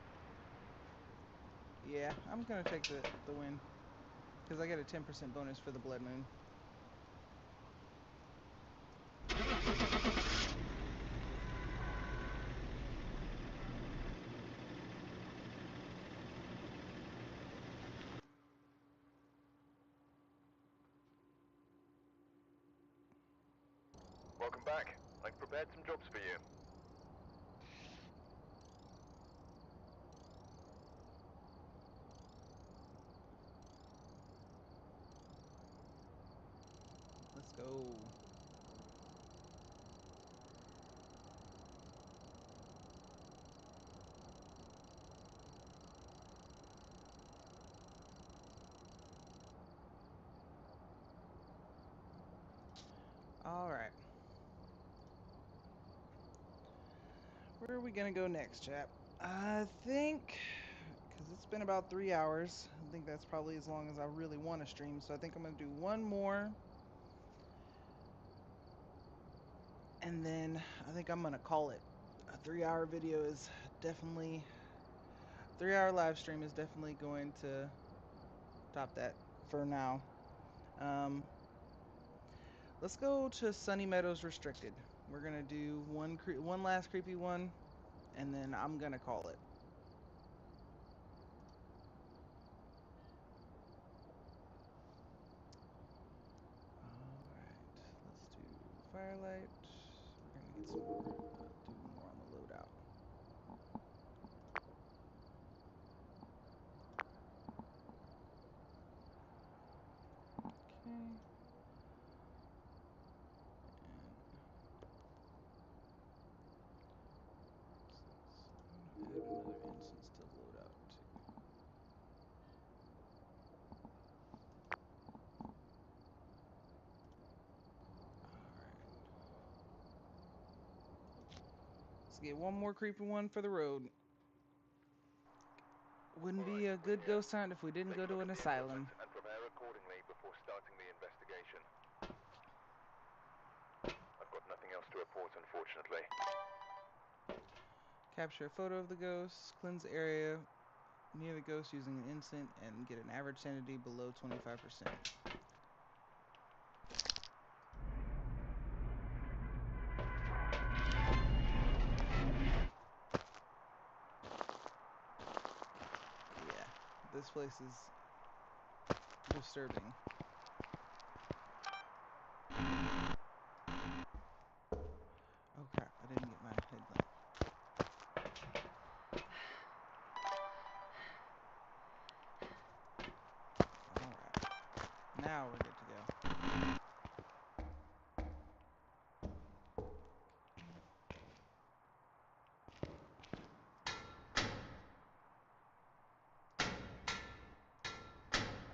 Yeah, I'm gonna take the win. Because I get a 10% bonus for the blood moon. Welcome back. I've prepared some jobs for you. Let's go. All right. Where are we gonna go next, chap? I think, because it's been about 3 hours, I think that's probably as long as I really want to stream. So I think I'm gonna do one more, and then I think I'm gonna call it. A 3 hour video is definitely, 3 hour live stream is definitely going to top that for now. Let's go to Sunny Meadows Restricted. We're gonna do one last creepy one, and then I'm gonna call it. Alright, let's do Firelight. We're gonna get some more, do more on the loadout. Okay. And I'm gonna add another instance to loadout too. Alright. Let's get one more creepy one for the road. Wouldn't be a good ghost hunt if we didn't go to an asylum. And prepare accordingly before starting the investigation. I've got nothing else to report, unfortunately. Capture a photo of the ghost, cleanse the area near the ghost using an instant, and get an average sanity below 25%. Yeah, this place is disturbing. Oh crap, I didn't get my headlamp. Alright, now we're good to go.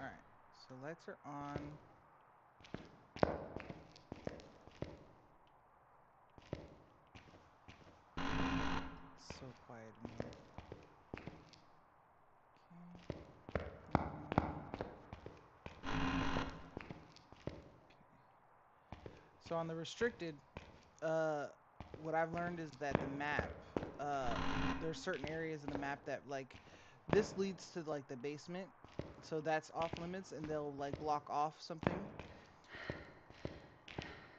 Alright, so lights are on. It's so quiet in here. So on the restricted, what I've learned is that the map, there's certain areas in the map that like, this leads to like the basement, so that's off limits, and they'll like block off something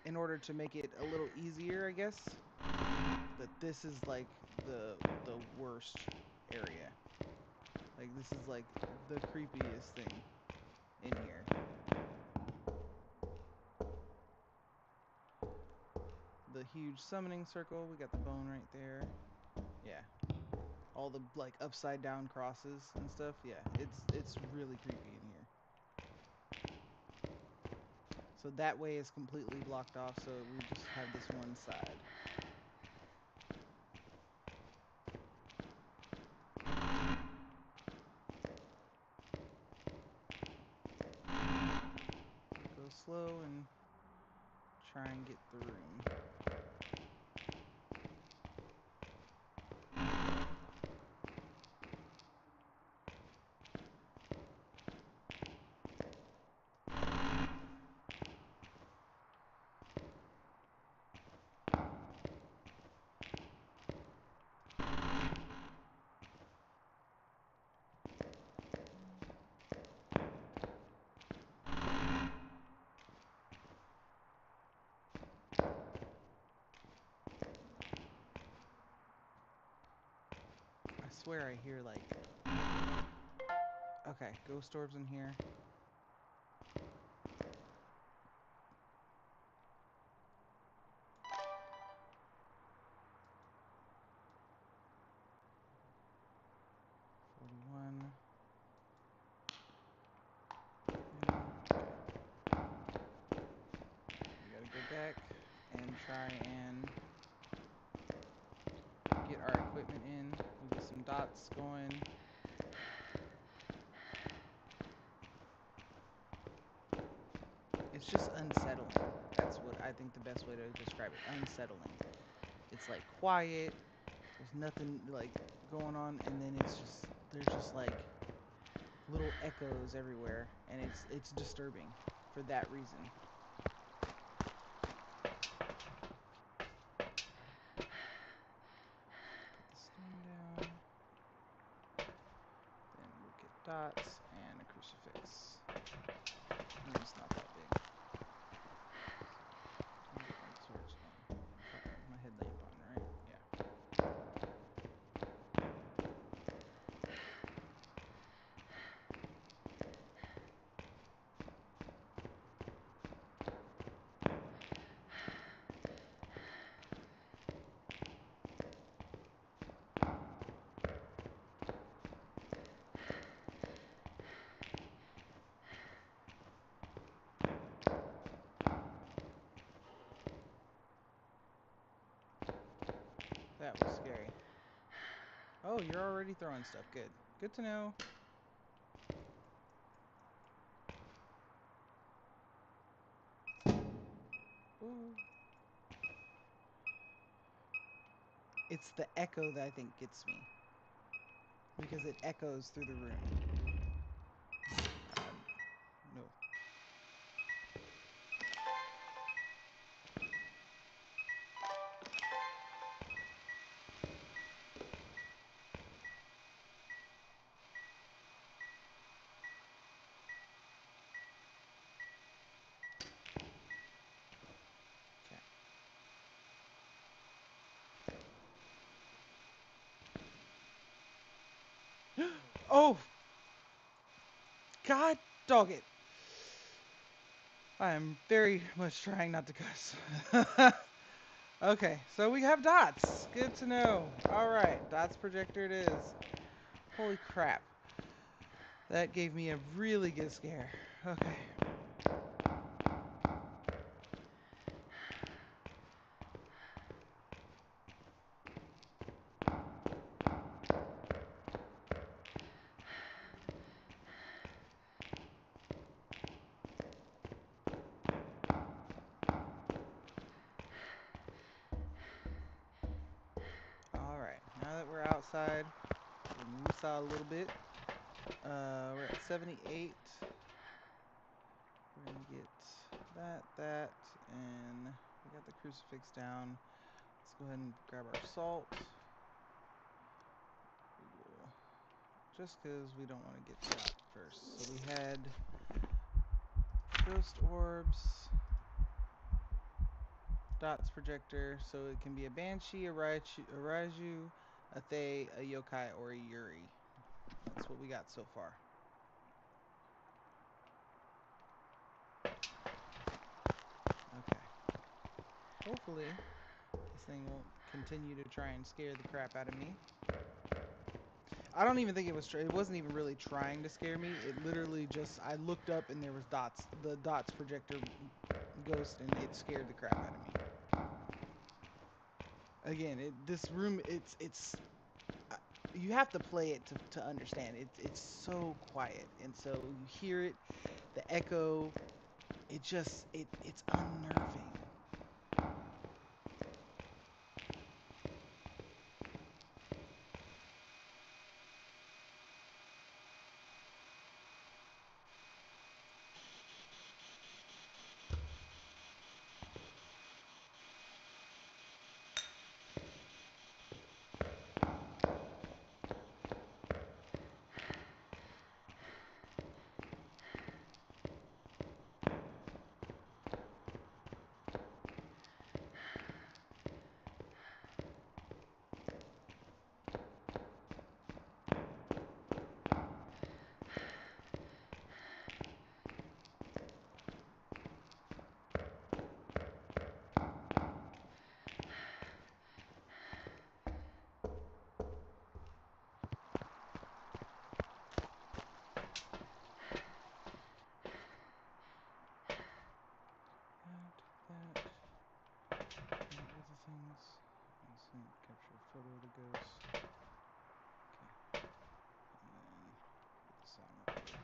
in order to make it a little easier, I guess. But this is like the worst area. Like this is like the creepiest thing in here. The huge summoning circle, we got the bone right there. Yeah. All the like upside down crosses and stuff. Yeah, it's really creepy in here. So that way is completely blocked off, so we just have this one side. Go slow and try and get the room. I swear I hear like... Okay, ghost orbs in here. '41. We gotta go back and try and get our equipment in. We'll get some dots going. it's just unsettling. That's what I think the best way to describe it. Unsettling. It's like quiet. There's nothing like going on, and then there's just like little echoes everywhere, and it's disturbing for that reason. Put the stone down. Then we'll get dots and a crucifix. Room's not that big. Turn my torch on. My headlamp on, right? Yeah. That was scary. Oh, you're already throwing stuff. Good. Good to know. Ooh. It's the echo that I think gets me. Because it echoes through the room. No. Okay. Oh! God dog it. I am very much trying not to cuss. Okay, so we have dots. Good to know. Alright, dots projector it is. Holy crap. That gave me a really good scare. Okay. Alright, now that we're outside, we saw a little bit. We're at 78. We're gonna get that, and we got the crucifix down. Let's go ahead and grab our salt. We will, just because we don't want to get shot first. So we had ghost orbs, dots projector, so it can be a banshee, a raiju, a thay, a yokai, or a yuri. That's what we got so far. Okay. Hopefully, this thing won't continue to try and scare the crap out of me. I don't even think it was. It wasn't even really trying to scare me. It literally just. I looked up and there was dots. The dots projector ghost, and it scared the crap out of me. Again, this room. It's. You have to play it to understand. It's so quiet, and so you hear it, the echo. It's unnerving. That. And other things. Instant capture a photo of the ghost. Okay. And then put the sound up here.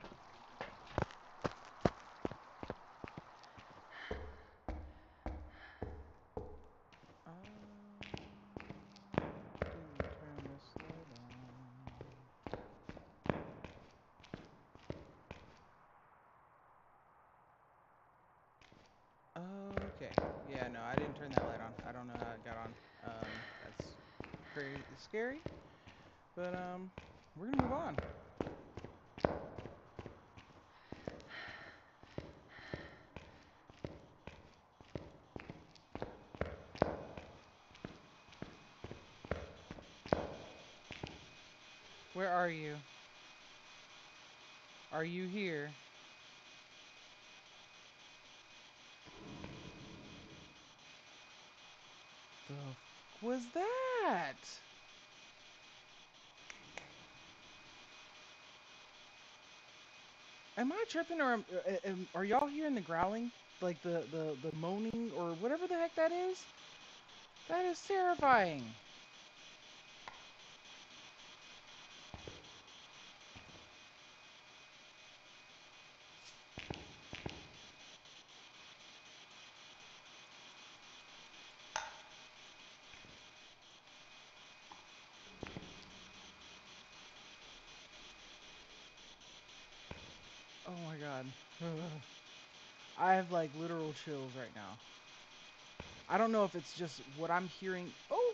Yeah, no, I didn't turn that light on. I don't know how it got on. That's crazy, scary. But we're gonna move on. Where are you? Are you here? The was that? Am I tripping or are y'all hearing the growling? Like the moaning or whatever the heck that is? That is terrifying. Oh my god. I have like literal chills right now. I don't know if it's just what I'm hearing. Oh,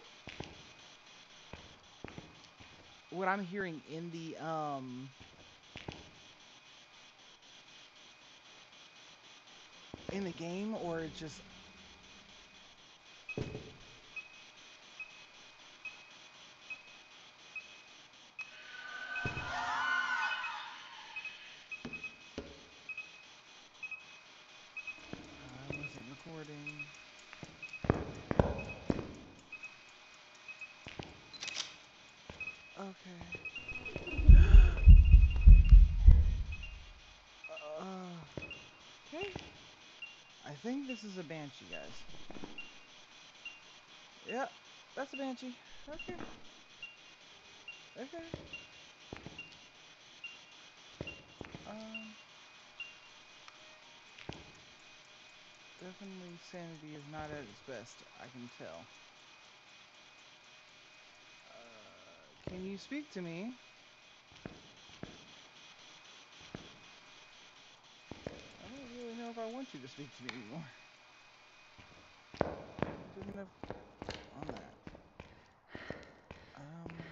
what I'm hearing in the game, or it's just I wasn't recording. Okay. Okay. I think this is a banshee, guys. Yep, that's a banshee. Okay. Okay. Um, Definitely sanity is not at its best. I can tell. Can you speak to me? I don't really know if I want you to speak to me anymore. Good enough on that.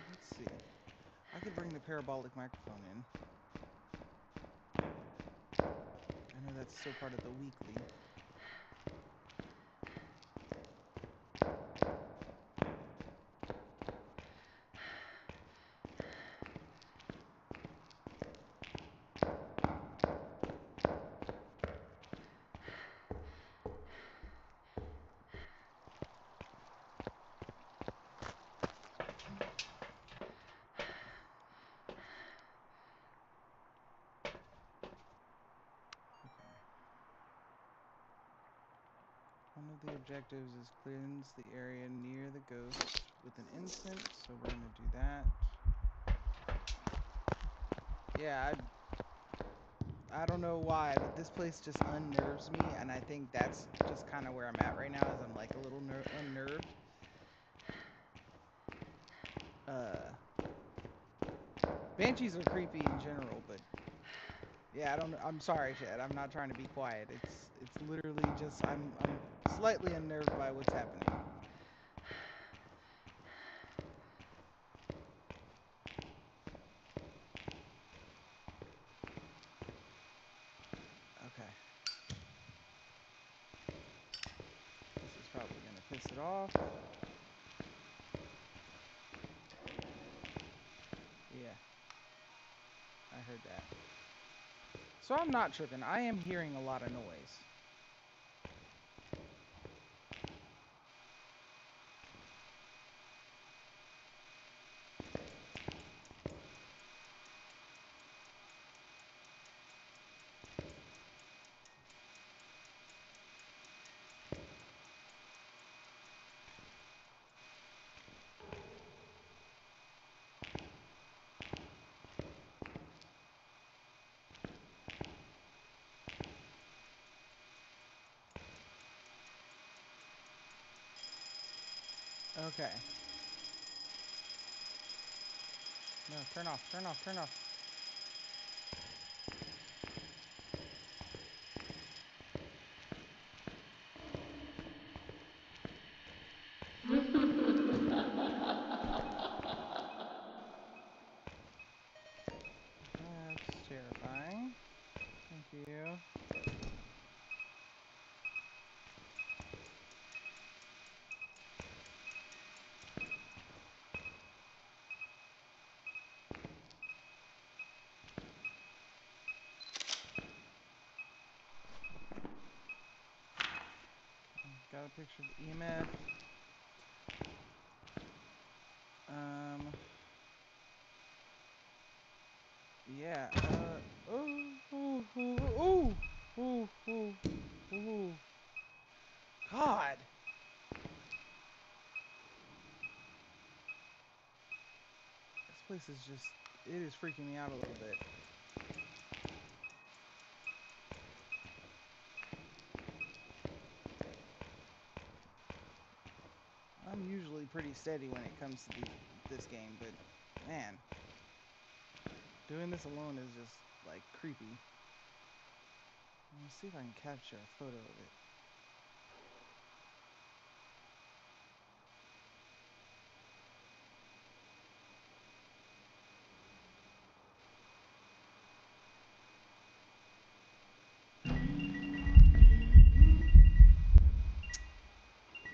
Let's see. I could bring the parabolic microphone in. I know that's still part of the weekly. Okay. One of the objectives is cleanse the area near the ghost with an incense, so we're gonna do that. Yeah, I don't know why, but this place just unnerves me, and I think that's just kind of where I'm at right now, is I'm like a little unnerved. Uh, Banshees are creepy in general, but yeah, I don't. I'm sorry, Chad. I'm not trying to be quiet. It's literally just I'm slightly unnerved by what's happening. Okay. This is probably gonna piss it off. Yeah, I heard that. So I'm not tripping. I am hearing a lot of noise. Okay. No, turn off, turn off, turn off. got a picture of the EMF. Yeah. Oh. God. This place is just, it is freaking me out a little bit. I'm usually pretty steady when it comes to this game, but man, doing this alone is just like creepy. Let's see if I can capture a photo of it.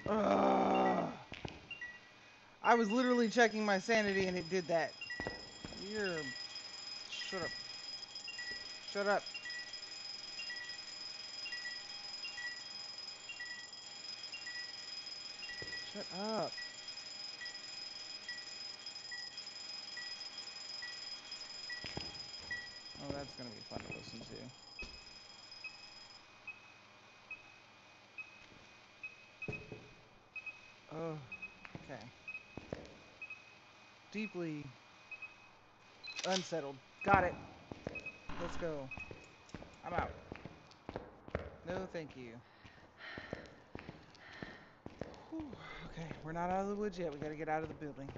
Ugh. I was literally checking my sanity and it did that. You're. Shut up. Shut up. Shut up. Oh, that's gonna be fun to listen to. Oh, okay. Deeply unsettled. Got it. Let's go. I'm out. No, thank you. Whew. Okay, we're not out of the woods yet. We gotta get out of the building.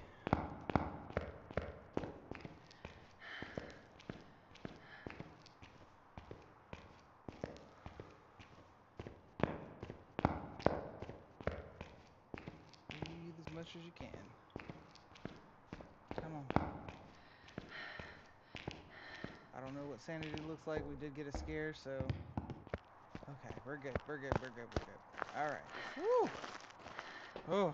Breathe as much as you can. Come on. I don't know what sanity looks like. We did get a scare, so. Okay, we're good. We're good. We're good. We're good. Alright. Woo! Oh.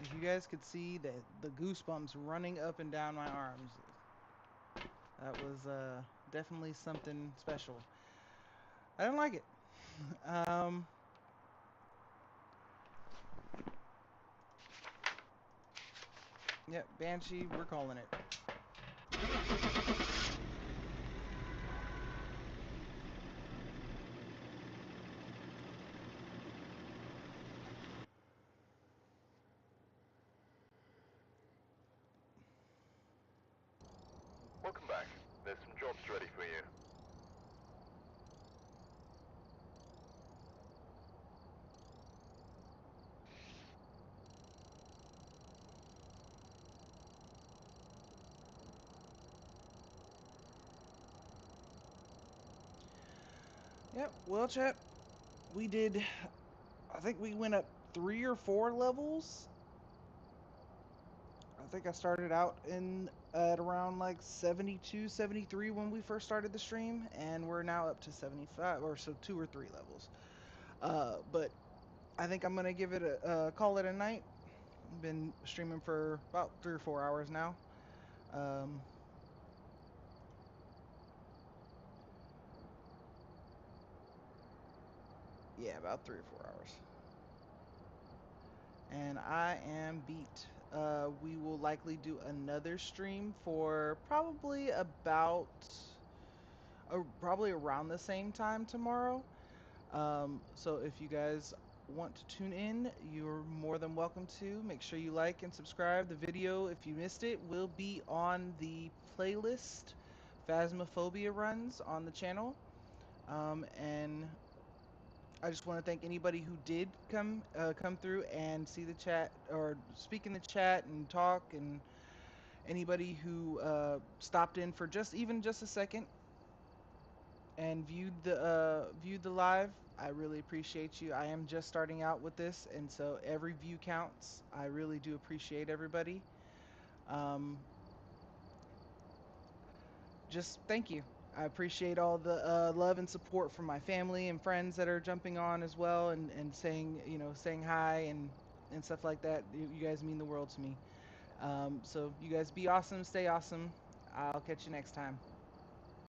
If you guys could see the goosebumps running up and down my arms, that was definitely something special. I didn't like it. Yep, Banshee, we're calling it. Welcome back. There's some jobs ready for you. Yep, well, chat, we did, I think we went up 3 or 4 levels. I think I started out at around like 72, 73 when we first started the stream, and we're now up to 75, or so 2 or 3 levels. But I think I'm gonna give it call it a night. I've been streaming for about 3 or 4 hours now. Um, yeah, about 3 or 4 hours. And I am beat. We will likely do another stream for probably around the same time tomorrow. So if you guys want to tune in, you're more than welcome to. Make sure you like and subscribe. The video, if you missed it, will be on the playlist. Phasmophobia runs on the channel. And I just want to thank anybody who did come through and see the chat or speak in the chat and talk, and anybody who stopped in for just a second and viewed the live. I really appreciate you. I am just starting out with this, and so every view counts. I really do appreciate everybody. Um, just thank you. I appreciate all the love and support from my family and friends that are jumping on as well, and saying hi and stuff like that. You guys mean the world to me. So you guys be awesome, stay awesome. I'll catch you next time.